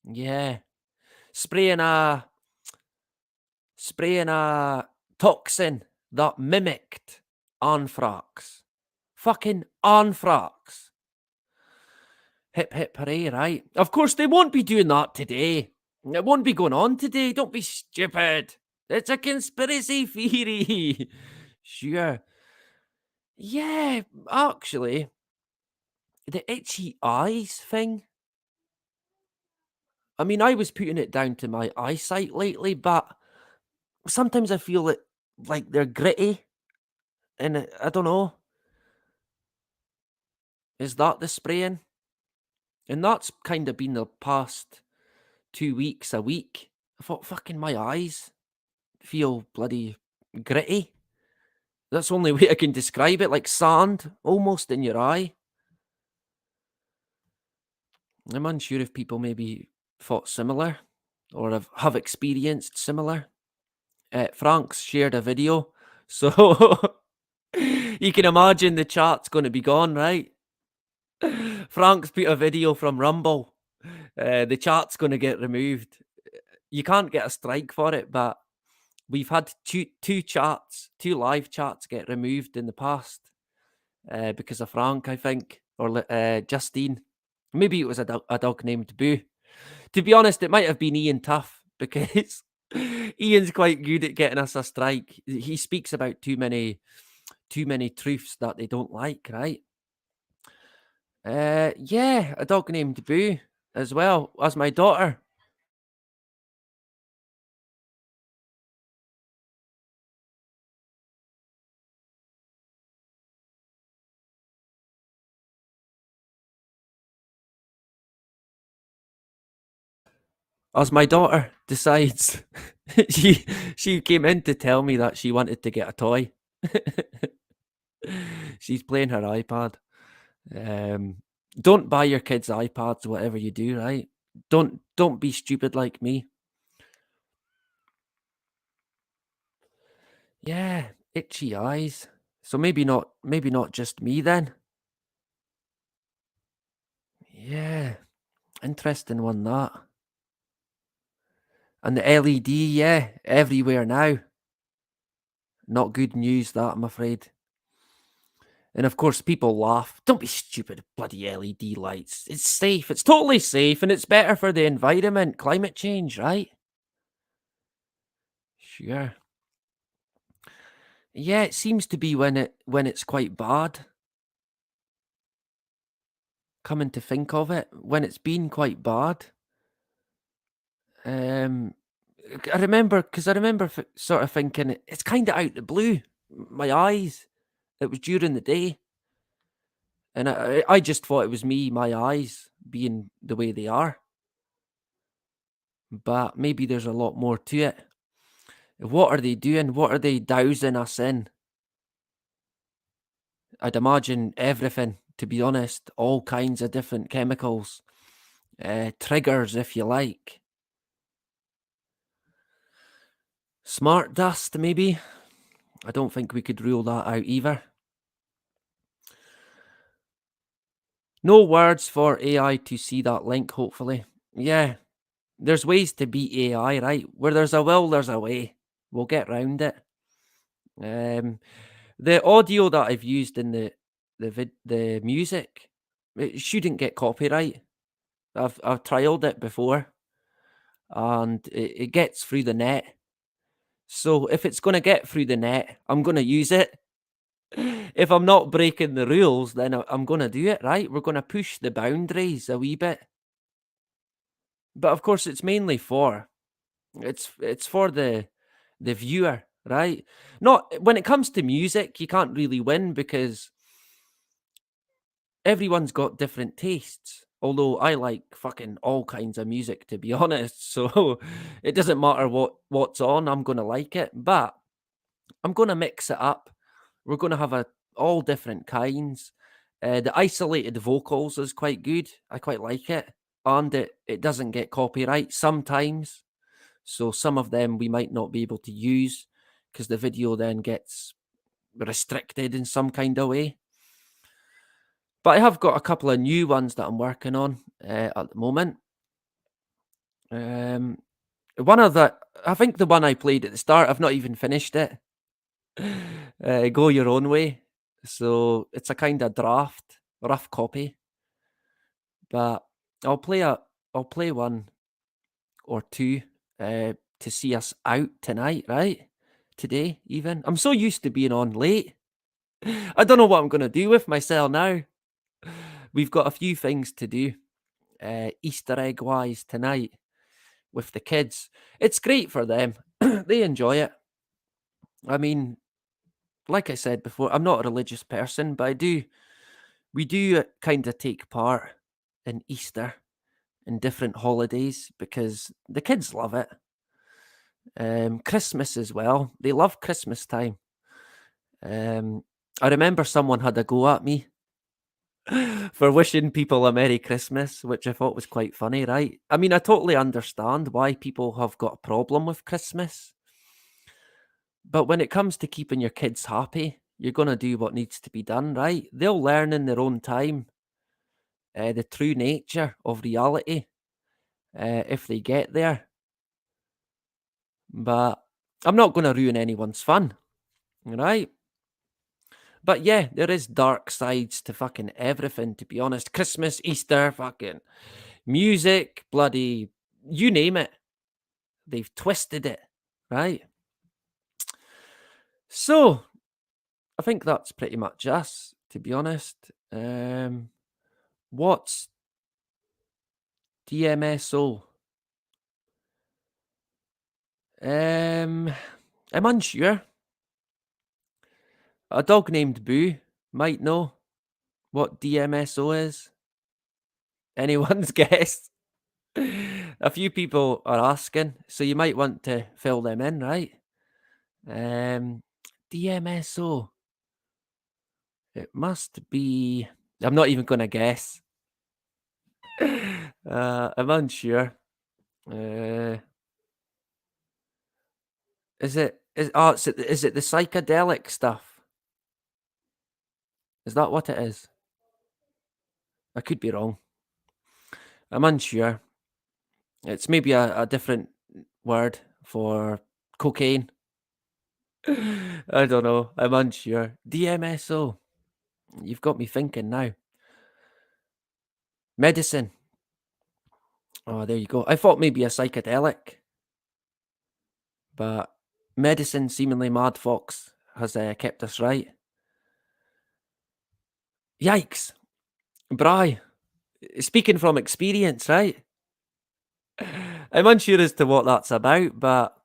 Yeah. Spraying a toxin that mimicked anthrax. Fucking anthrax. Hip hip hooray, right? Of course, they won't be doing that today. It won't be going on today. Don't be stupid. It's a conspiracy theory. Sure. Yeah, actually, the itchy eyes thing. I mean, I was putting it down to my eyesight lately, but sometimes I feel it like they're gritty. And I don't know. Is that the spraying? And that's kind of been the past 2 weeks, a week. I thought, fucking my eyes feel bloody gritty. That's the only way I can describe it, like sand almost in your eye. I'm unsure if people maybe thought similar or have experienced similar. Frank's shared a video, so you can imagine the chat's going to be gone, right? Frank's put a video from Rumble. The chat's going to get removed. You can't get a strike for it, but we've had two live chats get removed in the past because of Frank, I think, or Justine. Maybe it was a dog named Boo. To be honest, it might have been Ian Tuff because Ian's quite good at getting us a strike. He speaks about too many truths that they don't like, right? Yeah, a dog named Boo as well as my daughter. As my daughter decides, she came in to tell me that she wanted to get a toy. She's playing her iPad. Don't buy your kids iPads, whatever you do, right? Don't be stupid like me. Yeah, itchy eyes. So maybe not just me then. Yeah, interesting one that. And the LED, yeah, everywhere now. Not good news, that, I'm afraid. And of course, people laugh. Don't be stupid, bloody LED lights. It's safe. It's totally safe, and it's better for the environment. Climate change, right? Sure. Yeah, it seems to be when it's quite bad. Coming to think of it, when it's been quite bad. I remember sort of thinking it's kind of out the blue. My eyes. It was during the day, and I just thought it was me, my eyes being the way they are. But maybe there's a lot more to it. What are they doing? What are they dousing us in? I'd imagine everything, to be honest, all kinds of different chemicals, triggers, if you like. Smart dust, maybe. I don't think we could rule that out either. No words for AI to see that link, hopefully. Yeah, there's ways to beat AI, right? Where there's a will, there's a way. We'll get round it. The audio that I've used in the music, it shouldn't get copyright. I've trialed it before, and it gets through the net. So if it's going to get through the net, I'm going to use it. If I'm not breaking the rules, then I'm going to do it, right? We're going to push the boundaries a wee bit. But of course, it's mainly it's for the viewer, right? Not when it comes to music, you can't really win because everyone's got different tastes. Although I like fucking all kinds of music, to be honest. So it doesn't matter what's on, I'm gonna like it. But I'm gonna mix it up. We're gonna have all different kinds. The isolated vocals is quite good. I quite like it. And it doesn't get copyright sometimes. So some of them we might not be able to use because the video then gets restricted in some kind of way. But I have got a couple of new ones that I'm working on at the moment. One of I think the one I played at the start, I've not even finished it. Go Your Own Way. So it's a kind of draft, rough copy. But I'll play one or two to see us out tonight, right? Today, even. I'm so used to being on late. I don't know what I'm going to do with myself now. We've got a few things to do, Easter egg wise, tonight with the kids. It's great for them. They enjoy it. I mean, like I said before, I'm not a religious person, but we do kind of take part in Easter and different holidays because the kids love it. Christmas as well. They love Christmas time. I remember someone had a go at me for wishing people a Merry Christmas, which I thought was quite funny, right? I mean, I totally understand why people have got a problem with Christmas. But when it comes to keeping your kids happy, you're going to do what needs to be done, right? They'll learn in their own time the true nature of reality if they get there. But I'm not going to ruin anyone's fun, right? But yeah, there is dark sides to fucking everything, to be honest. Christmas, Easter, fucking music, bloody, you name it. They've twisted it, right? So, I think that's pretty much us, to be honest. What's DMSO? I'm unsure. A dog named Boo might know what DMSO is. Anyone's guess? A few people are asking, so you might want to fill them in, right? DMSO. It must be. I'm not even going to guess. I'm unsure. Is it? Is it the psychedelic stuff? Is that what it is? I could be wrong. I'm unsure. It's maybe a different word for cocaine? I don't know. I'm unsure. DMSO. You've got me thinking now. Medicine. Oh, there you go. I thought maybe a psychedelic, but medicine, seemingly Mad Fox, has kept us right. Yikes. Bri, speaking from experience, right? I'm unsure as to what that's about, but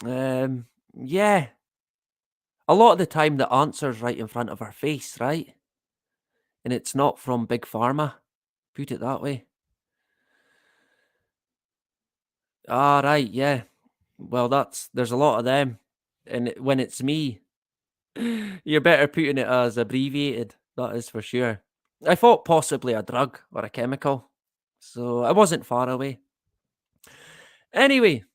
yeah. A lot of the time the answer's right in front of our face, right? And it's not from Big Pharma. Put it that way. Ah, right, yeah. Well, there's a lot of them. And when it's me, you're better putting it as abbreviated. That is for sure. I thought possibly a drug or a chemical. So I wasn't far away. Anyway,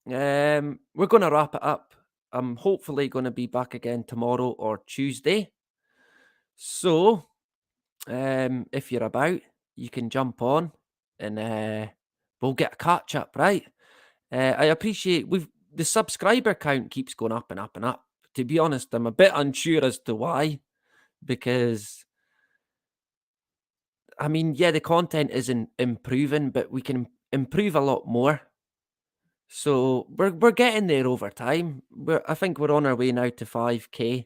we're going to wrap it up. I'm hopefully going to be back again tomorrow or Tuesday. So, if you're about, you can jump on and we'll get a catch up, right? I appreciate the subscriber count keeps going up and up and up. To be honest, I'm a bit unsure as to why, because I mean, yeah, the content isn't improving, but we can improve a lot more. So we're getting there over time. I think we're on our way now to 5K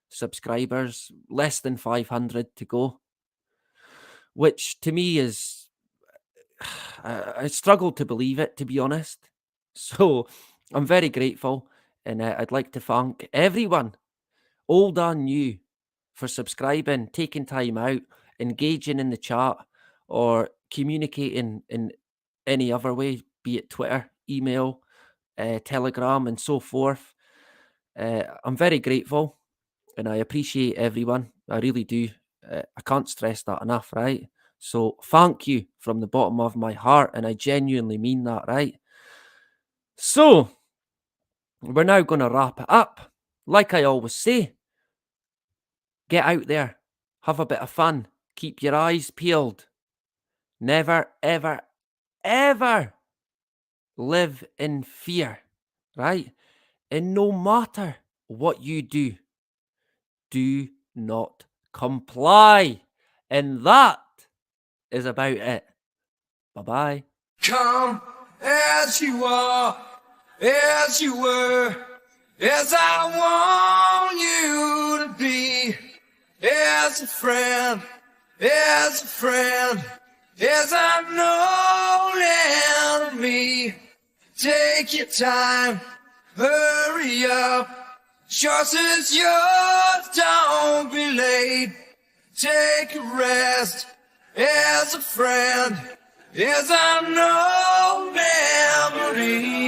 subscribers, less than 500 to go, which to me is I struggle to believe it, to be honest. So I'm very grateful, and I'd like to thank everyone, old and new, for subscribing, taking time out, engaging in the chat, or communicating in any other way, be it Twitter, email, Telegram, and so forth. I'm very grateful, and I appreciate everyone. I really do. I can't stress that enough, right? So thank you from the bottom of my heart, and I genuinely mean that, right? So we're now going to wrap it up. Like I always say, get out there, have a bit of fun, keep your eyes peeled. Never, ever, ever live in fear, right? And no matter what you do not comply. And that is about it. Bye-bye. Come as you are, as you were, as I want you to be, as a friend, as I'm known enemy. Take your time, hurry up, choice is yours, don't be late. Take a rest, as a friend, as I'm no memory.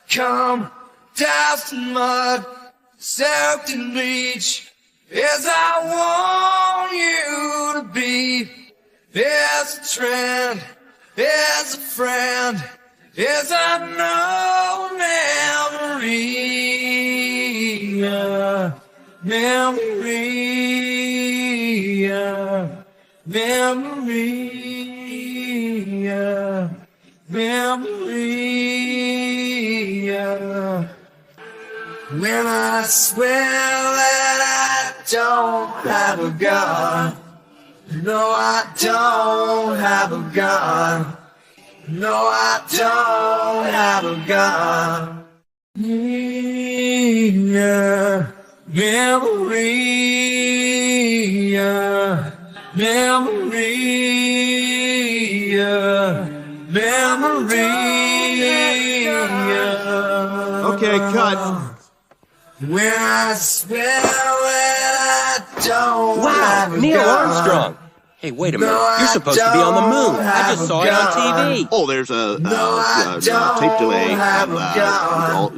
Come, dust and mud, soaked in bleach, as I want you to be, as a trend, as a friend, as I know memory. When I swear that I don't have a gun, no, I don't have a gun. No, I don't have a gun. Yeah, memory, memory, memory. Okay, cut. When I swear that I don't have a Neil gun. Armstrong. Hey, wait a minute. You're supposed to be on the moon. I just saw it on TV. Oh, there's a tape delay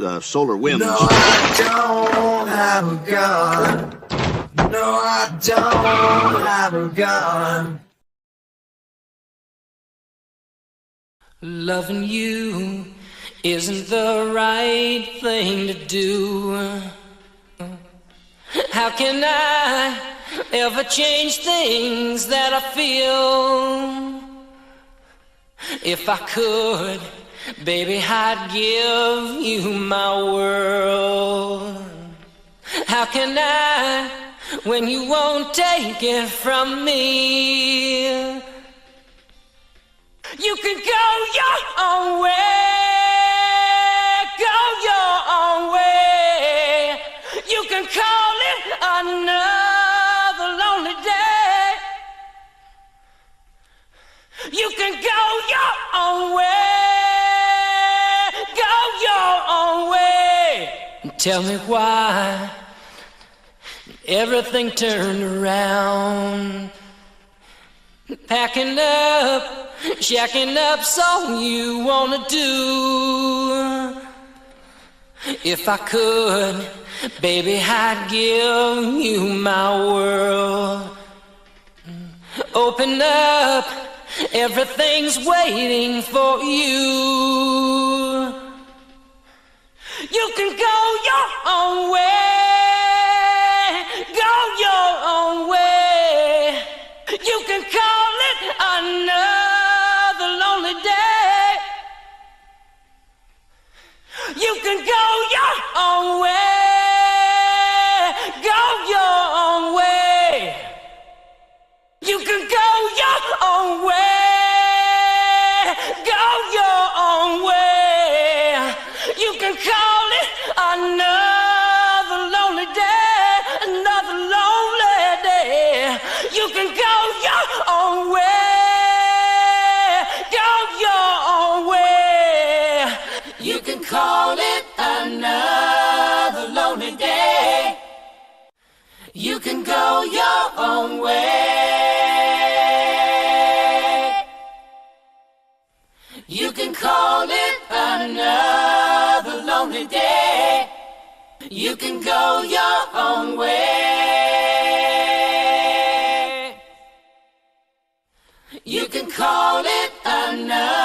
of solar winds. No, I don't have a gun. No, I don't have a gun. Loving you isn't the right thing to do. How can I ever change things that I feel? If I could, baby, I'd give you my world. How can I, when you won't take it from me? You can go your own way, go your own way. You can call it another lonely day. You can go your own way, go your own way. Tell me why everything turned around. Packing up, shacking up, so you wanna do. If I could, baby, I'd give you my world. Open up, everything's waiting for you. You can go your own way, go your own way. You can call it another lonely day. You can go your own way, go your own way. You can go your own way, go your own way. You can call it another lonely day, another lonely day. You can go your own way, go your own way. You can call it another lonely day. You can go your own way. You can call it another lonely day. You can go your own way. You can call it another